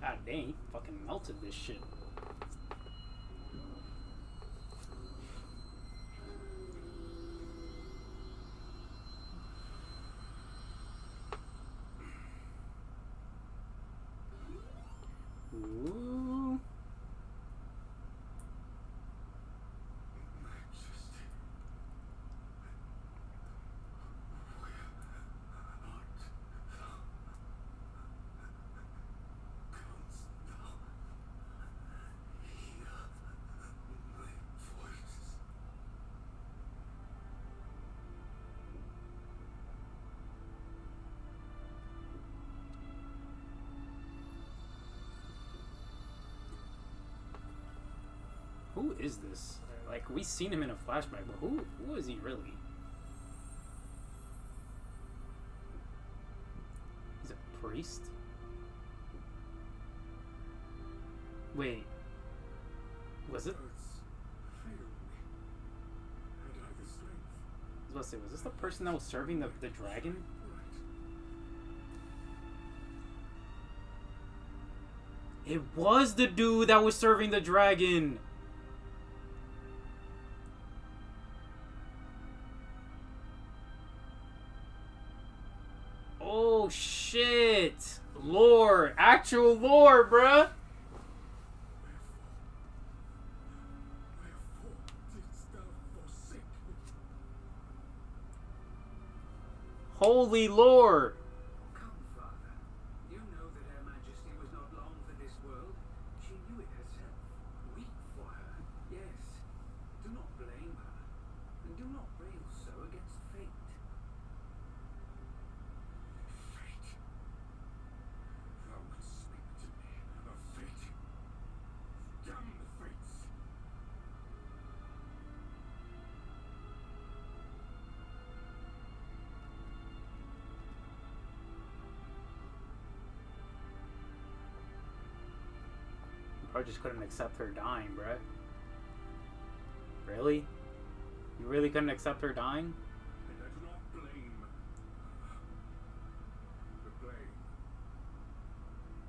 [SPEAKER 1] God dang, he fucking melted this shit. Ooh. Who is this? Like, we've seen him in a flashback, but who is he really? He's a priest? Wait. Was it? I was about to say, was this the person that was serving the dragon? It was the dude that was serving the dragon! Oh shit! Lore! Actual lore, bruh! Holy lore!
[SPEAKER 8] Come, Father. You know that Her Majesty was not long for this world. She knew it herself. Weep for her, yes. Do not blame her, and do not rail so against fate.
[SPEAKER 3] Fate? Thou wouldst speak to me of fate?
[SPEAKER 1] Or just couldn't accept her dying, bruh. Really? You really couldn't accept her dying?
[SPEAKER 3] And I do not blame the blame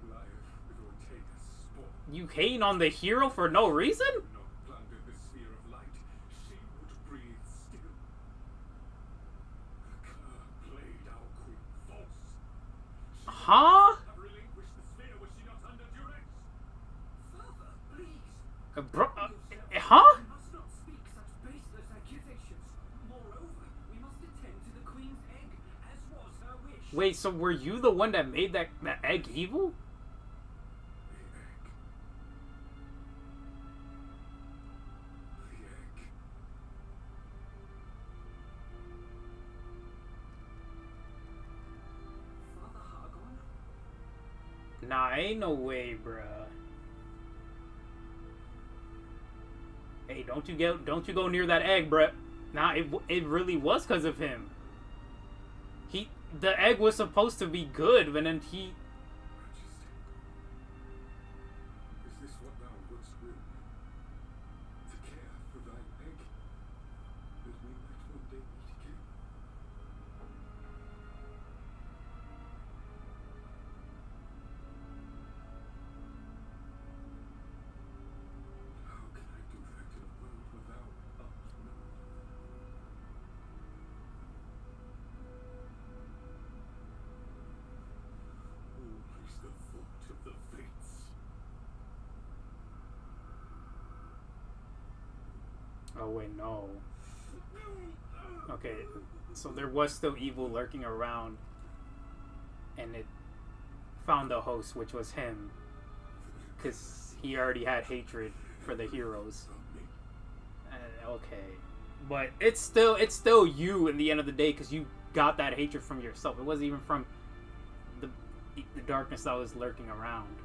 [SPEAKER 3] lies with Ortega's sport.
[SPEAKER 1] You hating on the hero for no reason?
[SPEAKER 3] Not planted the sphere of light, she would breathe still. The Cur played our queen false.
[SPEAKER 1] Huh?
[SPEAKER 3] Have relinquished the sphere, was she not under duress?
[SPEAKER 8] Father, please.
[SPEAKER 1] Bro, huh?
[SPEAKER 8] You must not speak such baseless accusations. Moreover, we must attend to the queen's egg, as was her wish.
[SPEAKER 1] Wait, so were you the one that made that egg evil?
[SPEAKER 3] The egg.
[SPEAKER 8] Father Hargon?
[SPEAKER 1] Nah, ain't no way, bruh. Hey, don't you go near that egg, bruh. Nah, it really was because of him. The egg was supposed to be good, but then he...
[SPEAKER 3] Majesty, is this what thou wouldst will? To care for thine egg, that we might one day meet again? How can I do that in a world where thou art known? All is the thought of the fates.
[SPEAKER 1] Oh, wait, no. Okay, so there was still evil lurking around, and it found the host, which was him, because he already had hatred for the heroes. Okay, but it's still you in the end of the day, because you got that hatred from yourself. It wasn't even from the darkness that was lurking around.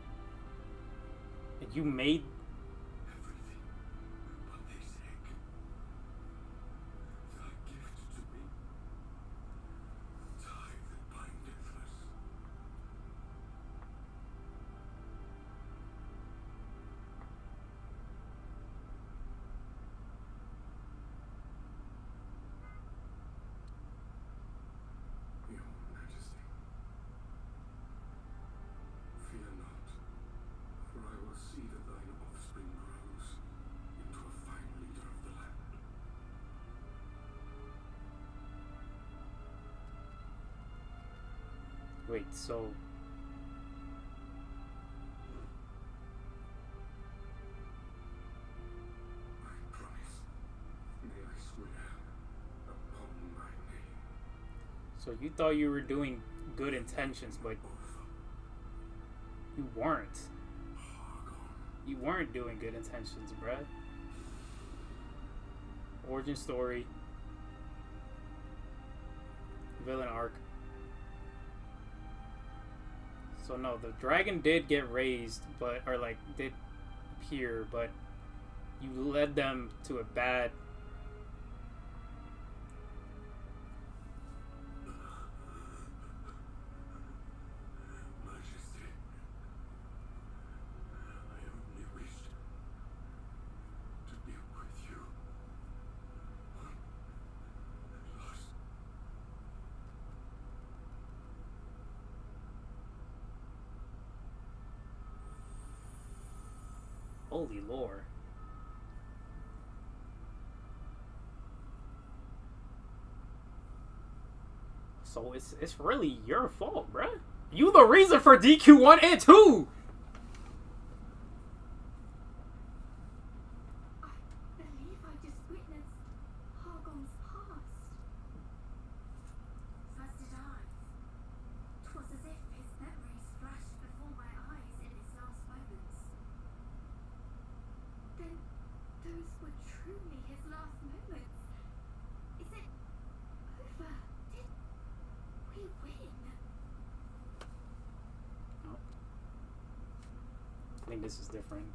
[SPEAKER 1] And you made...
[SPEAKER 3] Everything but this egg. Thy gift to me. Tie that bindeth us. Your Majesty, fear not, for I will see that thine offspring grows into a fine leader of the land.
[SPEAKER 1] Wait, so...
[SPEAKER 3] I promise, may I swear upon my name.
[SPEAKER 1] So you thought you were doing good intentions, but you weren't. You weren't doing good intentions, bruh. Origin story. Villain arc. So no, the dragon did get raised, but, or like, did appear, but you led them to a bad...
[SPEAKER 3] Majesty, I only wished to be with you. At last.
[SPEAKER 1] Holy lore. So it's really your fault, bruh. You the reason for DQ1 and 2!
[SPEAKER 2] I believe I just witnessed Hargon's past.
[SPEAKER 5] As did I. 'Twas as if his memories flashed before my eyes in his last moments.
[SPEAKER 2] Then those were truly his last moments. Is it over? Did we win?
[SPEAKER 1] Oh. I think this is different.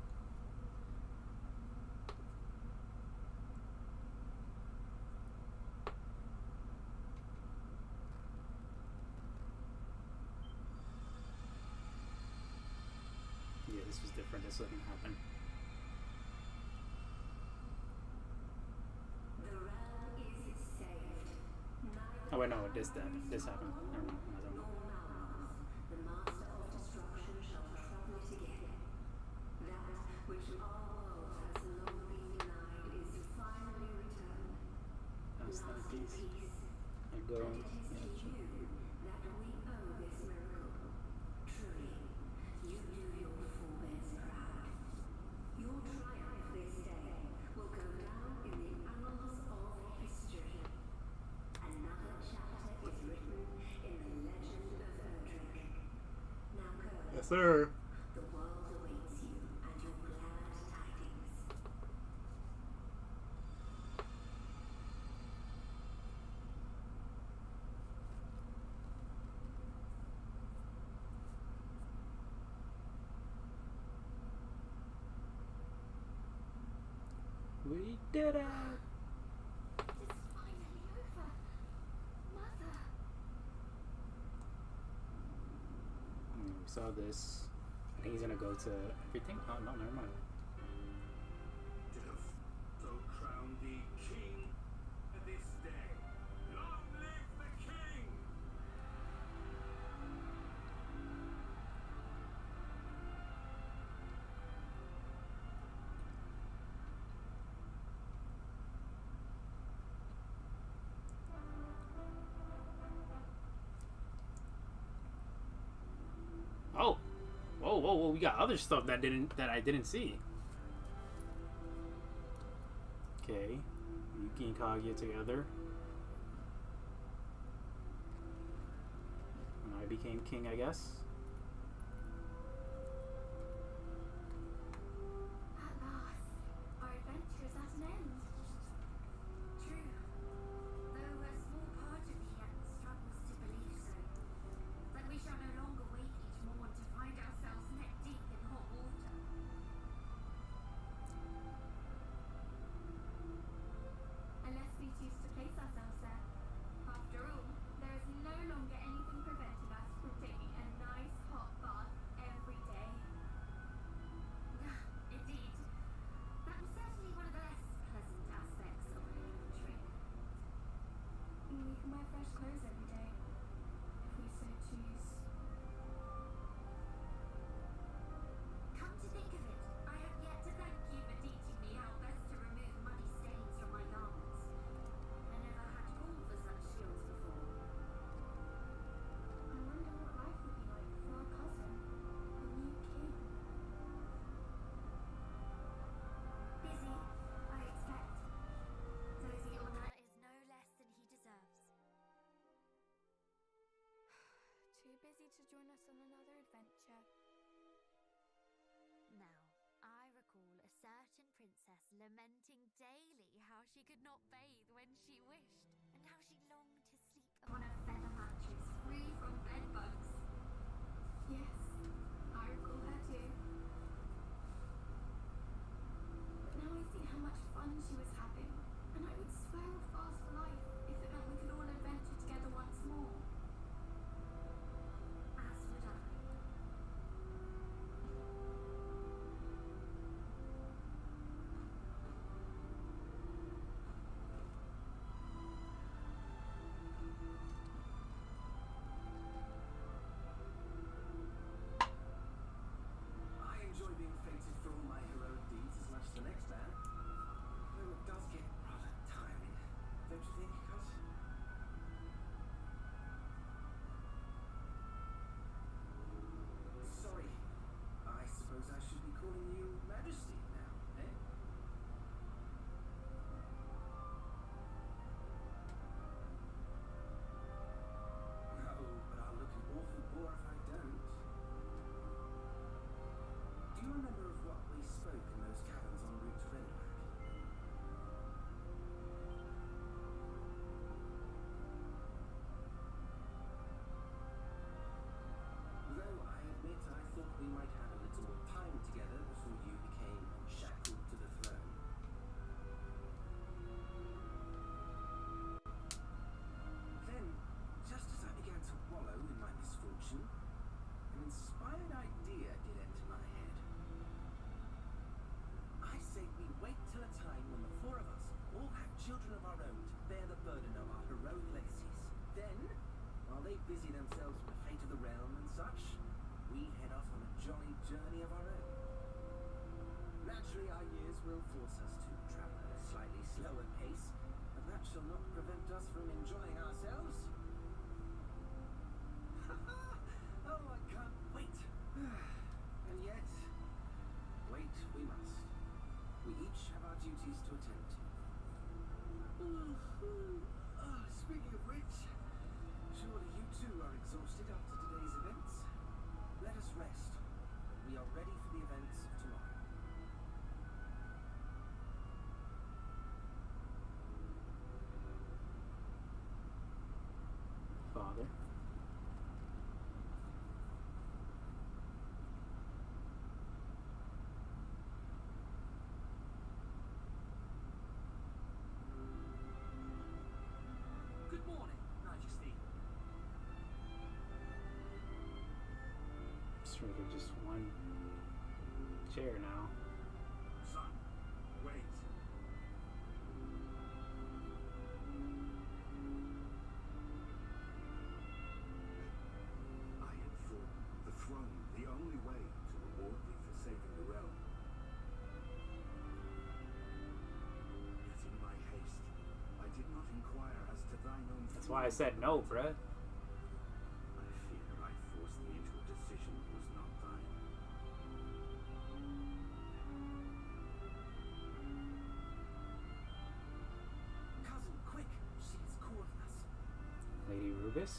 [SPEAKER 1] Yeah, this was different. This wouldn't happen. Oh wait, no, this happened. Never mind. I don't know.
[SPEAKER 7] The master of destruction shall trouble it again. That which our world has long been denied is finally returned.
[SPEAKER 1] That's
[SPEAKER 7] Last
[SPEAKER 1] that
[SPEAKER 7] in
[SPEAKER 1] piece.
[SPEAKER 7] peace.
[SPEAKER 1] I go.
[SPEAKER 7] And it is to you that we owe this miracle. Truly, you do your forebears proud. Your triumph this day will go down in the annals of history. Another chapter is written in the legend of Erdrick. Now go.
[SPEAKER 1] Yes, sir.
[SPEAKER 7] The world awaits you and your glad tidings.
[SPEAKER 1] We did it.
[SPEAKER 5] It's finally over. Mother.
[SPEAKER 1] We saw this. I think he's gonna go to everything. Oh no, never mind.
[SPEAKER 8] Just so crown thee king this day. Long live the king!
[SPEAKER 1] Oh, whoa! We got other stuff that I didn't see. Okay, Yuki and Kaguya together. And I became king, I guess.
[SPEAKER 5] At last, our adventure is at an end. True, though a small part of me yet struggles to believe so. That we shall no longer wake each morn to find ourselves neck deep in hot water. Unless we choose to place ourselves there. After all, there is no longer anything preventing us from taking a nice hot bath every day. Indeed. That was certainly one of the less pleasant aspects of living the trip. We can wear fresh clothes every day, if we so choose. Come to think of it, I have yet to thank you for teaching me how best to remove muddy stains from my garments. I never had call for such skills before. I wonder what life would be like for our cousin, the new king. Busy, I expect. Though the honor is no less than he deserves. Too busy to join us on another adventure.
[SPEAKER 2] Now, I recall a certain princess lamenting daily how she could not bathe when she wished, and how she longed to sleep
[SPEAKER 5] On a feather mattress, free from bed bugs. Yes, I recall her too. But now I see how much fun she was having, and I would swear a fast life if it meant we could all adventure together once more.
[SPEAKER 2] as would I.
[SPEAKER 9] busy themselves with the fate of the realm and such, we head off on a jolly journey of our own. Naturally, our years will force us to travel at a slightly slower pace, but that shall not prevent us from enjoying ourselves. Oh, I can't wait. And yet, wait we must. We each have our duties to attend to. Speaking of which, surely you too are exhausted after today's events? Let us rest. We are ready for the events of tomorrow.
[SPEAKER 1] Father.
[SPEAKER 9] Good morning, Majesty.
[SPEAKER 1] It's really just one chair now.
[SPEAKER 8] Son, wait. I had thought the throne the only way to reward thee for saving the realm. Yet in my haste, I did not inquire as to thine own.
[SPEAKER 1] That's why I said no, bruh.
[SPEAKER 8] I fear I forced thee into a decision that was not thine.
[SPEAKER 9] Cousin, quick! She is calling us.
[SPEAKER 1] Lady Rubis.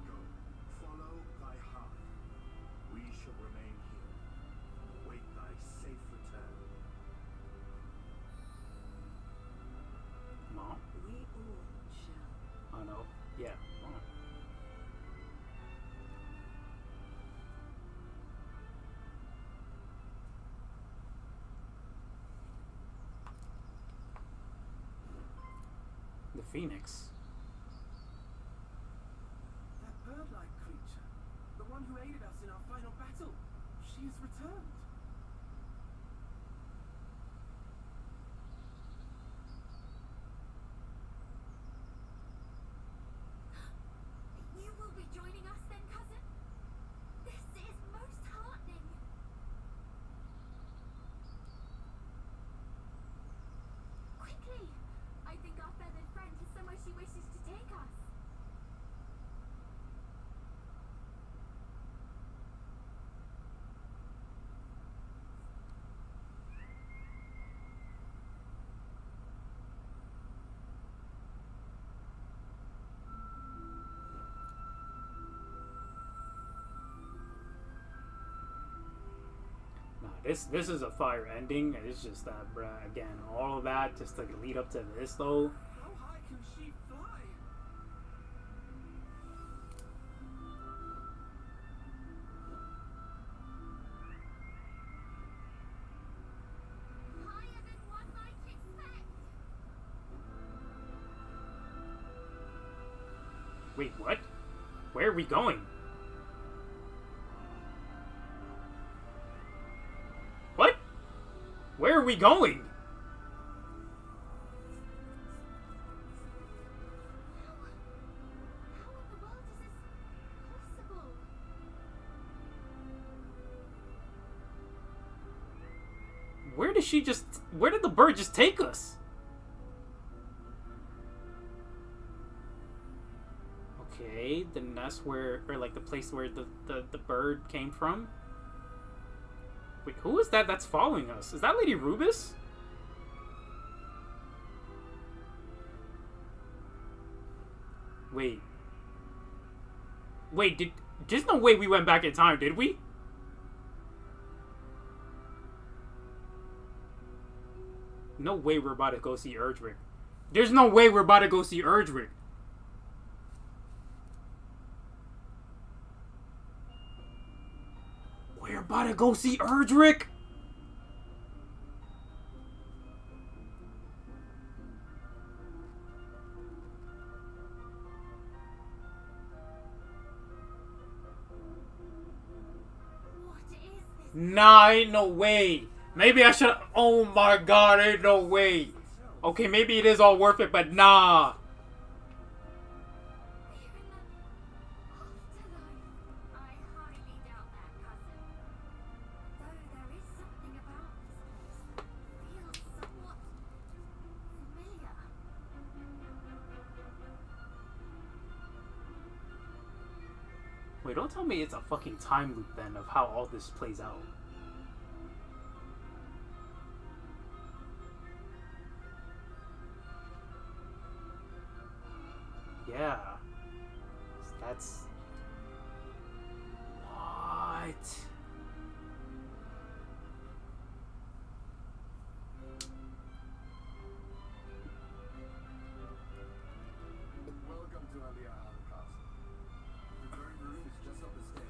[SPEAKER 8] Go, follow thy heart. We shall remain here. Await thy safe return.
[SPEAKER 1] Mom.
[SPEAKER 7] We all shall.
[SPEAKER 1] Oh no. Yeah. Mom. The Phoenix.
[SPEAKER 9] That bird-like creature, the one who aided us in our final battle, she has returned.
[SPEAKER 5] You will be joining us then, cousin? This is most heartening. Quickly! I think our feathered friend has somewhere she wishes to take us.
[SPEAKER 1] Nah, this is a fire ending, and it's just that, bruh. Again, all of that just to lead up to this, though.
[SPEAKER 9] How high can she fly?
[SPEAKER 5] Higher than one might expect.
[SPEAKER 1] Wait, what? Where are we going? What? Where are we going?
[SPEAKER 5] How in the world is this possible?
[SPEAKER 1] Where did the bird just take us? Okay, then that's where, or like the place where the bird came from. Wait, who is that that's following us? Is that Lady Rubis? Wait. Wait, there's no way we went back in time, did we? No way we're about to go see Erdrick. There's no way we're about to go see Erdrick. We're about to go see Erdrick.
[SPEAKER 5] What is this?
[SPEAKER 1] Nah, ain't no way. Maybe I should. Oh my god, ain't no way.
[SPEAKER 9] Itself.
[SPEAKER 1] Okay, maybe it is all worth it, but nah. Wait, don't tell me it's a fucking time loop then of how all this plays out. Yeah. That's... What?
[SPEAKER 9] Welcome to Aliyah Castle. The drawing room is just up the stairs.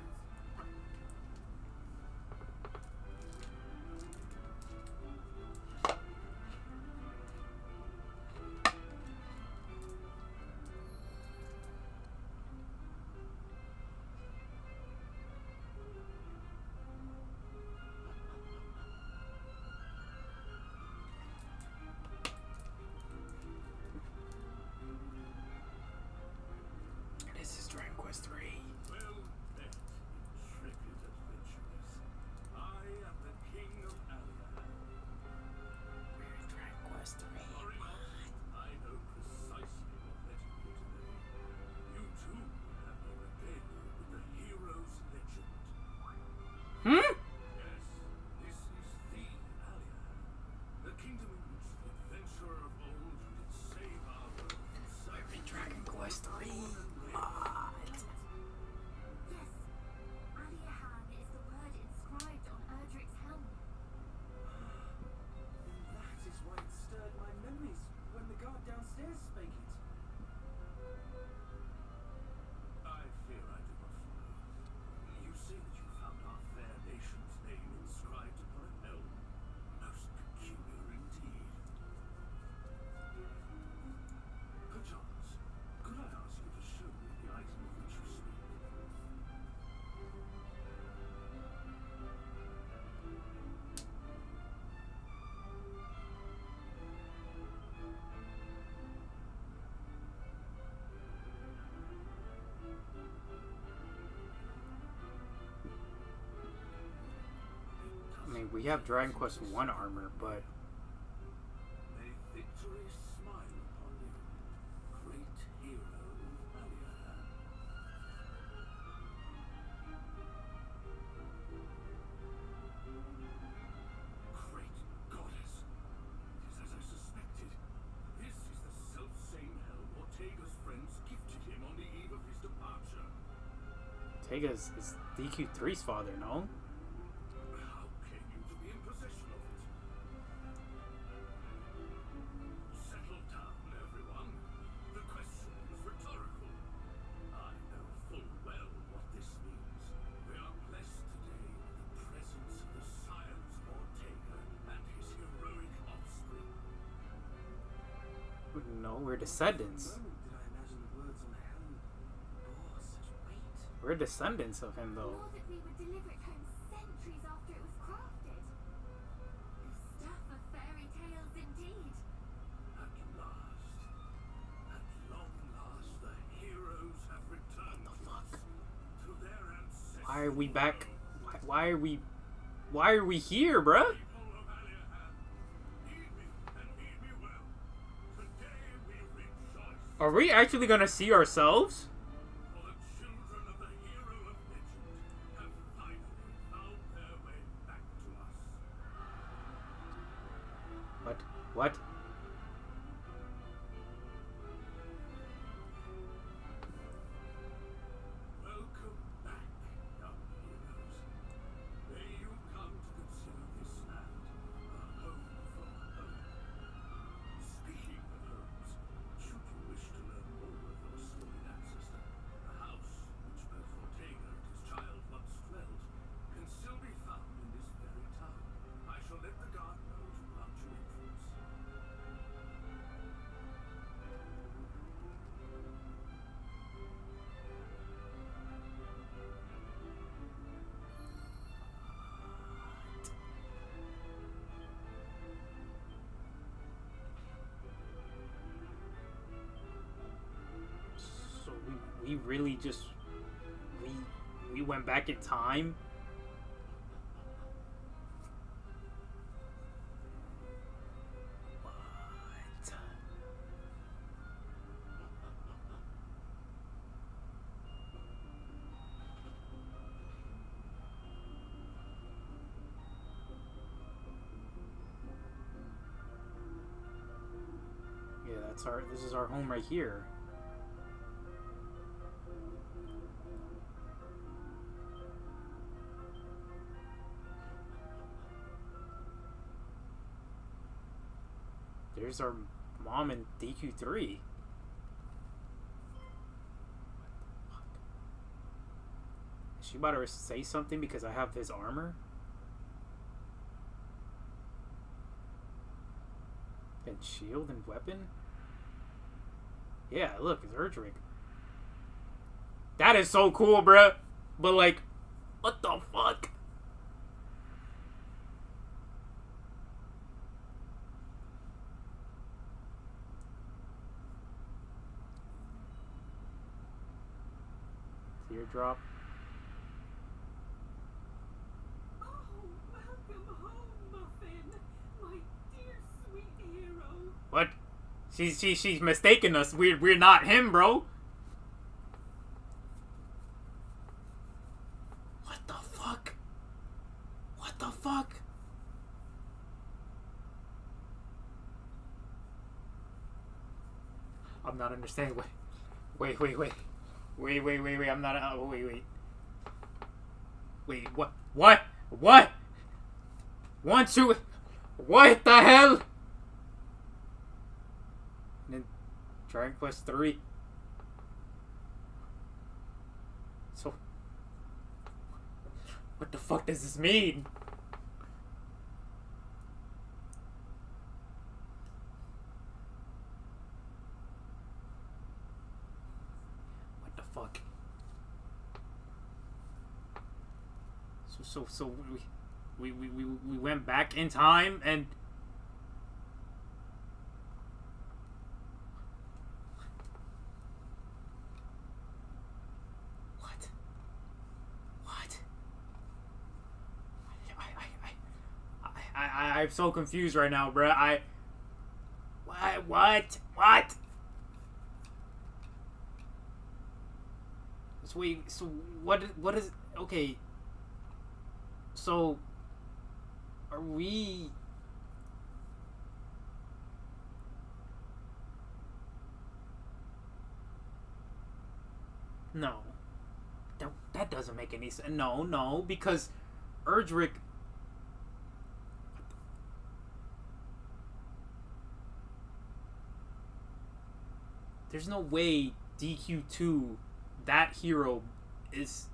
[SPEAKER 1] This is Dragon Quest 3.
[SPEAKER 3] Well met, intrepid adventurers. I am the King of Aliyah.
[SPEAKER 1] Dragon Quest 3.
[SPEAKER 3] Worry not, I know precisely what led you here today. You too have me regale you with the hero's legend.
[SPEAKER 1] Hmm?
[SPEAKER 3] Yes, this is the Aliyah, the kingdom in which the adventurer of old did save our world from savage.
[SPEAKER 1] Dragon Quest 3.
[SPEAKER 5] Yes, Aliahan is the word inscribed on Erdrick's helm.
[SPEAKER 9] That is why it stirred my memories when the guard downstairs spake it.
[SPEAKER 3] I fear I do not follow. You say that you found our fair nation's name inscribed upon a helm. Most peculiar indeed. Perchance, could I ask you to show me the item of which you speak?
[SPEAKER 1] I mean, we have Dragon Quest 1 armor, but...
[SPEAKER 3] May victory smile upon you, great hero of Aliahan. Great goddess! It is as I suspected. This is the self-same helm Ortega's friends gifted him on the eve of his departure.
[SPEAKER 1] Tega's is dq2's father, no?
[SPEAKER 3] How came you to be in possession of it? Settle down, everyone. The question is rhetorical. I know full well what this means. We are blessed today with the presence of the scions of Ortega and his heroic offspring.
[SPEAKER 1] No, we're descendants.
[SPEAKER 9] For a moment did I imagine the words on the helm bore such weight.
[SPEAKER 1] We're descendants of him, though.
[SPEAKER 5] Nor that we would deliver it home centuries after it was crafted. The stuff of fairy tales indeed.
[SPEAKER 3] At long last, the heroes have returned to their ancestral
[SPEAKER 1] Why are we back?
[SPEAKER 3] world.
[SPEAKER 1] Why are we here, bruh?
[SPEAKER 3] People of Aliahan, heed me and heed me well. Today we rejoice,
[SPEAKER 1] Are we actually gonna see ourselves?
[SPEAKER 3] for the children of the hero of legend have finally found their way back to us.
[SPEAKER 1] What?
[SPEAKER 3] Welcome back, young heroes. May you come to consider this land a home from home. Speaking of homes, should you wish to learn more of your storied ancestors,
[SPEAKER 1] we really just we went back in time. What? Yeah, this is our home right here. There's our mom in dq2. Is she about to say something because I have his armor? And shield and weapon? Yeah, look, it's Erdrick. That is so cool, bruh. But like, what the fuck? Teardrop.
[SPEAKER 5] Oh, welcome home, Muffin, my dear sweet hero.
[SPEAKER 1] What? She's mistaken us. We're not him, bro. What the fuck? What the fuck? I'm not understanding. Wait. I'm not. Wait. What? What? 1, 2. What the hell? And then Dragon Quest 3. So, what the fuck does this mean? What the fuck? So we went back in time and what? I'm so confused right now, bruh. What? So what is okay? So are we? No. That doesn't make any sense. No, because Erdrick. There's no way dq2, that hero, is.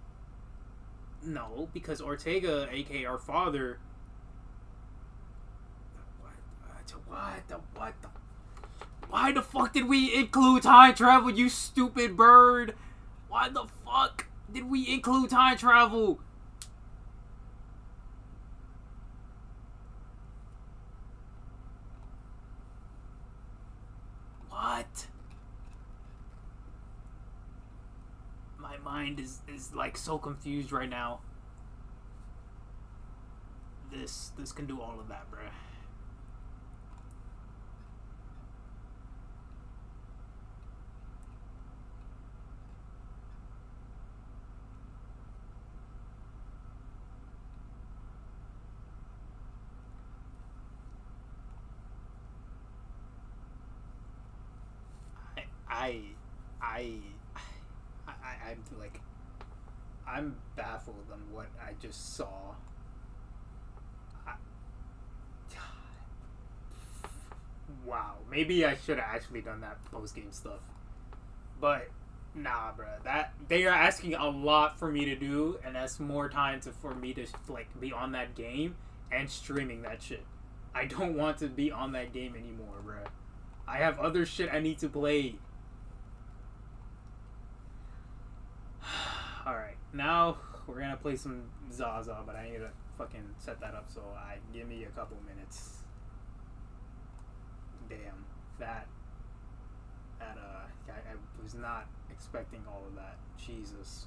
[SPEAKER 1] No, because Ortega, aka our father. What the? Why the fuck did we include time travel, you stupid bird? Why the fuck did we include time travel? What? My mind is like so confused right now. This can do all of that, bruh. I'm like, I'm baffled on what I just saw. Wow, maybe I should have actually done that post-game stuff, but nah, bruh. That they are asking a lot for me to do, and that's more time for me to like be on that game and streaming that shit. I don't want to be on that game anymore, bruh. I have other shit I need to play. Alright, now we're gonna play some Zaza, but I need to fucking set that up, so give me a couple minutes. Damn, I was not expecting all of that. Jesus.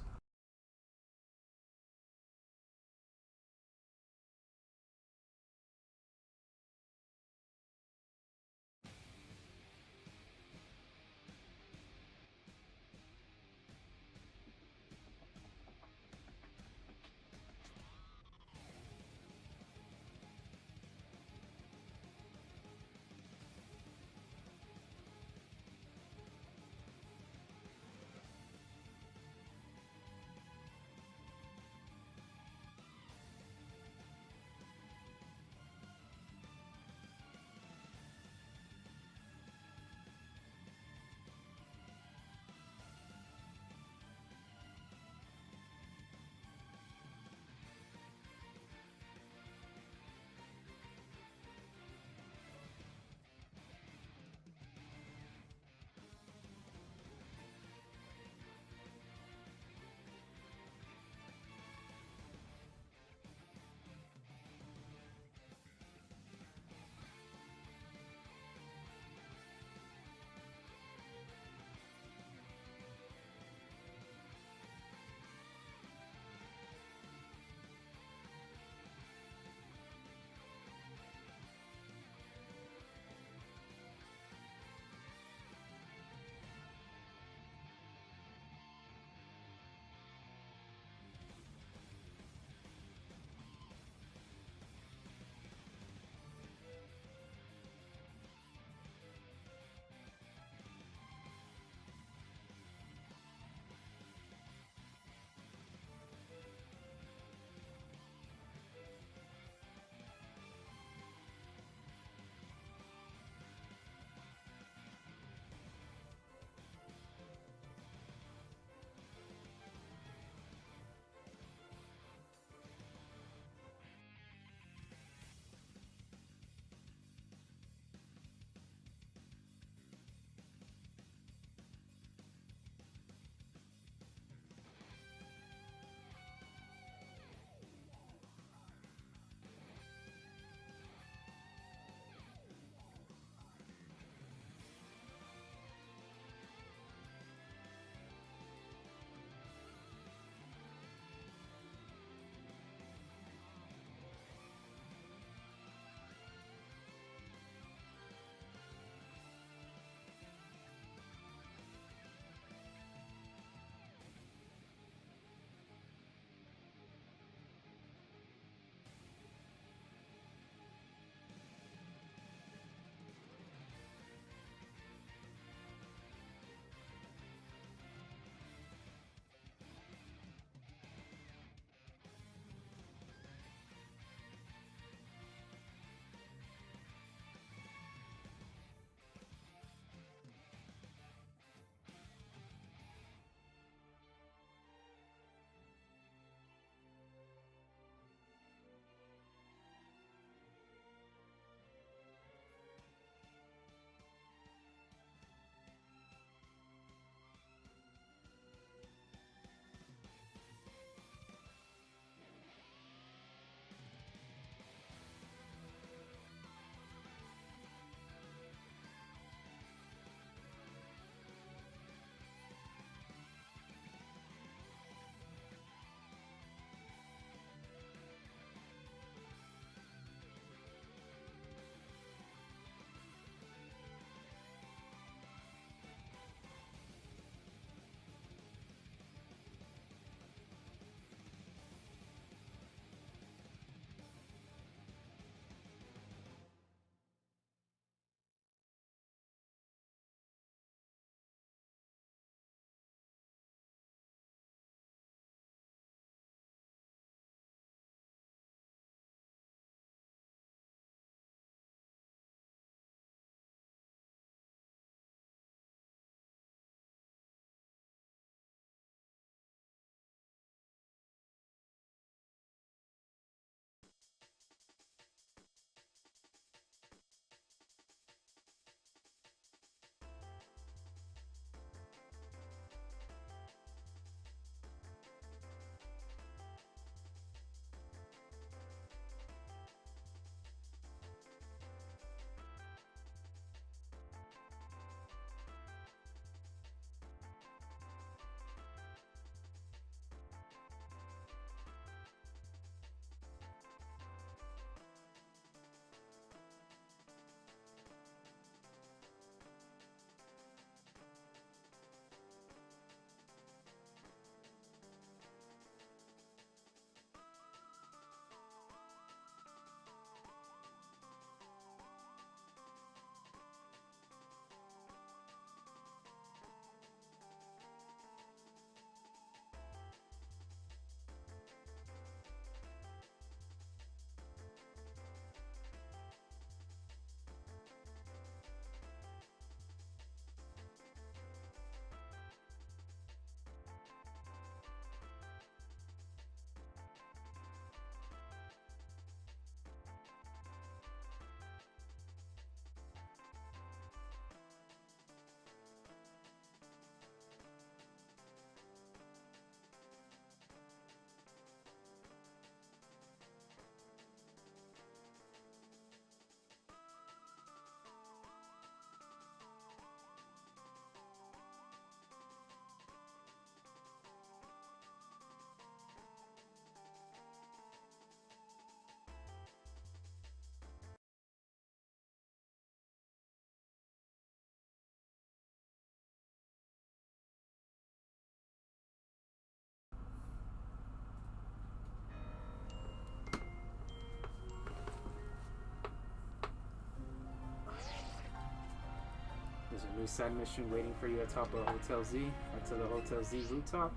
[SPEAKER 1] There's a new side mission waiting for you at top of Hotel Z. Or to the Hotel Z rooftop.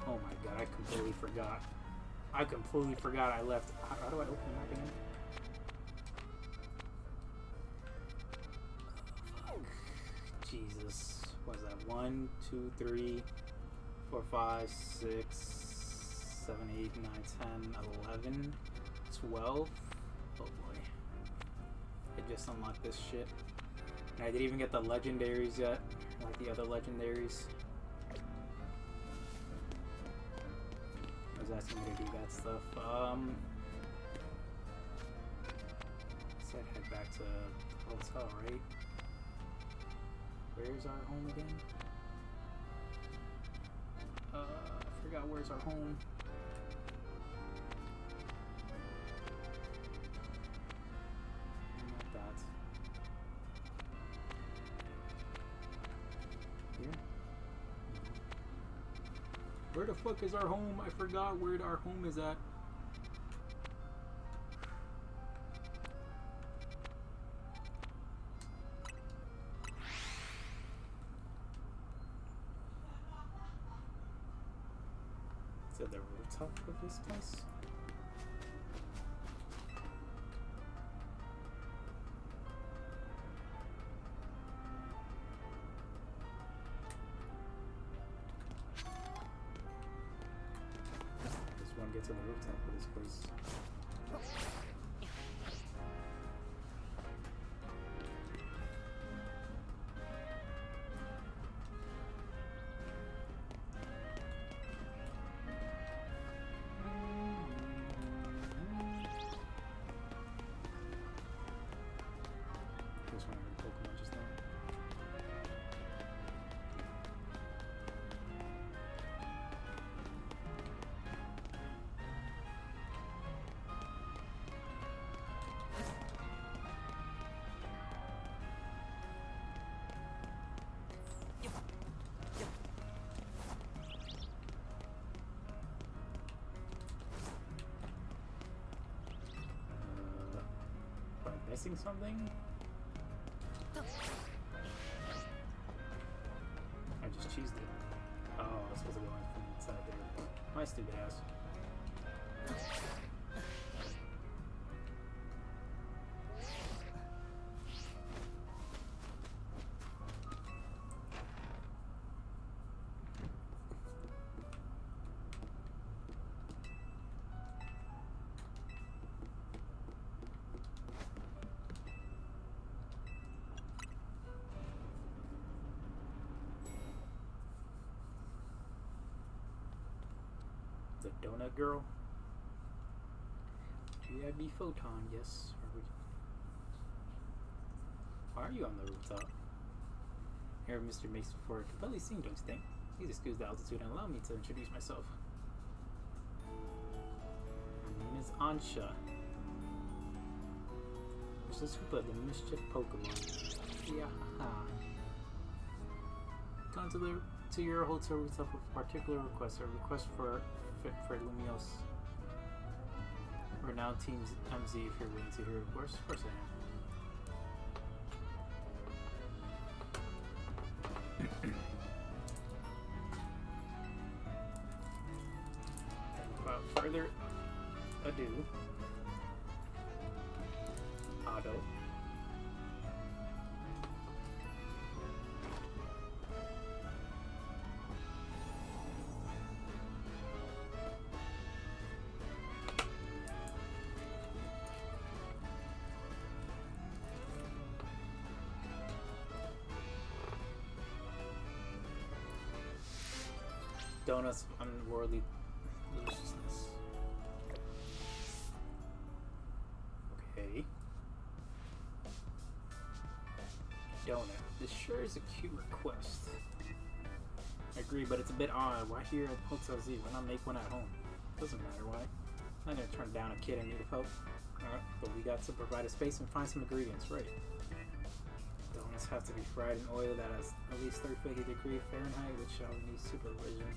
[SPEAKER 1] Oh my god, I completely forgot. I left. How do I open the map again? Fuck. Jesus. What is that? 1, 2, 3, 4, 5, 6, 7, 8, 9, 10, 11, 12. Oh boy. I just unlocked this shit. And I didn't even get the legendaries yet. Like the other legendaries. I was asking me to do that stuff. Said head back to the hotel, right? Where's our home again? I forgot where's our home. Not that. Here? Where the fuck is our home? I forgot where our home is at. Is it the rooftop of this place? Just want to get to the rooftop of this place. Just want to hear Pokemon just now. Am I missing something? I just cheesed it. Oh, I was supposed to go in from inside there. My stupid ass. The donut girl. Do you have the photon? Yes. Why are you on the rooftop? Here, Mr. makes for a completely scene, don't you think? Please excuse the altitude and allow me to introduce myself. My name is Ansha. Mr. Scupa, the mischief Pokemon. Yeah. Come to your hotel rooftop with a particular request. A request for Lumios. Renowned Teams MZ if you're willing to hear, of course. Of course I am. Without further ado, Auto. Donuts of unworldly deliciousness. Okay. Donut. This sure is a cute request. I agree, but it's a bit odd. Why here at Hotel Z? Why not make one at home? Doesn't matter why. I'm not gonna turn down a kid in need of help. Alright, but we got to provide a space and find some ingredients, right? Donuts have to be fried in oil that has at least 350 degrees Fahrenheit, which shall need supervision.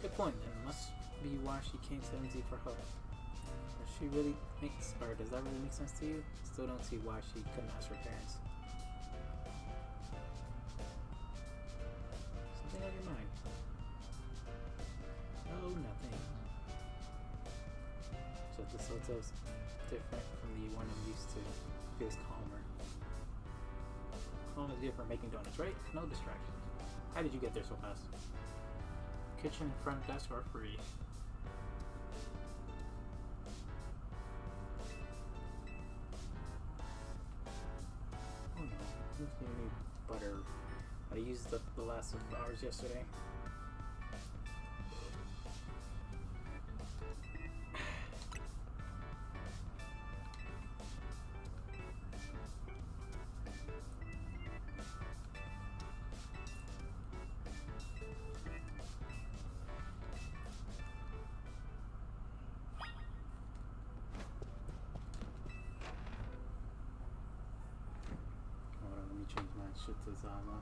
[SPEAKER 1] Good point, then. Must be why she came to MZ for help. Does she really makes, or does that really make sense to you? Still don't see why she couldn't ask her parents. Something on your mind? Oh, nothing. So this hotel's different from the one I'm used to. Feels calmer. Calm is good for making donuts, right? No distractions. How did you get there so fast? Kitchen and front desk are free. Oh no, who's gonna need butter? I used up the last of ours yesterday. Change my shit to Zama.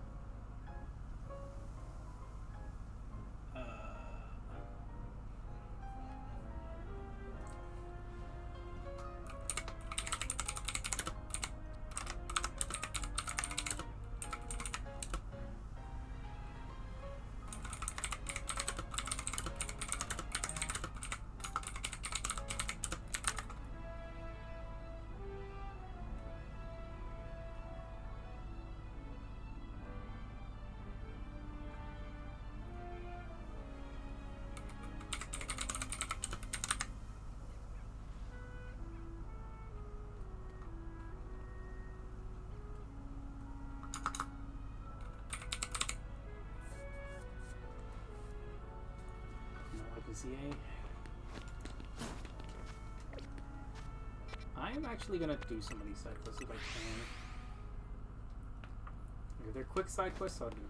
[SPEAKER 1] I'm actually gonna do some of these side quests if I can. If they're quick side quests, I'll do them.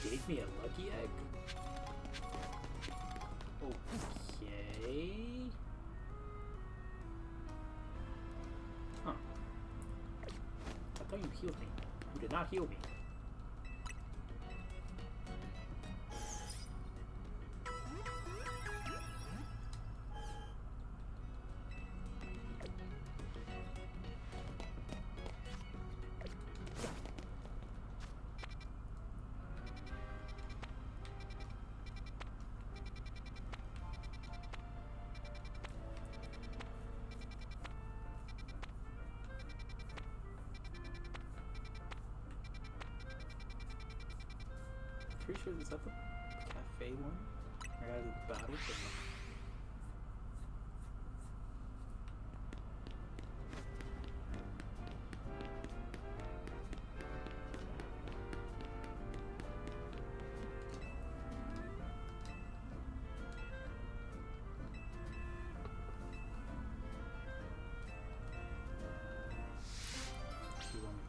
[SPEAKER 1] Gave me a lucky egg? Okay. Huh. I thought you healed me. You did not heal me. pretty sure is that the cafe one? Or is it the battle?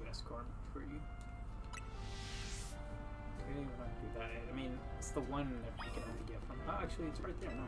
[SPEAKER 1] Escort for you. Okay, we're not gonna do that. I mean, it's the one that we can only get from. Oh, actually, it's right there. No.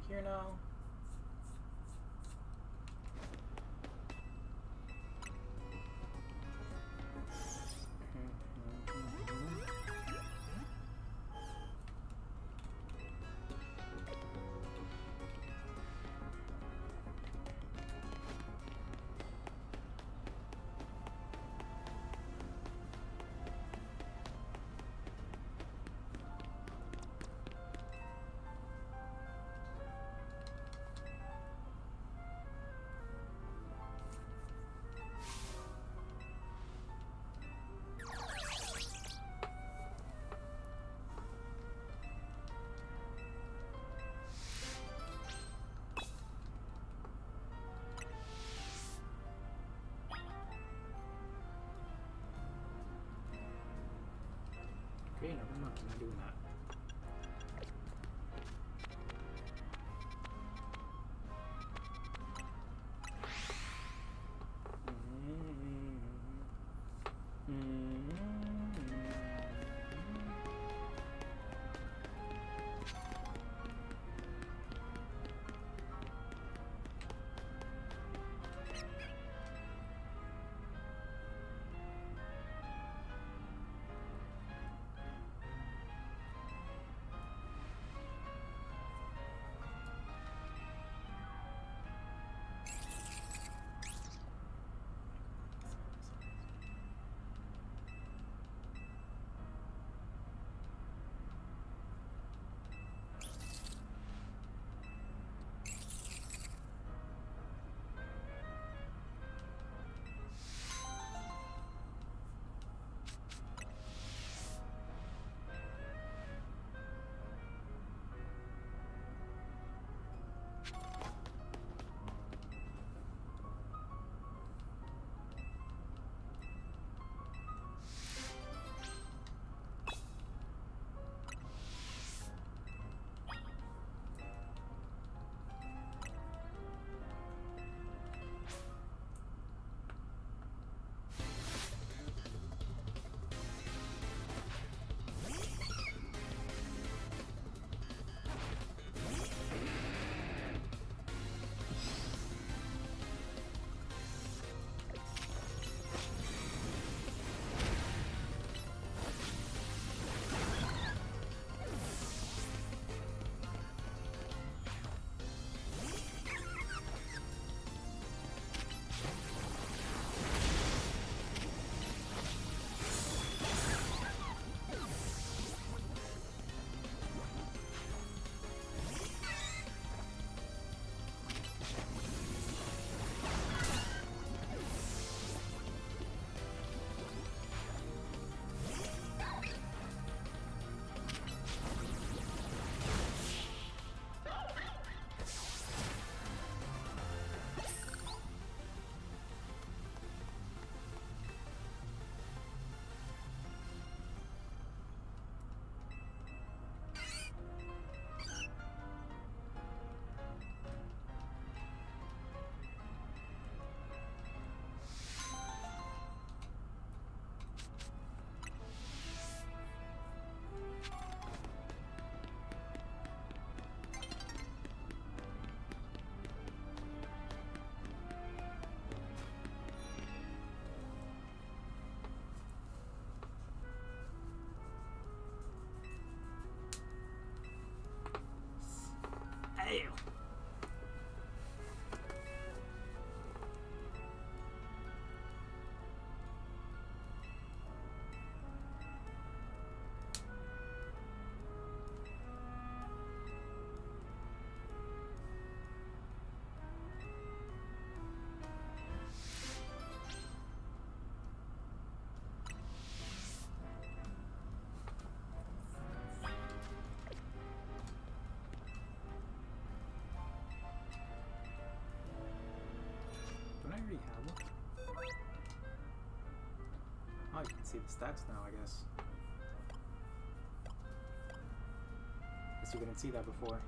[SPEAKER 1] Here now. Okay, never mind. I'm not doing that. see the stats now, I guess. Guess you couldn't see that before.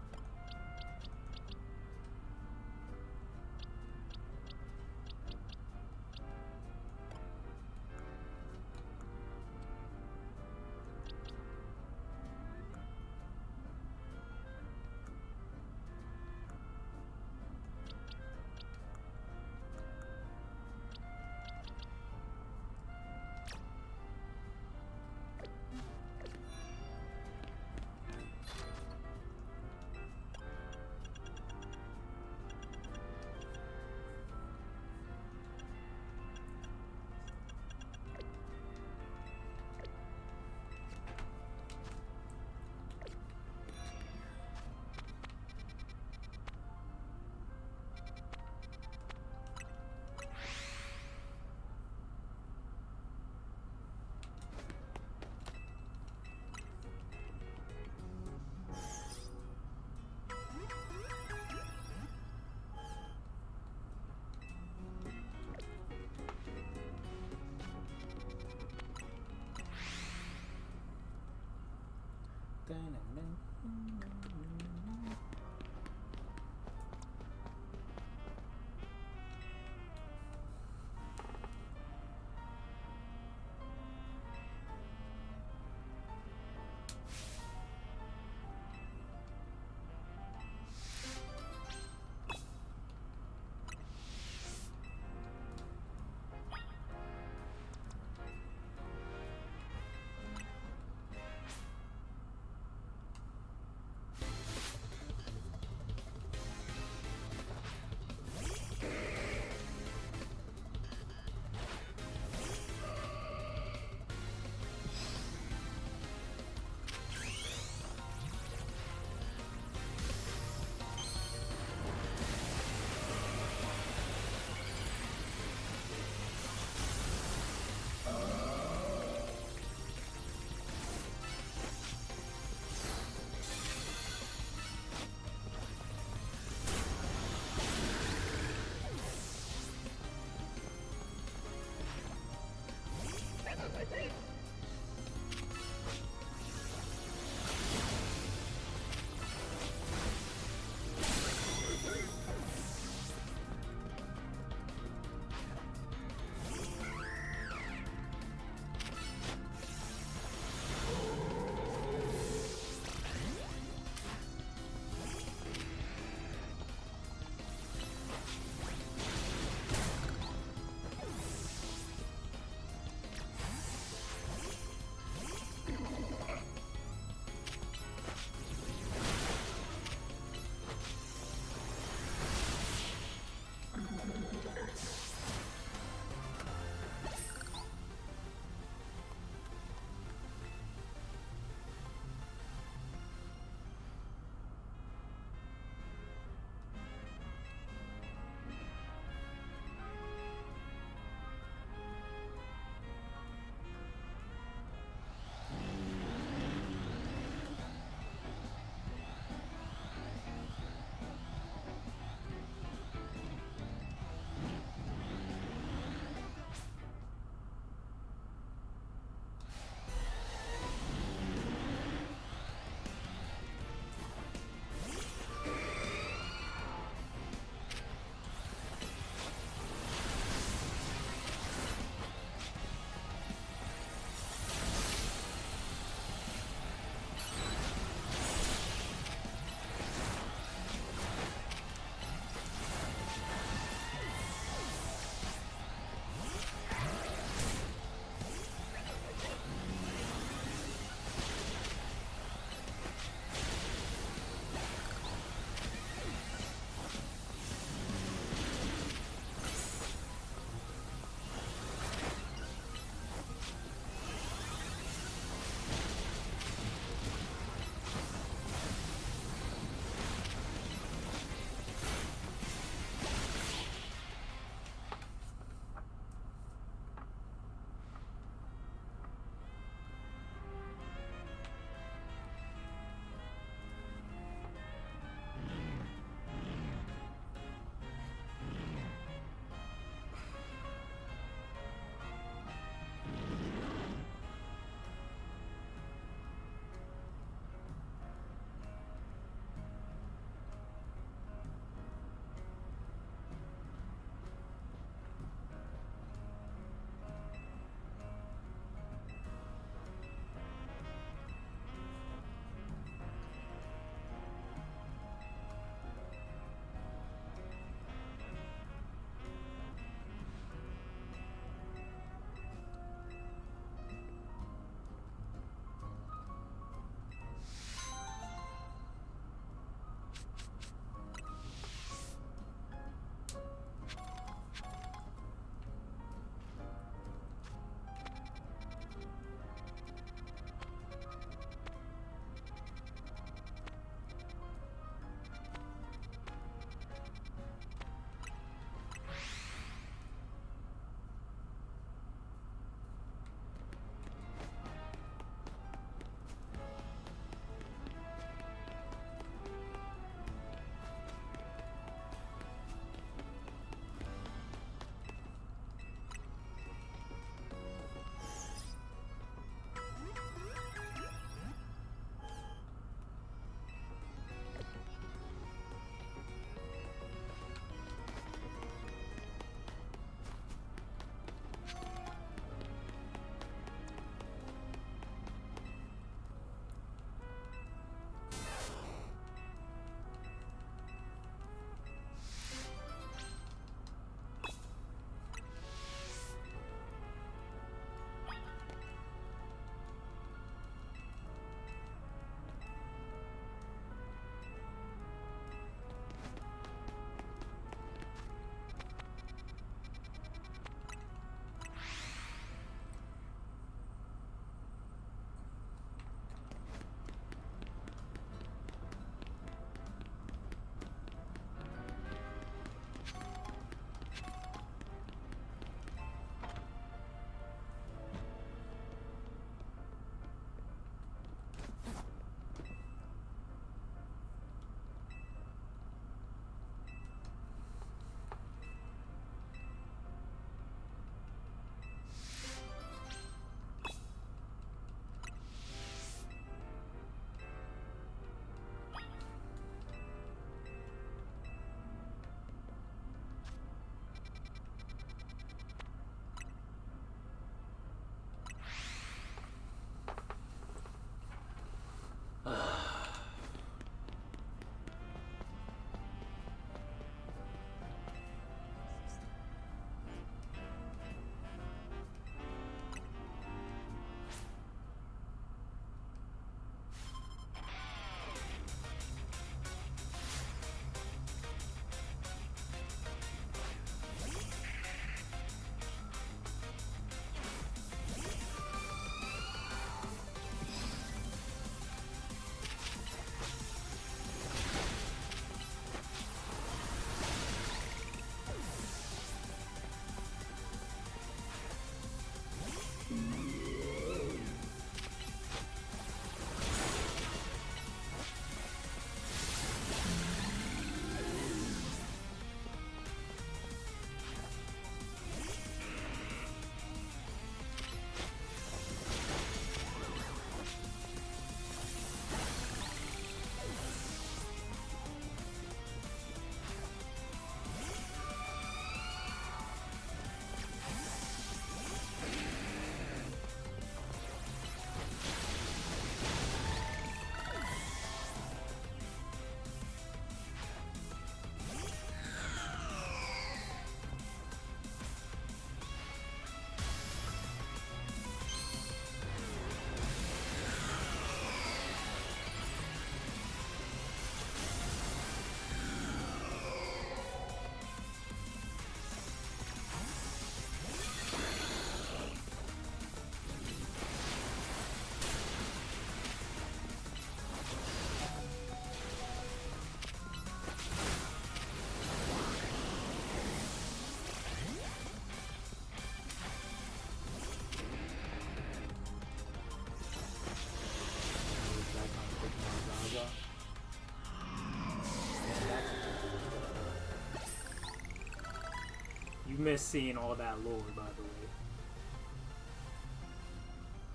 [SPEAKER 1] miss seeing all that lore, by the way.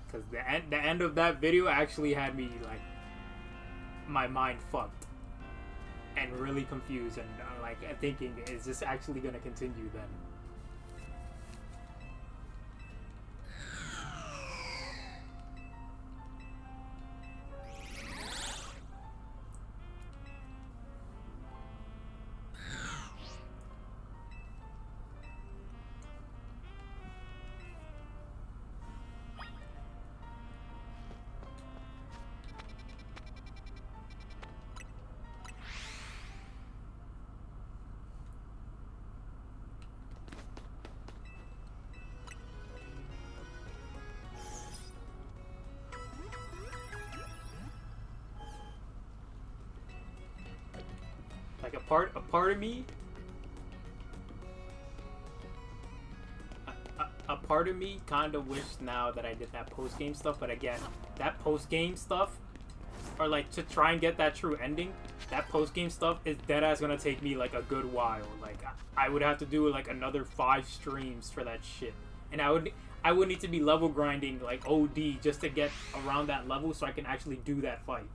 [SPEAKER 1] Because the end of that video actually had me, like, my mind fucked. And really confused, and, like, thinking, is this actually gonna continue then? Like a part of me, a part of me kind of wished now that I did that post game stuff. But again, that post game stuff, or like to try and get that true ending, that post game stuff is dead ass gonna take me like a good while. Like I would have to do like another 5 streams for that shit, and I would need to be level grinding like OD just to get around that level so I can actually do that fight.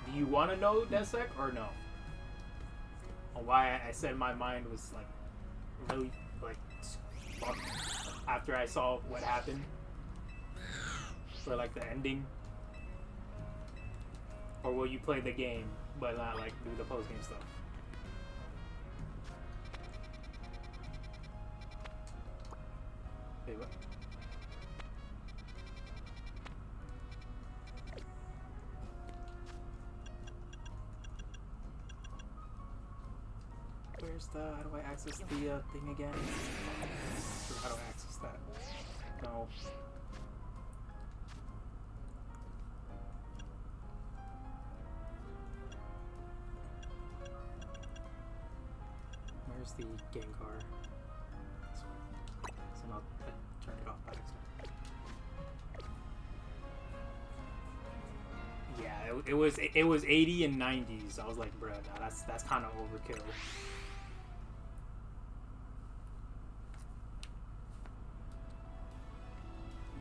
[SPEAKER 1] Do you want to know, Desek, or no? Or why I said my mind was like really like fucked after I saw what happened for like the ending? Or will you play the game but not like do the post game stuff? Wait, what? Where's the, how do I access the thing again? How do I access that? No. Where's the Gengar? So I'll turn it off by accident. Yeah, it was 80 and 90s. I was like, bruh, nah, that's kind of overkill.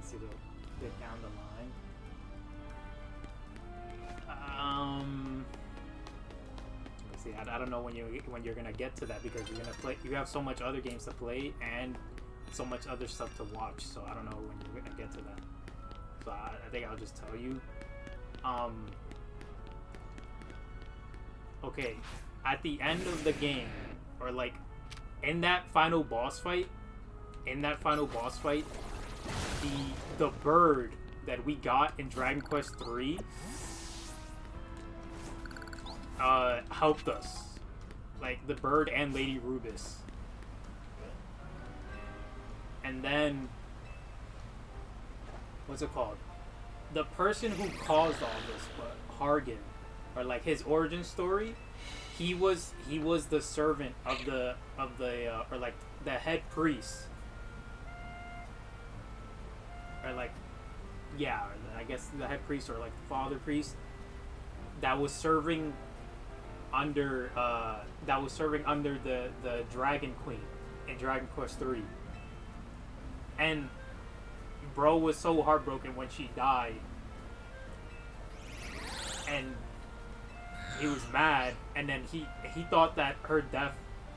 [SPEAKER 1] See the bit down the line. See, I don't know when you're gonna get to that, because you're gonna play. You have so much other games to play and so much other stuff to watch. So I don't know when you're gonna get to that. So I think I'll just tell you. Okay, at the end of the game, or like in that final boss fight, the bird that we got in Dragon Quest III helped us. Like the bird and Lady Rubis. And then what's it called? The person who caused all this, but Hargan, or like his origin story, he was the servant of the or like the head priest. Or like, yeah, I guess the head priest, or like father priest, that was serving under the Dragon Queen in Dragon Quest III. And bro was so heartbroken when she died, and he was mad, and then he thought that her death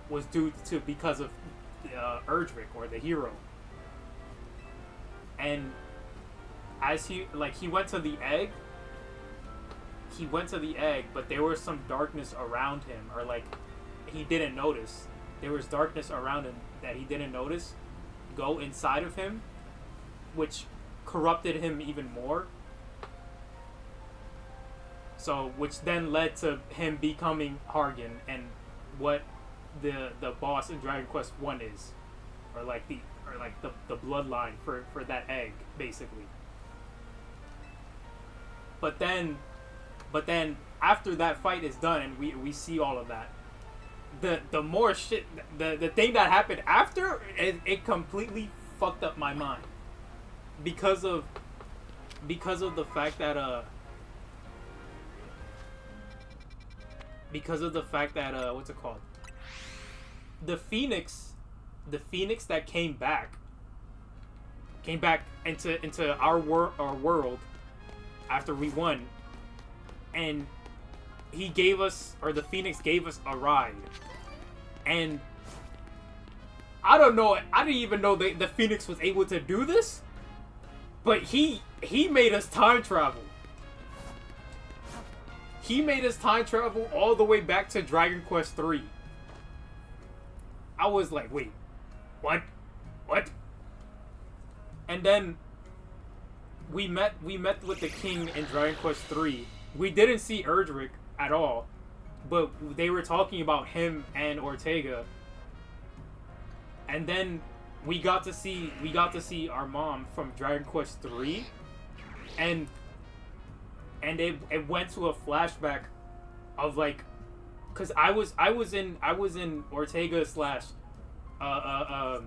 [SPEAKER 1] was due to because of Erdrick, or the hero. And as he went to the egg, but there was some darkness around him, or like he didn't notice. There was darkness around him that he didn't notice go inside of him, which corrupted him even more. So, which then led to him becoming Hargan, and what the boss in Dragon Quest 1 is, or like the bloodline for that egg, basically. But then after that fight is done and we see all of that, the more shit, the thing that happened after, it completely fucked up my mind because of the fact that what's it called, the phoenix that came back into our world after we won, and he gave us, or the Phoenix gave us, a ride. And I don't know, I didn't even know the Phoenix was able to do this, but he made us time travel. He made us time travel all the way back to Dragon Quest 3. I was like, wait, what? And then we met with the king in Dragon Quest 3. We didn't see Erdrick at all, but they were talking about him and Ortega. And then we got to see our mom from Dragon Quest 3, and it went to a flashback of like, cause I was in Ortega slash the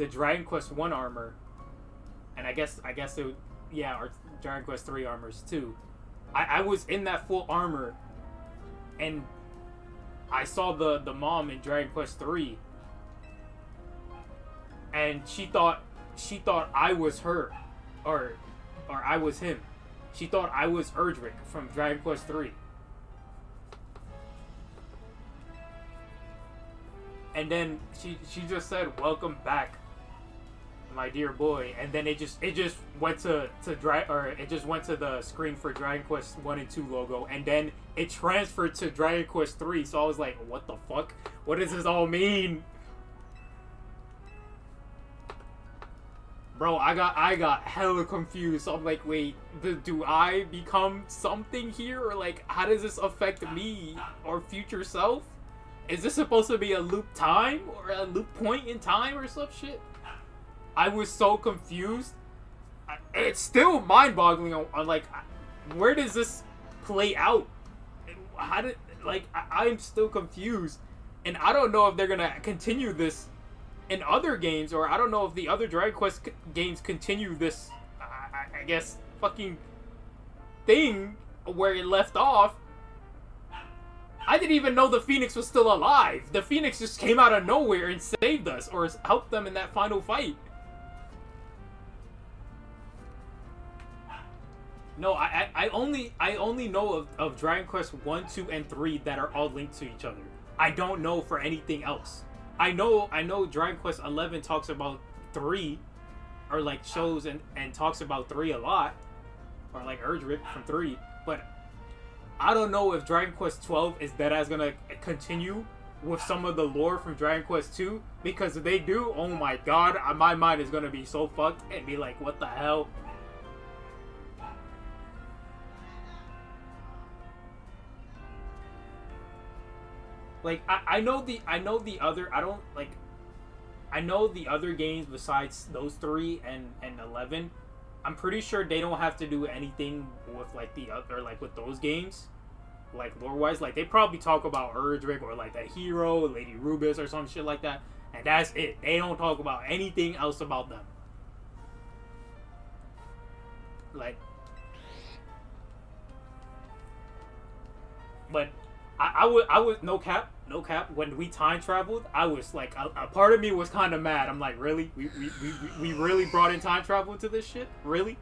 [SPEAKER 1] Dragon Quest 1 armor, and I guess it, yeah, or Dragon Quest 3 armors too. I was in that full armor, and I saw the mom in Dragon Quest 3, and she thought I was her, or I was him. She thought I was Erdrick from Dragon Quest 3. And then she just said, "Welcome back, my dear boy," and then it just went to the screen for Dragon Quest 1 and 2 logo, and then it transferred to Dragon Quest 3. So I was like, what the fuck? What does this all mean? Bro, I got hella confused. So I'm like, wait, do I become something here, or like, how does this affect me or future self? Is this supposed to be a loop time or a loop point in time or some shit? I was so confused. It's still mind-boggling on like, where does this play out? How did, like, I'm still confused, and I don't know if they're gonna continue this in other games, or I don't know if the other Dragon Quest games continue this, I guess, fucking thing where it left off. I didn't even know the Phoenix was still alive. The Phoenix just came out of nowhere and saved us, or helped them in that final fight. No, I only know of Dragon Quest 1, 2, and 3 that are all linked to each other. I don't know for anything else. I know Dragon Quest 11 talks about 3, or like shows and talks about 3 a lot, or like Erdrick from 3, but I don't know if Dragon Quest 12 is deadass gonna continue with some of the lore from Dragon Quest 2, because if they do, oh my god, my mind is gonna be so fucked and be like, what the hell? Like, I know the other games besides those 3 and 11. I'm pretty sure they don't have to do anything with like the other, like with those games, like lore wise. Like, they probably talk about Erdrick or like that hero, Lady Rubis or some shit like that, and that's it. They don't talk about anything else about them. Like, but I would no cap. When we time traveled, I was like, a part of me was kind of mad. I'm like, really? We really brought in time travel into this shit? Really?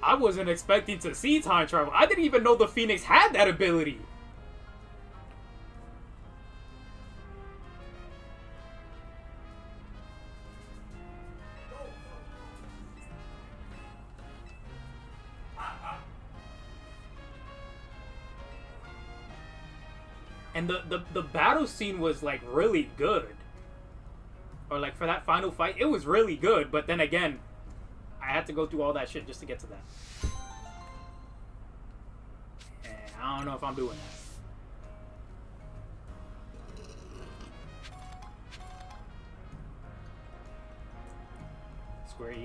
[SPEAKER 1] I wasn't expecting to see time travel. I didn't even know the Phoenix had that ability. And the battle scene was like really good. Or like for that final fight, it was really good. But then again, I had to go through all that shit just to get to that. And I don't know if I'm doing that.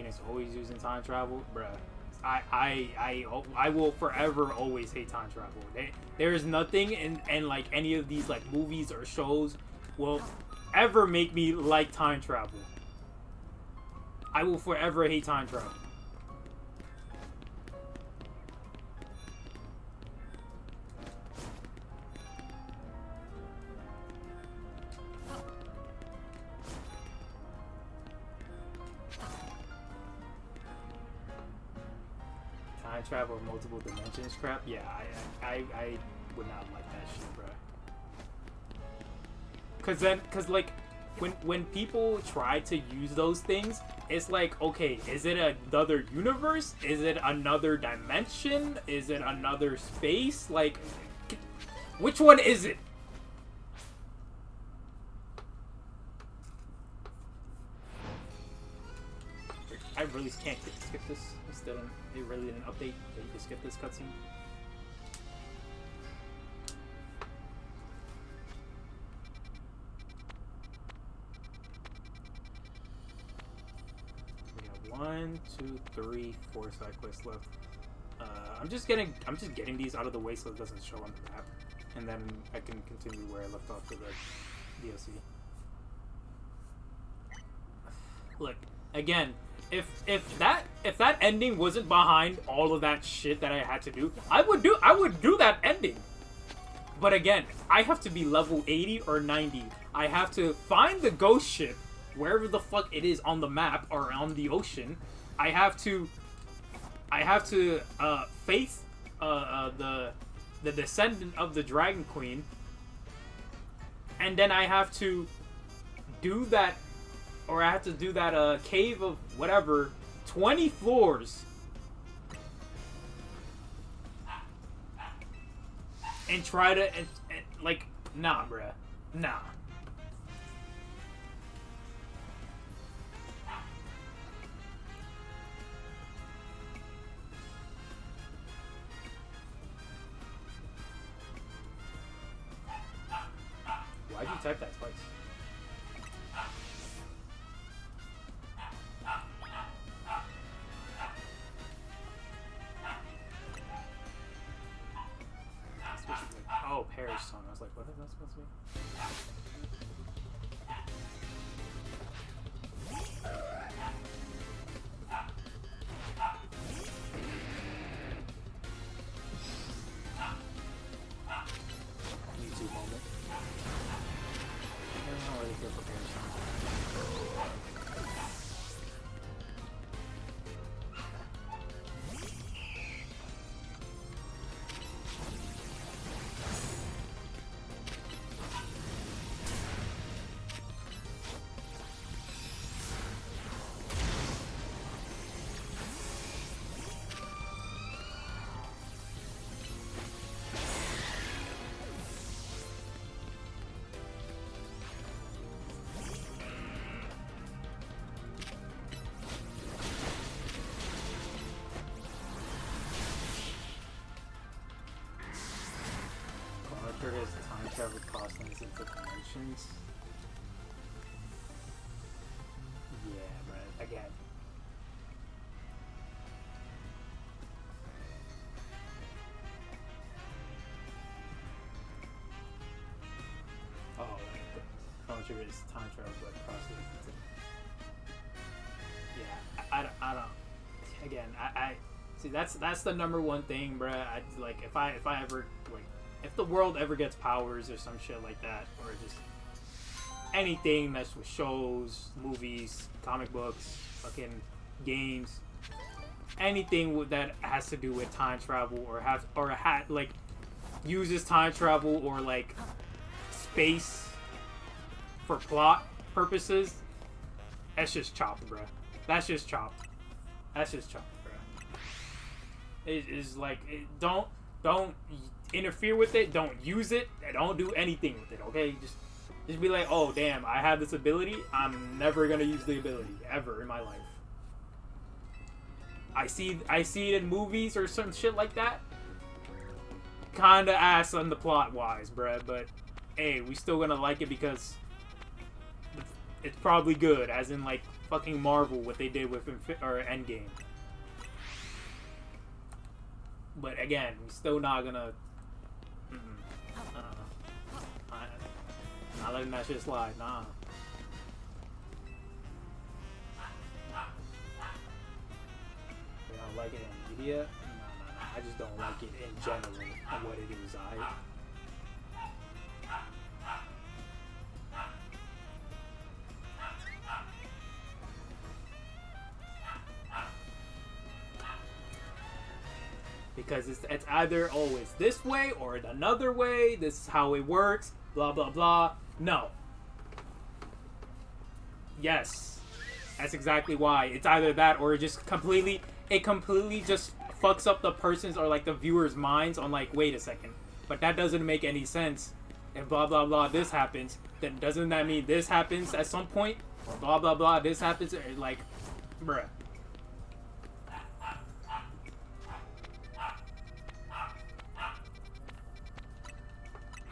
[SPEAKER 1] Phoenix always using time travel, bruh. I will forever always hate time travel. There is nothing in like any of these like movies or shows will ever make me like time travel. I will forever hate time travel. Time travel in multiple dimensions crap? Yeah, I would not like that shit, bro. Cause like when people try to use those things, it's like, okay, is it another universe? Is it another dimension? Is it another space? Like, which one is it? I really can't skip this. They really didn't update that you can skip this cutscene. We have 1, 2, 3, 4 side quests left. I'm just getting these out of the way so it doesn't show on the map, and then I can continue where I left off for the DLC. Look, again, if that ending wasn't behind all of that shit that I had to do, I would do that ending. But again, I have to be level 80 or 90. I have to find the ghost ship wherever the fuck it is on the map or on the ocean. I have to face the descendant of the Dragon Queen, and then I have to do that. Or I have to do that cave of whatever, 20 floors. And try to, like, nah, bruh. Nah. Why'd you type that twice? Oh, Paris song. I was like, what is that supposed to be? YouTube moment. I don't really care for Paris song. His time travel crossings into dimensions. Yeah, but again. Oh, like the Chrono Trigger is time travel, but crossing into. Yeah, I don't. Again, I see that's the number one thing, bruh. I like if I ever like. If the world ever gets powers or some shit like that, or just anything that's with shows, movies, comic books, fucking games, anything that has to do with time travel or like uses time travel or like space for plot purposes, that's just chopped, bruh. That's just chopped. That's just chopped, bruh. It is like don't interfere with it, don't use it, and don't do anything with it, okay? Just be like, oh damn, I have this ability, I'm never gonna use the ability ever in my life. I see it in movies or some shit like that. Kinda ass on the plot wise, bruh, but hey, we still gonna like it because it's probably good, as in like fucking Marvel what they did with Endgame. But again, we're still not gonna. Not letting that shit slide. Nah. They don't like it in media. Nah. I just don't like it in general and what it is. Because it's either always this way or another way. This is how it works. Blah blah blah. No. Yes, that's exactly why. It's either that or it just completely just fucks up the person's or like the viewer's minds on like, wait a second, but that doesn't make any sense. If blah blah blah this happens, then doesn't that mean this happens at some point? Or blah blah blah this happens? Like, bruh.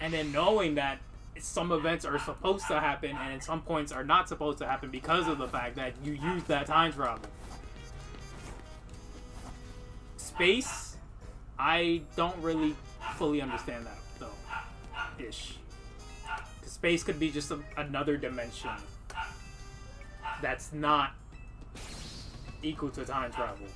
[SPEAKER 1] And then knowing that some events are supposed to happen and some points are not supposed to happen because of the fact that you use that time travel. Space, I don't really fully understand that though. Ish. Because space could be just another dimension that's not equal to time travel.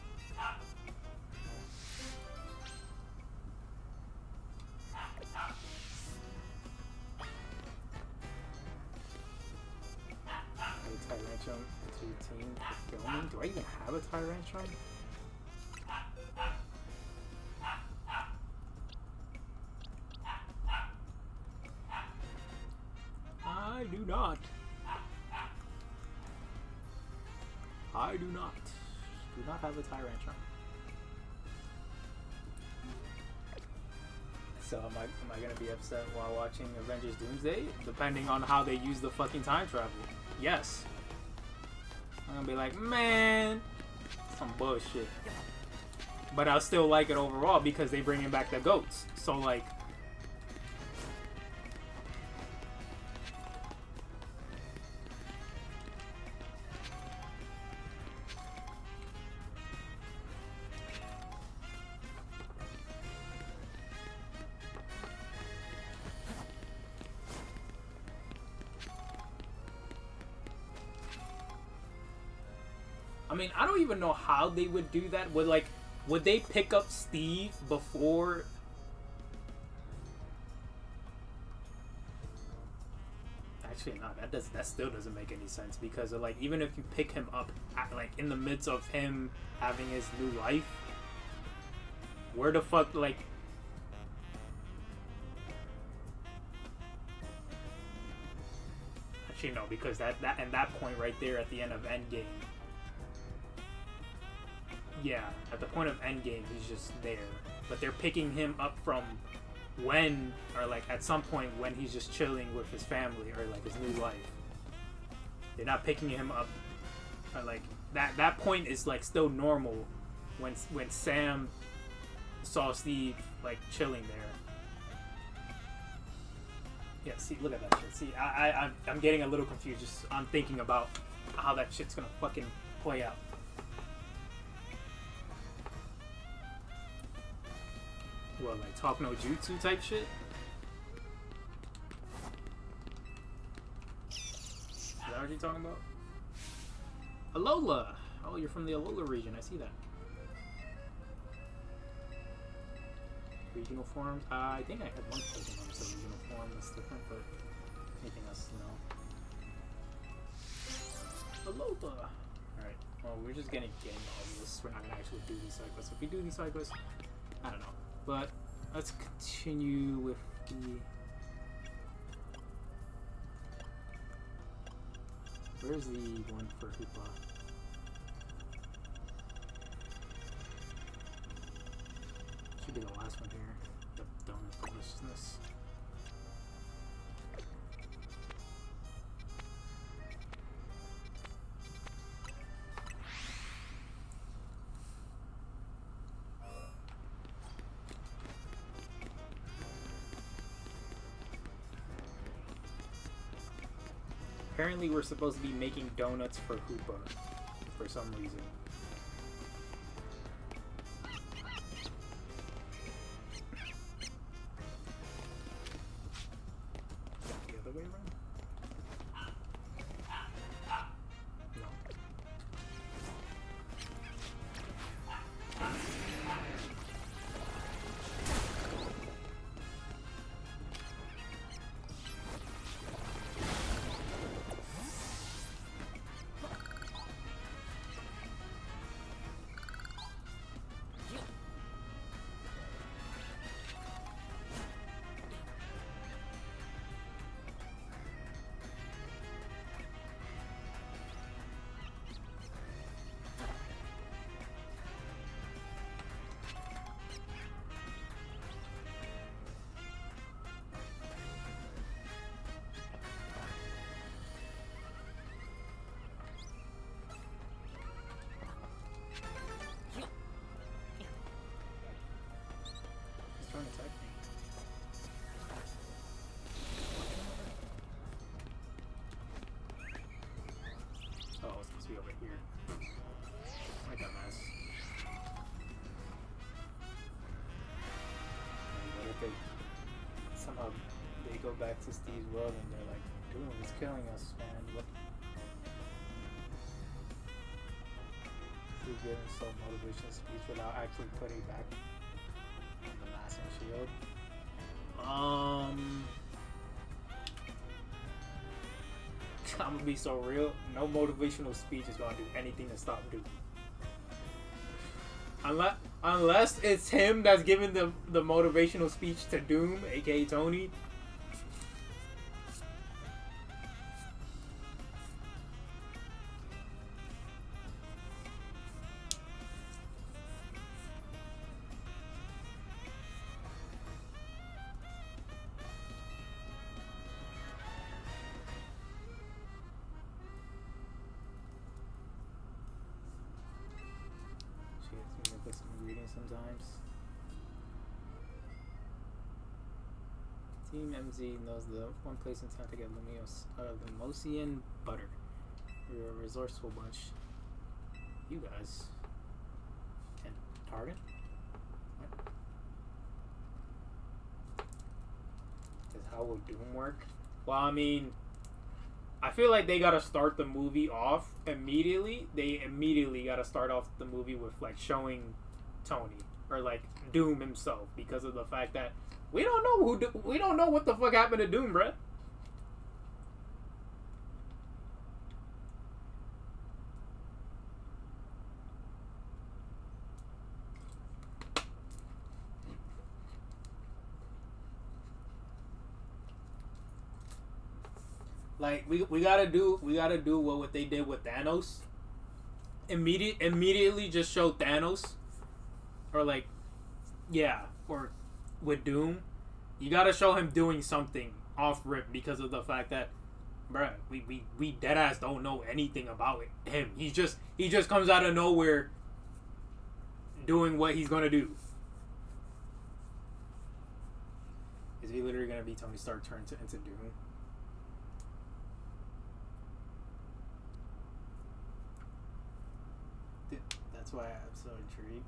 [SPEAKER 1] Tyrantrum to team for filming? Do I even have a Tyrantrum? I do not. I do not. Do not have a Tyrantrum. So am I gonna be upset while watching Avengers Doomsday? Depending on how they use the fucking time travel. Yes. I'm gonna be like, man, some bullshit. But I'll still like it overall because they bringing back the goats. So like, I mean, I don't even know how they would do that. Would they pick up Steve before? Actually, no. That still doesn't make any sense because like even if you pick him up like in the midst of him having his new life, where the fuck like? Actually, no, because that and that point right there at the end of Endgame. Yeah, at the point of Endgame, he's just there. But they're picking him up from when, or like at some point when he's just chilling with his family or like his new life. They're not picking him up, or like that point is like still normal when Sam saw Steve like chilling there. Yeah, see, look at that shit. See, I'm getting a little confused just on thinking about how that shit's gonna fucking play out. What, like talk no jutsu type shit? Is that what you're talking about? Alola! Oh, you're from the Alola region, I see that. Regional forms? I think I had one Pokemon that's a regional form that's different, but anything else, no. Alola! Alright, well, we're just getting all this. We're not gonna actually do these side quests. If we do these side quests, I don't know. But let's continue with the... Where's the one for Hoopla? Should be the last one here. The donut deliciousness. Apparently we're supposed to be making donuts for Hoopa for some reason. The other way around? No. Trying to attack me. Oh, it's supposed to be over here. I got mess. What if they somehow they go back to Steve's world and they're like, Doom is killing us, man. What? He's giving so motivational speech without actually putting back the last shield. I'm gonna be so real. No motivational speech is gonna do anything to stop Doom. Unless it's him that's giving the motivational speech to Doom, aka Tony. Sometimes Team MZ knows the one place in town to get Lemosian butter. We're a resourceful bunch. You guys and Target? What? Is how will Doom work? Well, I mean, I feel like they gotta start the movie off immediately. They immediately gotta start off the movie with like showing Tony or like Doom himself, because of the fact that we don't know we don't know what the fuck happened to Doom, bruh. Like we gotta do what they did with Thanos. Immediately just show Thanos. Or like, yeah, or with Doom, you gotta show him doing something off rip, because of the fact that, bruh, we deadass don't know anything about him. He just comes out of nowhere doing what he's gonna do. Is he literally gonna be Tony Stark turned into Doom? That's why I'm so intrigued.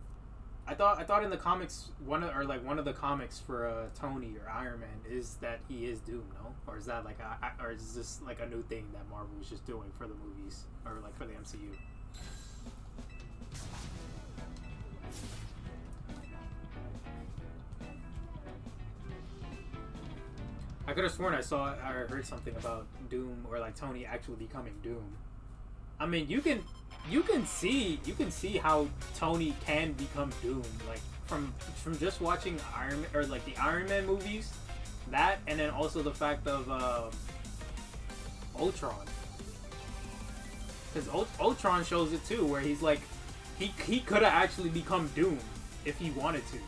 [SPEAKER 1] I thought in the comics one of the comics for Tony or Iron Man is that he is Doom, no? Or is that like or is this like a new thing that Marvel was just doing for the movies or like for the MCU? I could have sworn I heard something about Doom or like Tony actually becoming Doom. I mean, you can see how Tony can become Doom, like from just watching Iron Man, or like the Iron Man movies, that, and then also the fact of Ultron, because Ultron shows it too, where he's like he could have actually become Doom if he wanted to.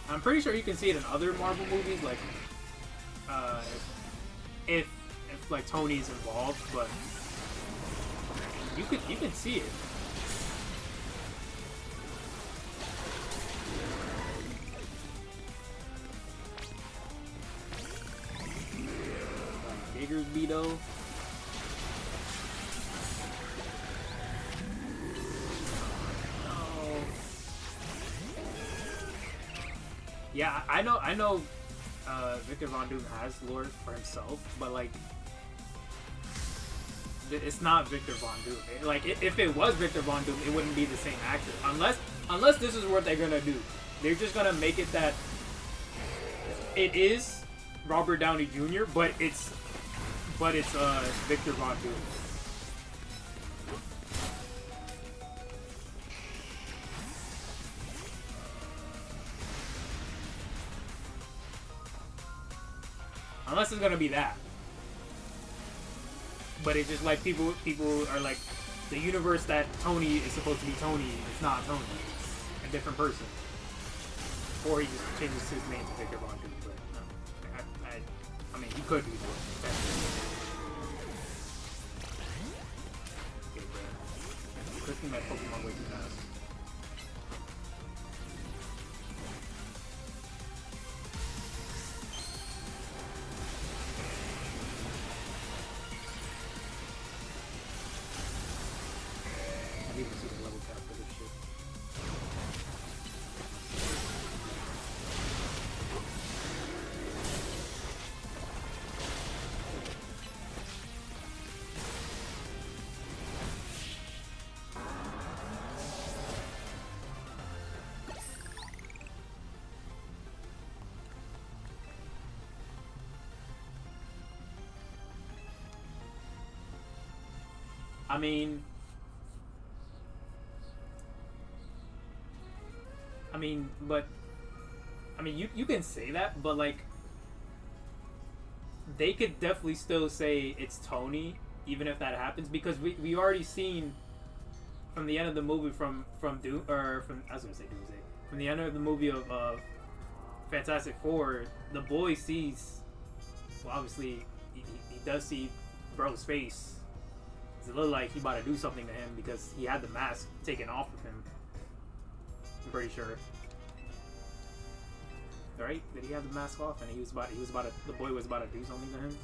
[SPEAKER 1] I'm pretty sure you can see it in other Marvel movies, like if like Tony's involved, but you can see it. niggers be though. Yeah, I know Victor Von Doom has lore for himself, but like it's not Victor Von Doom. Like if it was Victor Von Doom, it wouldn't be the same actor. Unless this is what they're gonna do. They're just gonna make it that it is Robert Downey Jr., but it's Victor Von Doom. Unless it's gonna be that. But it's just like people are like, the universe that Tony is supposed to be Tony, it's not Tony. It's a different person. Or he just changes his name to Victor Von Doom. But no, I mean, he could do that. Okay, bro. Clicking my Pokemon way too fast. I mean, you can say that, but like, they could definitely still say it's Tony, even if that happens, because we already seen from the end of the movie from Doom, or from, I was gonna say Doomsday, from the end of the movie of Fantastic Four, the boy sees, well, obviously he does see bro's face. It looked like he about to do something to him because he had the mask taken off of him. I'm pretty sure. Right? Did he have the mask off and the boy was about to do something to him?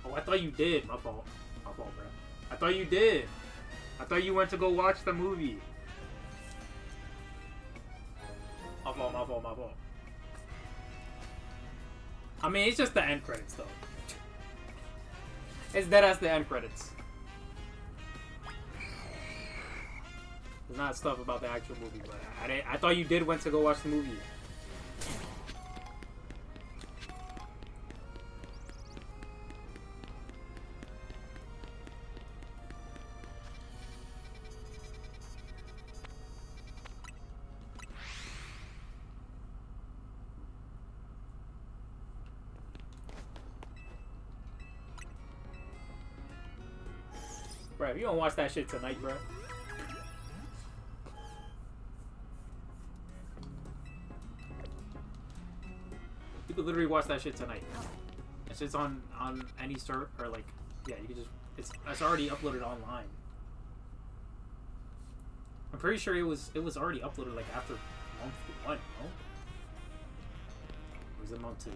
[SPEAKER 1] Oh, I thought you did. My fault. My fault, bro. I thought you did. I thought you went to go watch the movie. My fault, my fault, my fault. I mean, it's just the end credits, though. It's dead as the end credits. There's not stuff about the actual movie, but I thought you did went to go watch the movie. Bro, if you don't watch that shit tonight, bro. You could literally watch that shit tonight. That shit's on any server, or like, yeah, you could just, it's already uploaded online. I'm pretty sure it was already uploaded like after month 1, no? Or was it month 2?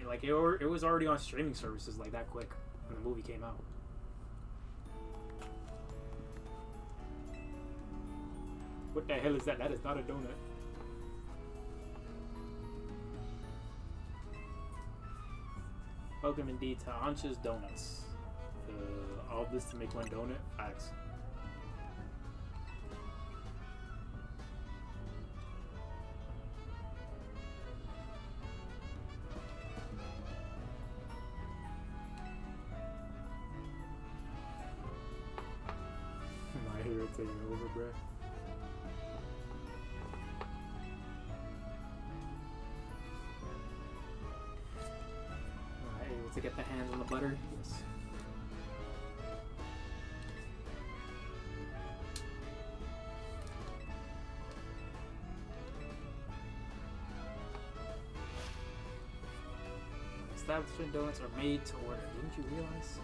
[SPEAKER 1] Like it was already on streaming services like that quick when the movie came out. What the hell is that? That is not a donut. Welcome indeed to Ancha's Donuts. All this to make one donut? Facts. taking over, bro. Alright, able to get the hands on the butter? Yes. Establishment donuts are made to order. Didn't you realize?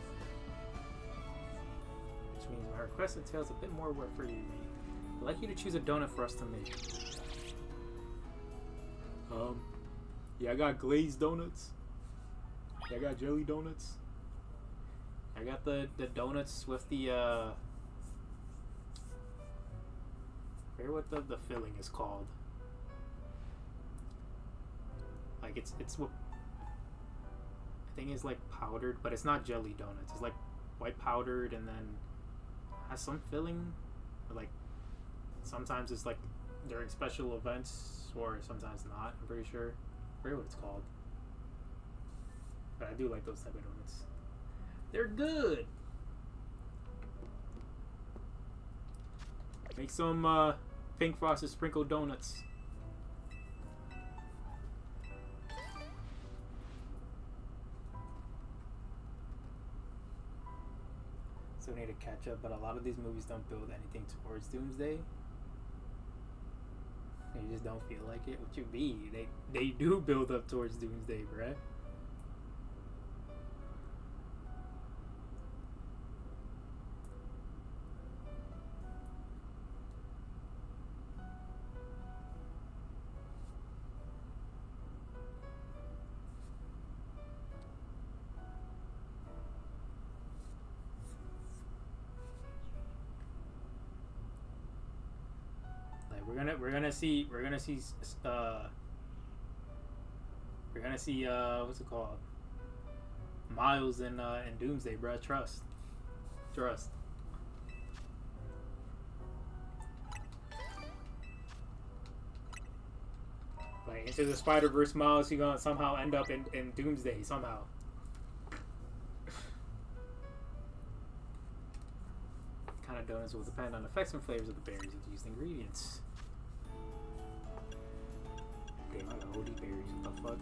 [SPEAKER 1] Which means my request entails a bit more work for you. I'd like you to choose a donut for us to make. Yeah, I got glazed donuts. Yeah, I got jelly donuts. I got the donuts with the I forget what the filling is called. Like it's what I think is like powdered, but it's not jelly donuts. It's like white powdered and then has some filling. Or like sometimes it's like during special events or sometimes not. I'm pretty sure. I forget what it's called. But I do like those type of donuts. They're good. Make some pink frosted sprinkled donuts. So we need to catch up, but a lot of these movies don't build anything towards Doomsday. You just don't feel like it. What you mean? They do build up towards Doomsday, bruh. We're gonna see what's it called? Miles in Doomsday, bruh. Trust. Like Into the Spider-Verse, Miles, you gonna somehow end up in Doomsday somehow. Kind of donuts will depend on effects and flavors of the berries of the used ingredients. Damn, I got OD berries. What the fuck?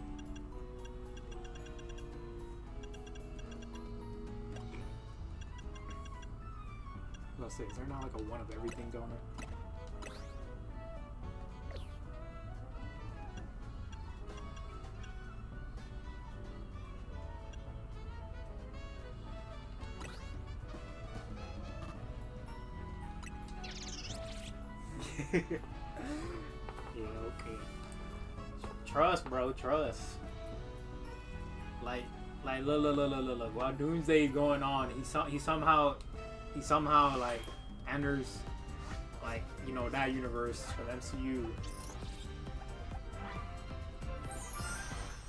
[SPEAKER 1] Let's say, is there not like a one of everything donut? Yeah, okay. Trust, bro. Trust. Like, look. While Doomsday going on, he somehow like enters, like, you know, that universe for the MCU.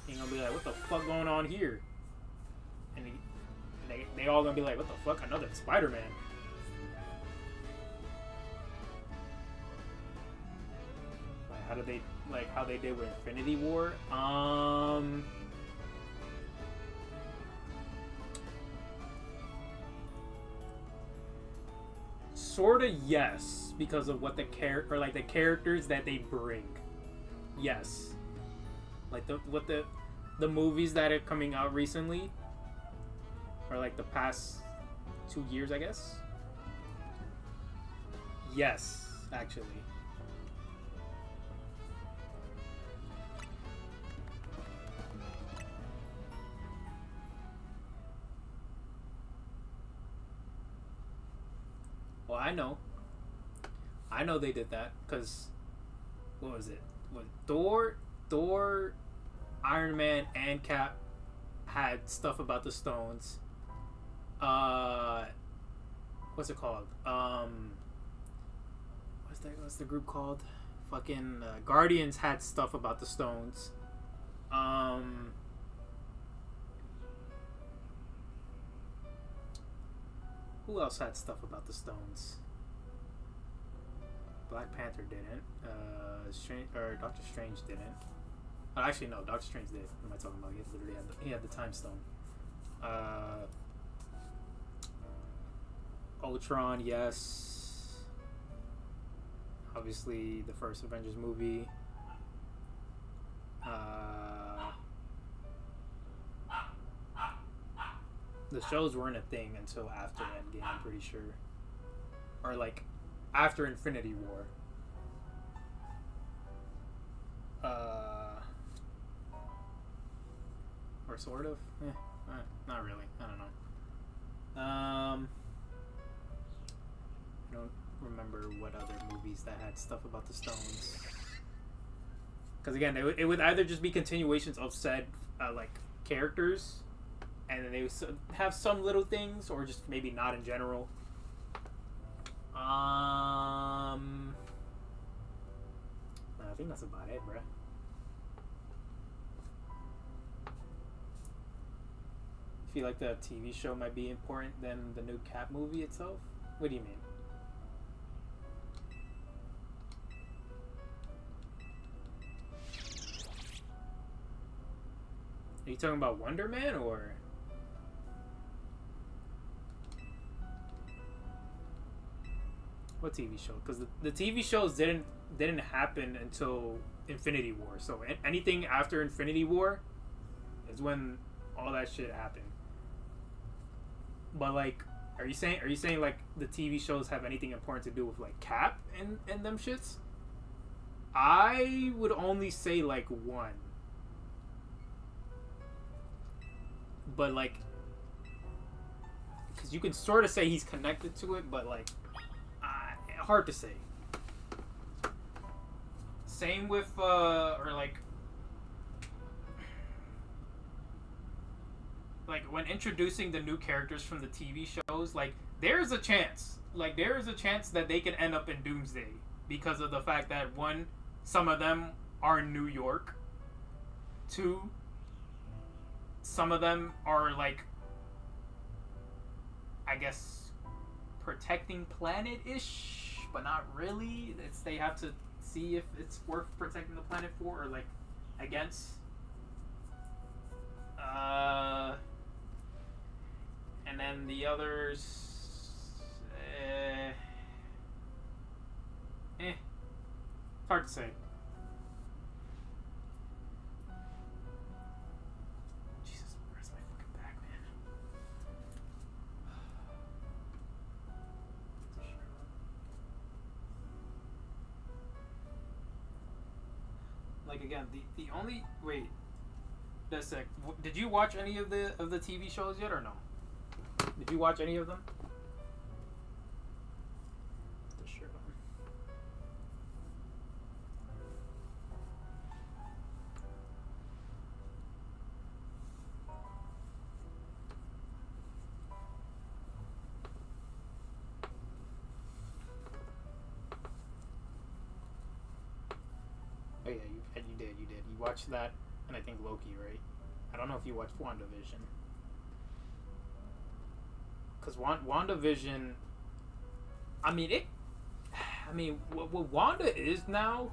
[SPEAKER 1] He gonna be like, what the fuck going on here? And they all gonna be like, what the fuck? Another Spider-Man. How they did with Infinity War. Sorta yes, because of what the characters that they bring. Yes, like the movies that are coming out recently, or like the past 2 years, I guess. Yes, actually. Well, I know they did that because what was it? When Thor, Iron Man, and Cap had stuff about the stones. What's it called? What's the group called? Fucking Guardians had stuff about the stones. Who else had stuff about the stones? Black Panther didn't. Doctor Strange didn't. Oh, actually, no. Doctor Strange did. What am I talking about? He had the time stone. Ultron, yes. obviously the first Avengers movie. The shows weren't a thing until after Endgame, I'm pretty sure. Or like after Infinity War. Or sort of. Not really. I don't know. I don't remember what other movies that had stuff about the stones. Because again, it would either just be continuations of said like characters, and then they would have some little things, or just maybe not in general. I think that's about it, bruh. Feel like the TV show might be important than the new Cap movie itself? What do you mean? Are you talking about Wonder Man or? What TV show? Because the TV shows didn't happen until Infinity War. So anything after Infinity War is when all that shit happened. But like, are you saying like the TV shows have anything important to do with like Cap and them shits? I would only say like one. But like, because you can sort of say he's connected to it, but like, hard to say. Same with or like when introducing the new characters from the TV shows, like there's a chance that they can end up in Doomsday because of the fact that one, some of them are in New York. Two, some of them are like, I guess, protecting planet-ish, but not really. They have to see if it's worth protecting the planet for, or like against. And then the others, it's hard to say. Jesus, where's my fucking back, man? Like again, the only just a sec. Did you watch any of the TV shows yet or no? Did you watch any of them? Sure. Oh yeah, you did. You watched that, and I think Loki, right? I don't know if you watched WandaVision. Because WandaVision, what Wanda is now,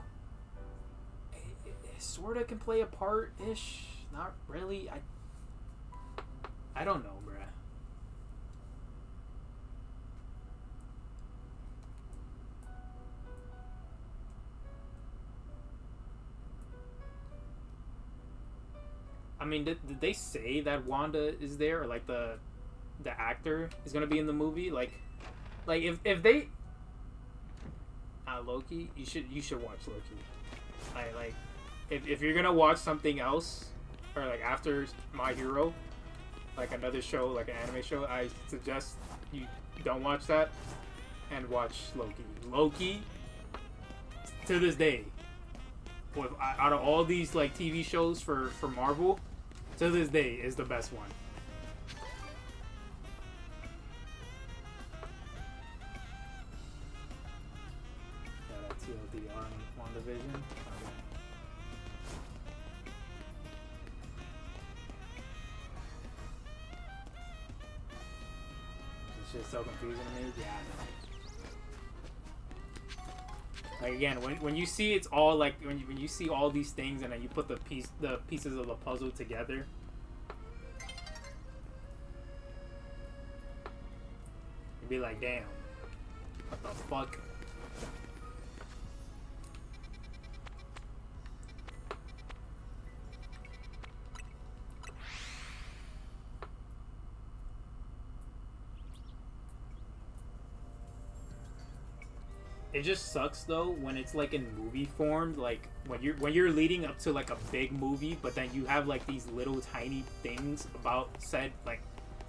[SPEAKER 1] it sort of can play a part-ish. Not really. I don't know, bruh. Did they say that Wanda is there, or like the actor is gonna be in the movie? Like if they Loki, you should watch Loki. If you're gonna watch something else, or like after My Hero, like another show, like an anime show, I suggest you don't watch that and watch Loki. Loki, to this day, out of all these like TV shows for Marvel, to this day is the best one. Yeah, that's TLD on WandaVision. Okay. This shit's so confusing to me. Yeah, I know. Like again, when you see it's all like when you see all these things and then you put the pieces of the puzzle together, you'd be like, damn, what the fuck? It just sucks though when it's like in movie form, like when you're leading up to like a big movie, but then you have like these little tiny things about said like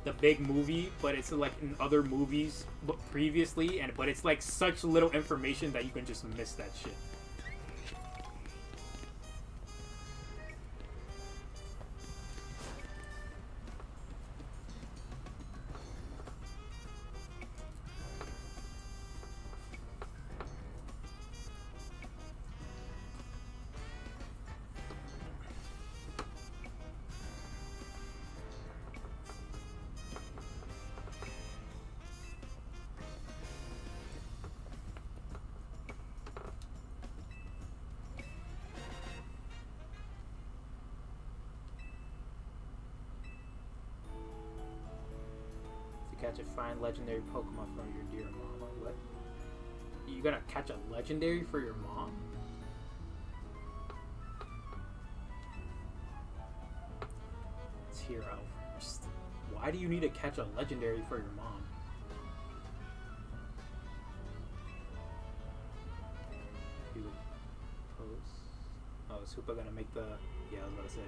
[SPEAKER 1] the big movie, but it's like in other movies but previously, but it's like such little information that you can just miss that shit. Catch a fine legendary Pokemon from your dear mama. What? You gotta catch a legendary for your mom? It's here out first. Why do you need to catch a legendary for your mom? He would post. Oh, is Hoopa gonna make the? Yeah, I was about to say.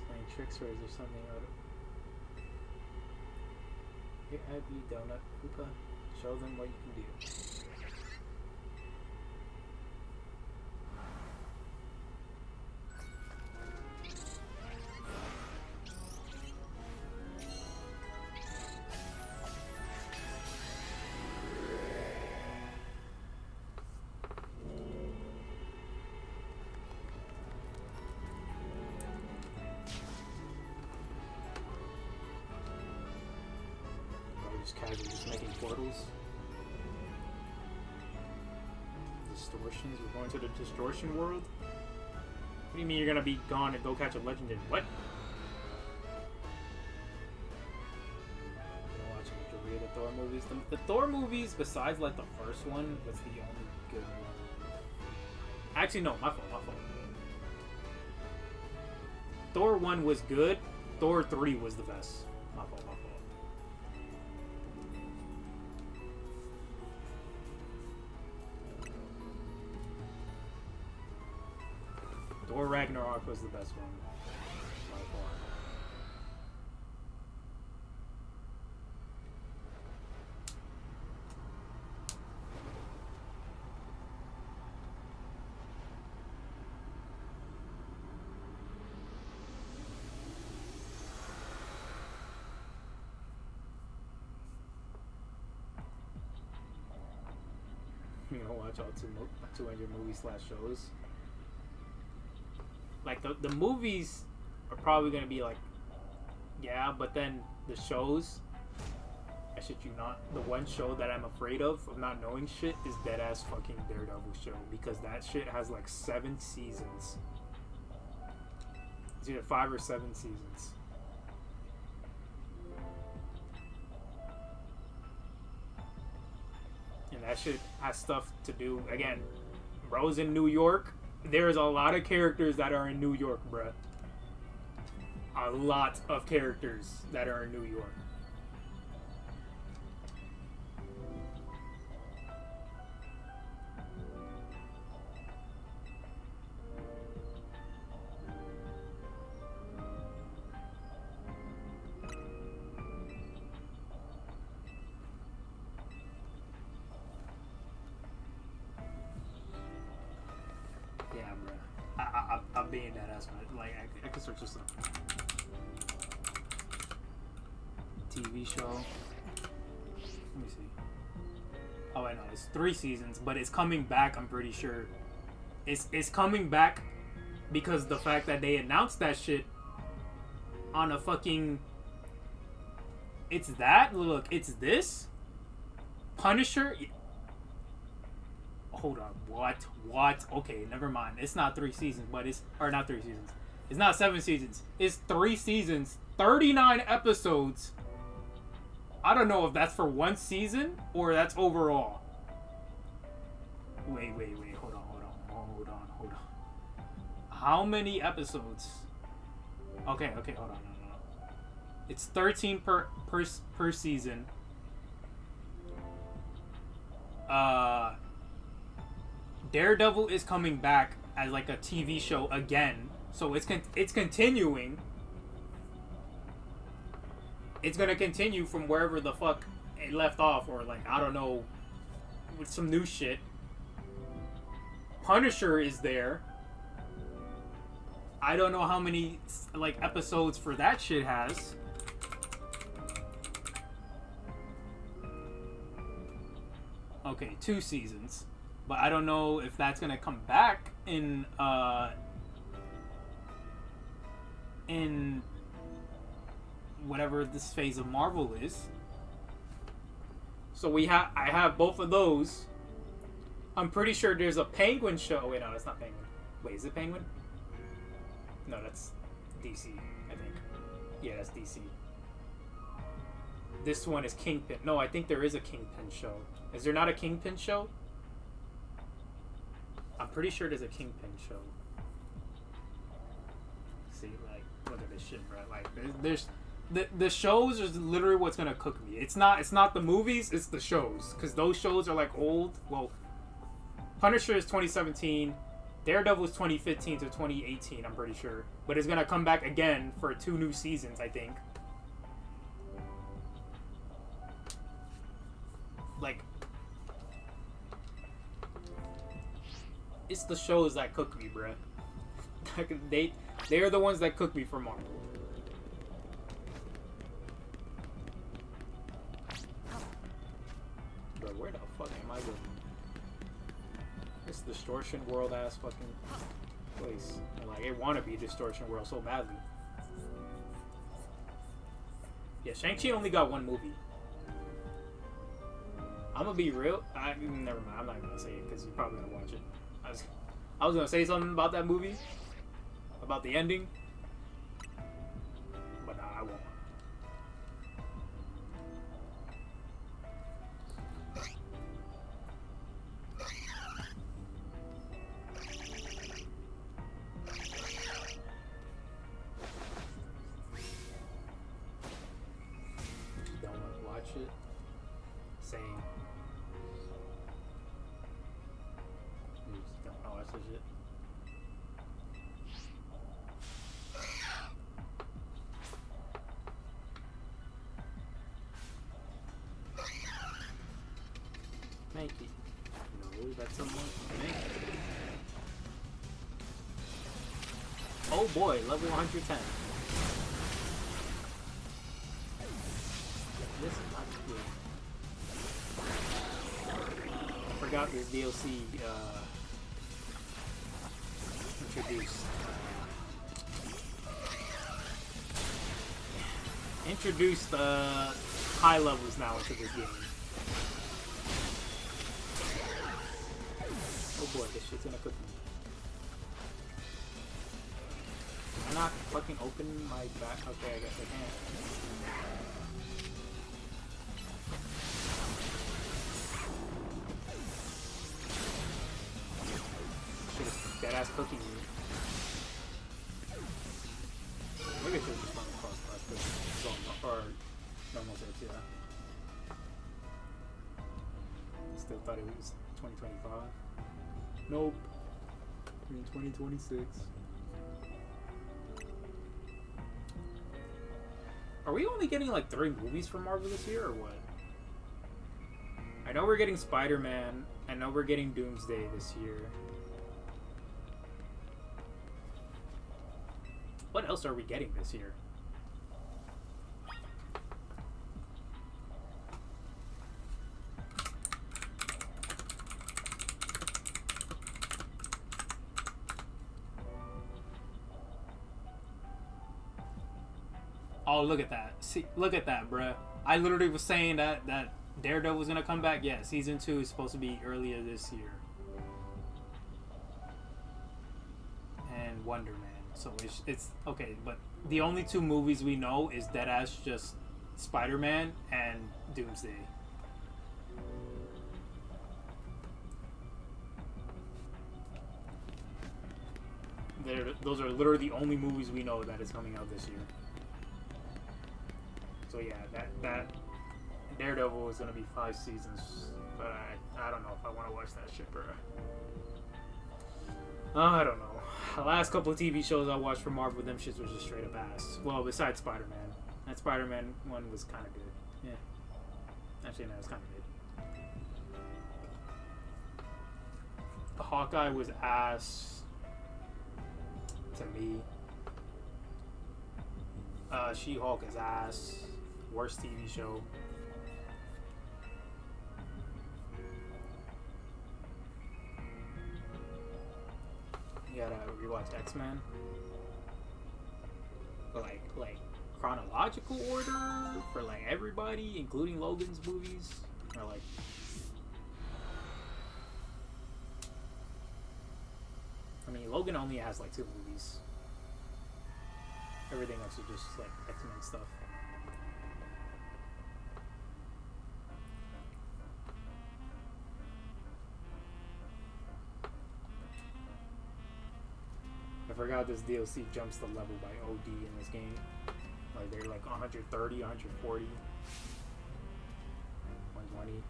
[SPEAKER 1] Playing tricks, or is there something out of here? Abby, Donut, Hoopa, show them what you can do. Casually just making portals. Distortions? We're going to the distortion world? What do you mean you're gonna be gone and go catch a legendary? What? I'm watching the majority of the Thor movies. The Thor movies, besides like the first one, was the only good one. Actually, no, my fault. Thor 1 was good. Thor 3 was the best. My fault. Thor Ragnarok was the best one by far. You know, watch all 200 movies/shows. Like, the movies are probably going to be like, yeah, but then the shows, I shit you not, the one show that I'm afraid of not knowing shit is deadass fucking Daredevil show, because that shit has like 7 seasons. It's either 5 or 7 seasons. And that shit has stuff to do, again, bro's in New York. There's a lot of characters that are in New York, bruh. A lot of characters that are in New York. Yeah, bro. I'm being that ass, man. Like, I could search this up. TV show. Let me see. Oh, I know. It's 3 seasons, but it's coming back, I'm pretty sure. It's coming back because the fact that they announced that shit on a fucking... It's that? Look, it's this? Punisher? Hold on, what? Okay, never mind. It's not 3 seasons, but it's... Or not 3 seasons. It's not 7 seasons. It's 3 seasons, 39 episodes. I don't know if that's for 1 season or that's overall. Wait. Hold on. How many episodes? Okay, hold on. No. It's 13 per season. Daredevil is coming back as like a TV show again, so it's continuing. It's gonna continue from wherever the fuck it left off, or like I don't know, with some new shit. Punisher is there. I don't know how many like episodes for that shit has. Okay, 2 seasons. But I don't know if that's gonna come back in whatever this phase of Marvel is. So I have both of those. I'm pretty sure there's a Penguin show. Oh, wait, no, that's not Penguin. Wait, is it Penguin? No, that's DC, I think. Yeah, that's DC. This one is Kingpin. No, I think there is a Kingpin show. Is there not a Kingpin show? I'm pretty sure there's a Kingpin show. See, like, look at this shit, bro. Like, there's the shows is literally what's gonna cook me. It's not the movies, it's the shows, because those shows are like old. Well, Punisher is 2017, Daredevil is 2015 to 2018. I'm pretty sure, but it's gonna come back again for 2 new seasons, I think. Like, it's the shows that cook me, bruh. They're the ones that cook me for Marvel. Bro, where the fuck am I going? This distortion world ass fucking place. And like, it wanna be distortion world so badly. Yeah, Shang-Chi only got 1 movie. I'm gonna be real. Never mind. I'm not gonna say it because you're probably gonna watch it. I was gonna say something about that movie, about the ending, but nah, I won't. Don't want to watch it. Same. Shit. Make it. No, that's a month. Make it. Oh boy, level 110. This is not good. I forgot this DLC introduced high levels now into this game. Oh boy, this shit's gonna cook me. Can I not fucking open my back? Okay, I guess I can. Shit, dead ass cooking me. Maybe I should have just gone across the last person. Or normal search, yeah. Still thought it was 2025. Nope. We're in 2026. Are we only getting like 3 movies from Marvel this year or what? I know we're getting Spider-Man. I know we're getting Doomsday this year. What else are we getting this year? Oh, look at that. See, look at that, bruh. I literally was saying that Daredevil was gonna come back. Yeah, season 2 is supposed to be earlier this year. And Wonder Man. So it's okay, but the only 2 movies we know is deadass just Spider-Man and Doomsday. Those are literally the only movies we know that is coming out this year. So yeah, that Daredevil was gonna be 5 seasons, but I don't know if I want to watch that shit, bro. I don't know. The last couple of TV shows I watched from Marvel, them shits was just straight up ass. Well, besides Spider-Man. That Spider-Man one was kind of good. Yeah. Actually, no, it was kind of good. Hawkeye was ass to me. She-Hulk is ass. Worst TV show. You gotta rewatch X-Men. Like chronological order for like everybody, including Logan's movies, or like. I mean, Logan only has like 2 movies. Everything else is just like X-Men stuff. I forgot this DLC jumps the level by OD in this game. Like they're like 130, 140, 120.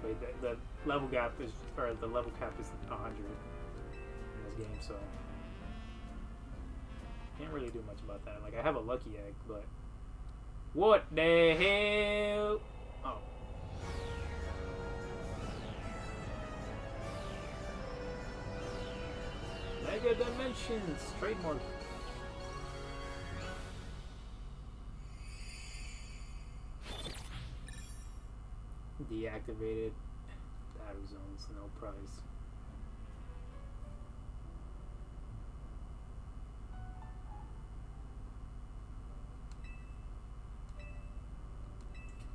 [SPEAKER 1] But the level gap is, or the level cap is 100 in this game, so can't really do much about that. Like I have a lucky egg, but what the hell? Oh. Mega Dimensions trademark. Deactivated battle zones, no prize.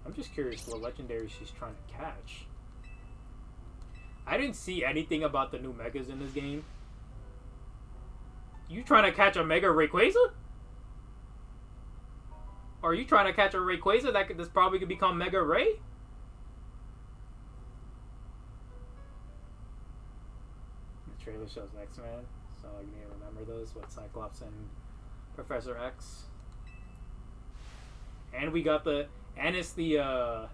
[SPEAKER 1] I'm just curious what legendary she's trying to catch. I didn't see anything about the new megas in this game. You trying to catch a Mega Rayquaza? Or are you trying to catch a Rayquaza that's probably could become Mega Ray? The trailer shows X-Men, so you need to remember those with Cyclops and Professor X. And we got the, and it's the OG,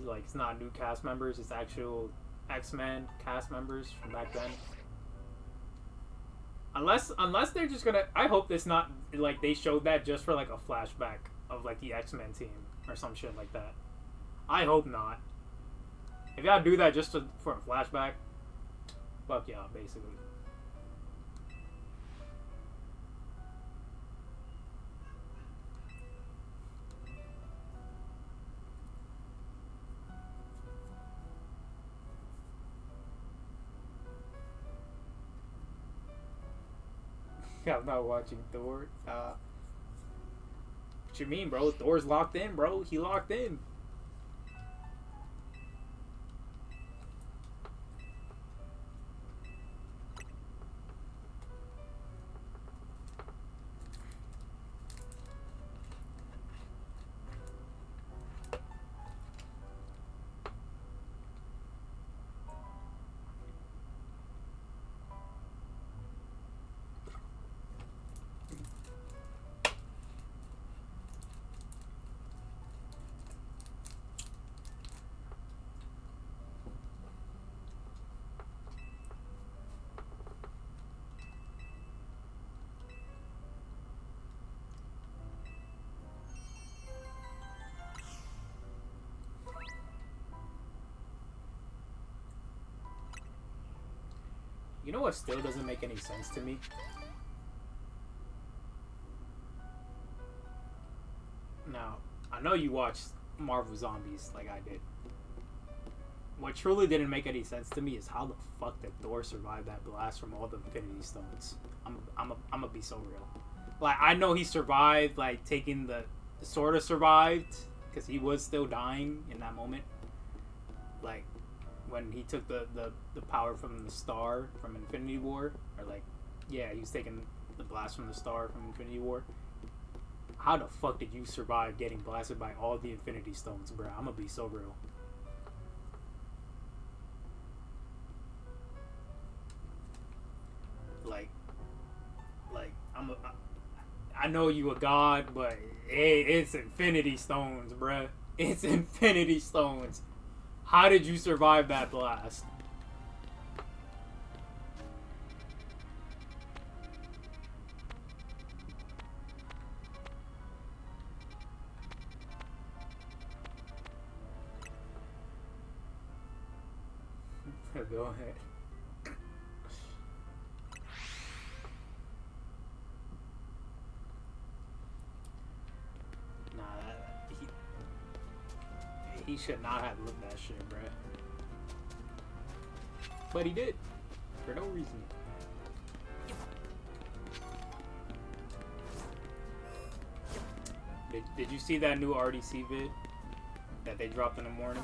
[SPEAKER 1] like it's not new cast members, it's actual X-Men cast members from back then. Unless they're just gonna, I hope it's not like they showed that just for like a flashback of like the X-Men team or some shit like that. I hope not. If y'all do that just for a flashback, fuck y'all, basically. I'm not watching Thor. What you mean, bro? Thor's locked in, bro. He locked in. You know what still doesn't make any sense to me? Now, I know you watched Marvel Zombies like I did. What truly didn't make any sense to me is how the fuck did Thor survive that blast from all the Infinity Stones? I'm gonna be so real. Like, I know he survived, like, taking the sort of survived, because he was still dying in that moment. Like, when he took the power from the star from Infinity War, or like, yeah, he was taking the blast from the star from Infinity War. How the fuck did you survive getting blasted by all the Infinity Stones, bro? I'm gonna be so real. Like, I know you a god, but it's Infinity Stones, bruh. It's Infinity Stones. How did you survive that blast? Go ahead. Nah, he should not have lived that shit, bruh. But he did. For no reason. Did you see that new RDC vid that they dropped in the morning?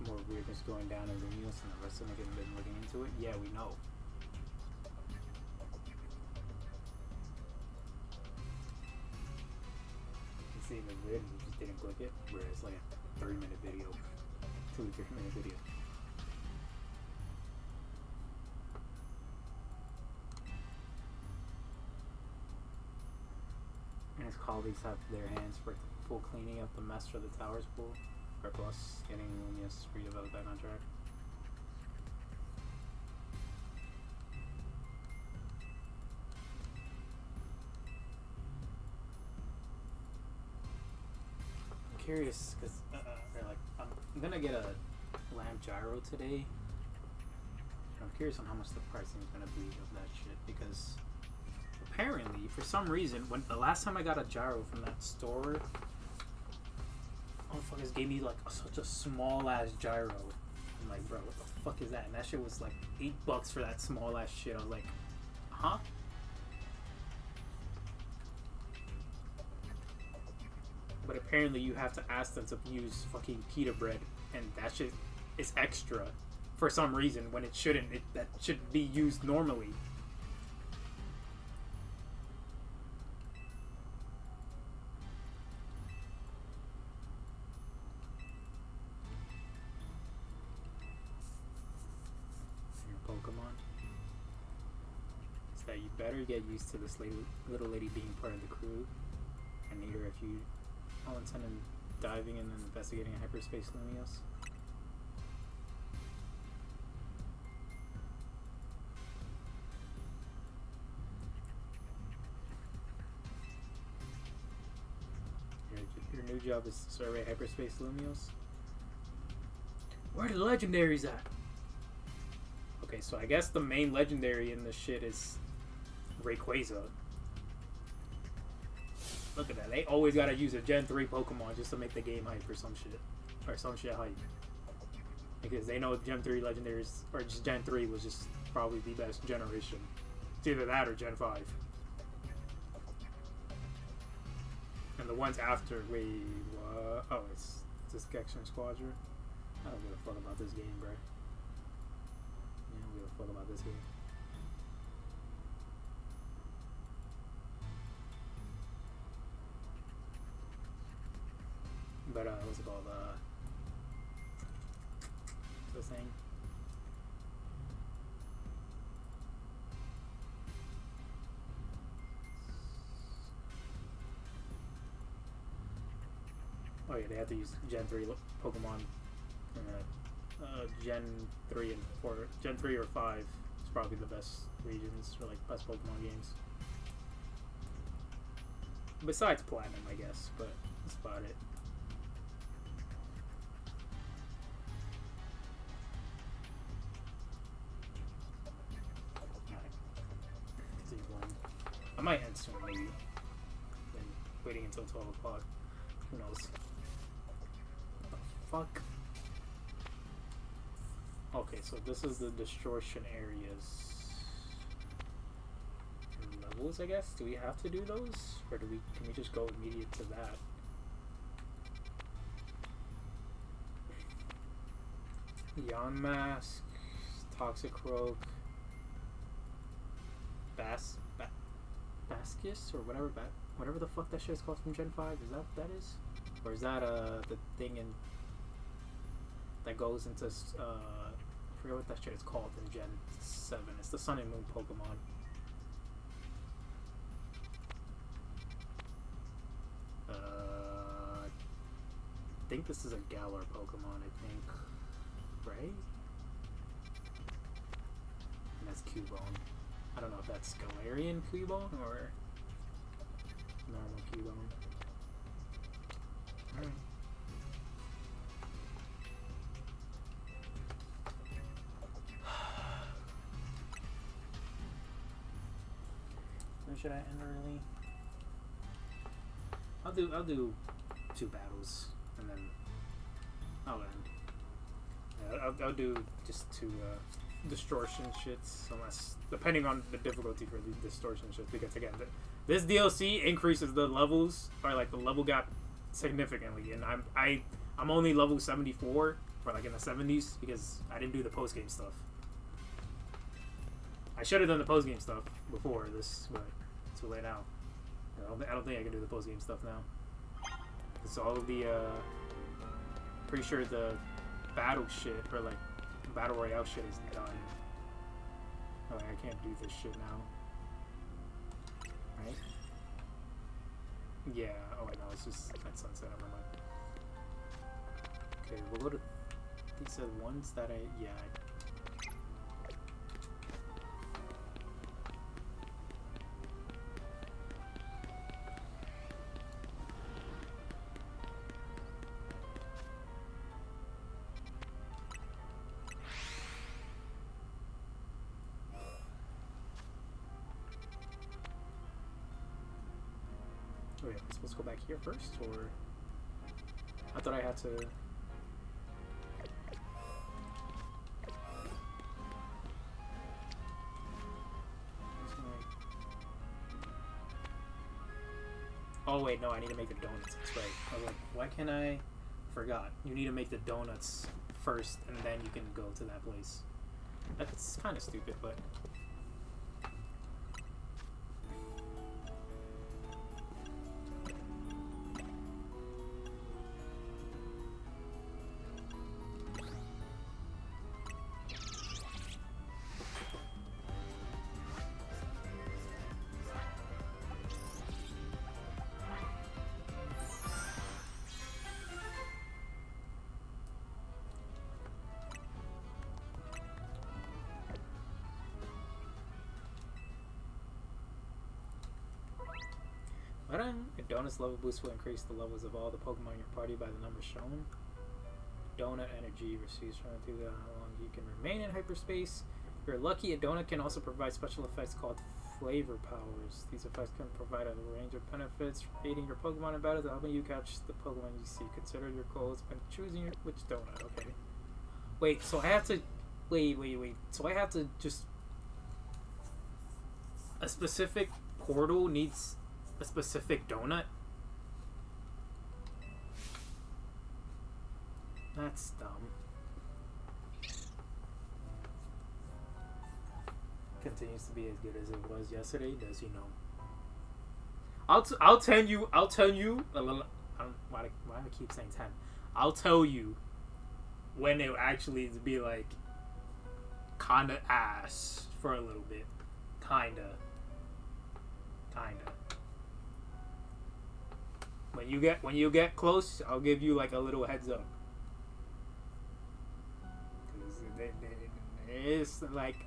[SPEAKER 1] More weirdness going down in the news and the rest of them have been looking into it. Yeah, we know. You see the vid, you just didn't click it, where it's like a 30-minute video, 2 to 3-minute video. And his colleagues have their hands for full cleaning of the mess for the towers pool. Plus getting Lumia's redeveloped back on track. I'm curious because I'm gonna get a lamp gyro today. I'm curious on how much the pricing is gonna be of that shit because apparently for some reason when the last time I got a gyro from that store, motherfuckers gave me like such a small ass gyro. I'm like, bro, what the fuck is that? And that shit was like $8 for that small ass shit. I was like, huh? But apparently you have to ask them to use fucking pita bread, and that shit is extra for some reason when it shouldn't. That should be used normally. Pokemon is that you better get used to this little lady being part of the crew, and either if you all intend on diving and investigating hyperspace Lumios. Your new job is to survey hyperspace Lumios. Where are the legendaries at? Okay, so I guess the main legendary in this shit is Rayquaza. Look at that. They always gotta use a Gen 3 Pokemon just to make the game hype or some shit. Or some shit hype. Because they know Gen 3 legendaries, or just Gen 3 was just probably the best generation. It's either that or Gen 5. And the ones after, wait, what? Oh, it's Dissection Squadron. I don't give a fuck about this game, bro. I don't give a fuck about this game. But what's it called? What's the thing? Oh yeah, they have to use Gen 3 Pokemon. Gen 3 and 4, Gen 3 or 5 is probably the best regions for like best Pokemon games. Besides Platinum, I guess, but that's about it. might end soon, maybe. Then waiting until 12 o'clock. Who knows? What the fuck? Okay, so this is the distortion areas. Levels, I guess? Do we have to do those? Or can we just go immediate to that? Yon Mask, Toxic Rogue, Bascus, or whatever the fuck that shit is called from Gen 5. Is that what that is? Or is that the thing that goes into I forget what that shit is called in Gen 7. It's the Sun and Moon Pokemon. I think this is a Galar Pokemon, I think. Right? And that's Cubone. I don't know if that's Galarian Cubone or normal Cubone. Alright. When should I end early? I'll do 2 battles and then I'll end. Yeah, I'll do just 2 distortion shits, unless depending on the difficulty for the distortion shits. Because again, this DLC increases the levels, or like the level gap, significantly, and I'm only level 74, or like in the 70s, because I didn't do the post game stuff. I should have done the post game stuff before this, but it's too late now. I don't think I can do the post game stuff now. So all of the pretty sure the battle shit, or like battle royale shit, is done. Oh, I can't do this shit now. Right? Yeah. Oh wait, no, it's just at sunset. Never mind. Okay, we'll go to these are the ones that yeah. Wait, am I supposed to go back here first, or I thought I had to. Oh wait, no, I need to make the donuts. That's right. I was like, why can't I? Forgot. You need to make the donuts first, and then you can go to that place. That's kind of stupid, but. A donut's level boost will increase the levels of all the Pokemon in your party by the number shown. Donut energy receives from it to how long you can remain in hyperspace. If you're lucky, a donut can also provide special effects called flavor powers. These effects can provide a range of benefits from aiding your Pokemon in battle to helping you catch the Pokemon you see. Consider your goals when choosing which donut. Okay. Wait, so I have to... Wait. So I have to just... A specific portal needs... a specific donut? That's dumb. Continues to be as good as it was yesterday. Does he know? I'll tell you. I don't, why do I keep saying 10? I'll tell you when it actually be like kinda ass for a little bit. Kinda. When you get close, I'll give you like a little heads up. It's like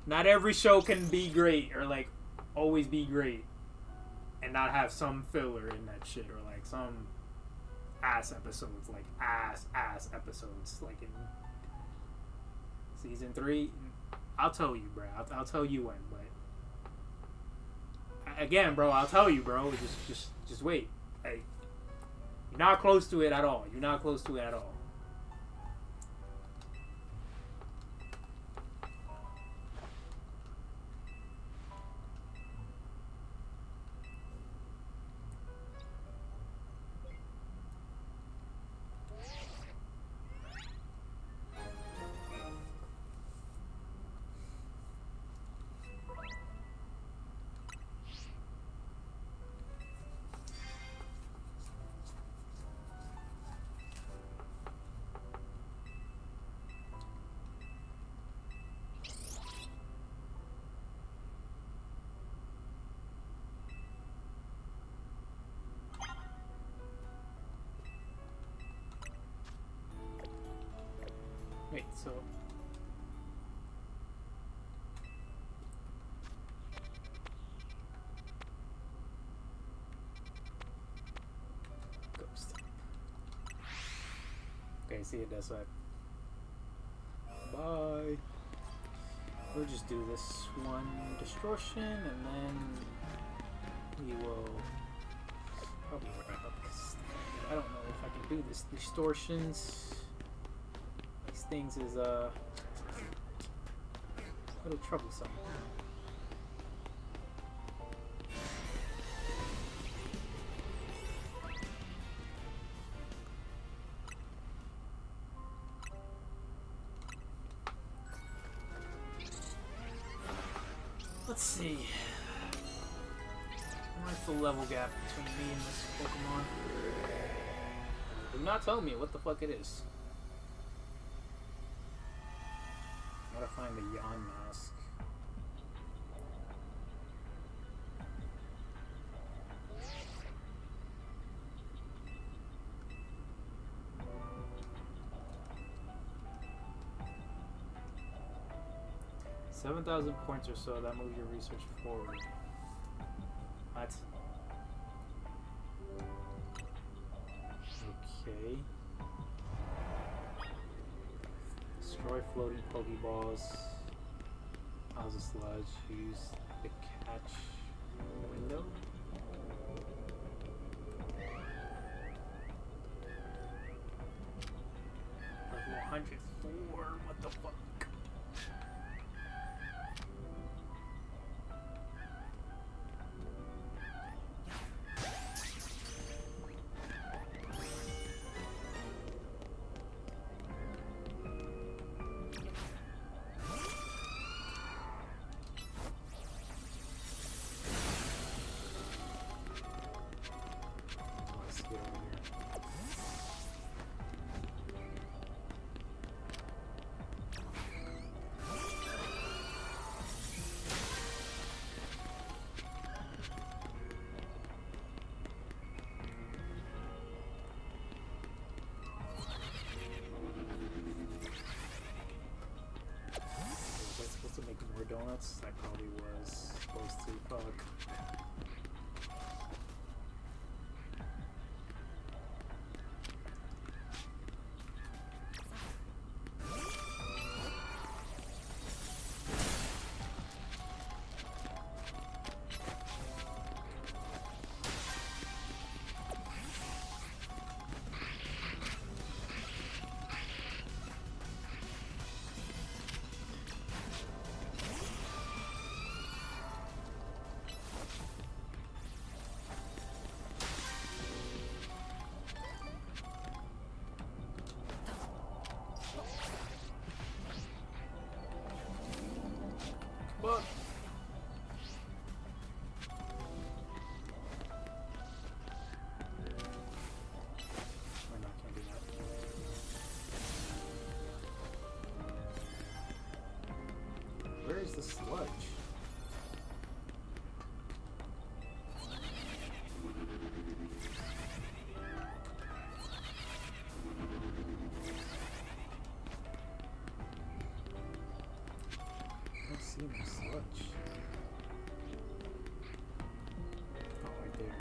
[SPEAKER 1] not every show can be great or like always be great and not have some filler in that shit, or like some ass episodes, like ass episodes, like in season 3. I'll tell you, bro. I'll tell you when, but again, bro, I'll tell you, bro. Just wait. Hey, you're not close to it at all. You're not close to it at all. Wait, so... Ghost. Okay, see, it does that. Bye. We'll just do this one distortion, and then we will probably wrap up, because I don't know if I can do this distortions. These things is a little troublesome. Let's see. What's the level gap between me and this Pokemon? Do not tell me what the fuck it is. Gotta find the Yawn mask. $7,000 points or so, that moves your research forward. What? Okay. Destroy floating Pokeballs. How's a sludge? Use the catch window. Level 104. What the fuck? Donuts? That probably was supposed to. Fuck. But can't do that. Where is the sludge? See my sludge. Oh, right there.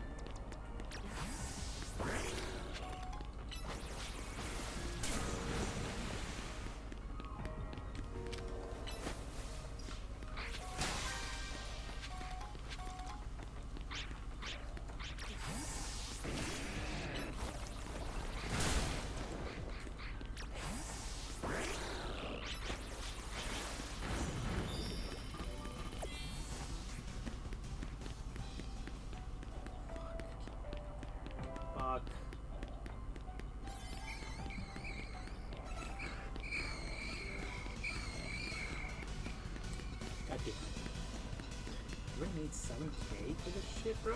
[SPEAKER 1] need 7K for this shit, bro?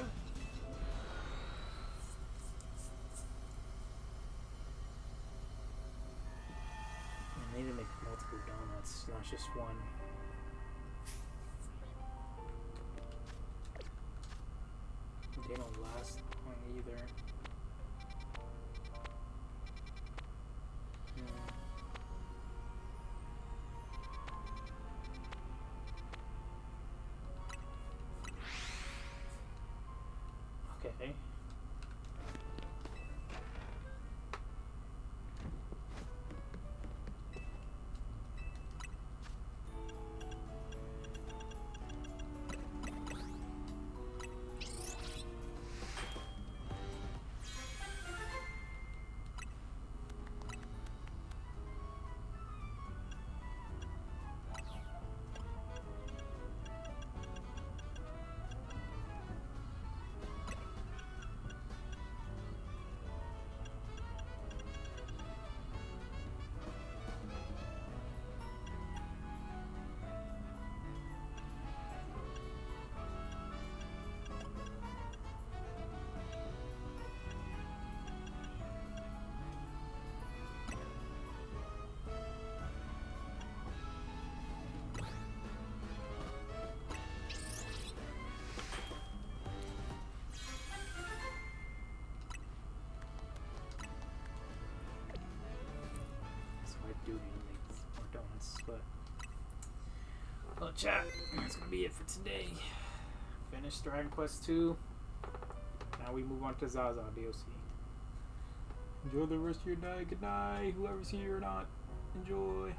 [SPEAKER 1] I need to make multiple donuts, not just one. They don't last long either. Okay. Do need to make more donuts, but well, chat, that's gonna be it for today. Finished Dragon Quest 2. Now we move on to Zaza DLC. Enjoy the rest of your night. Good night, whoever's here or not. Enjoy.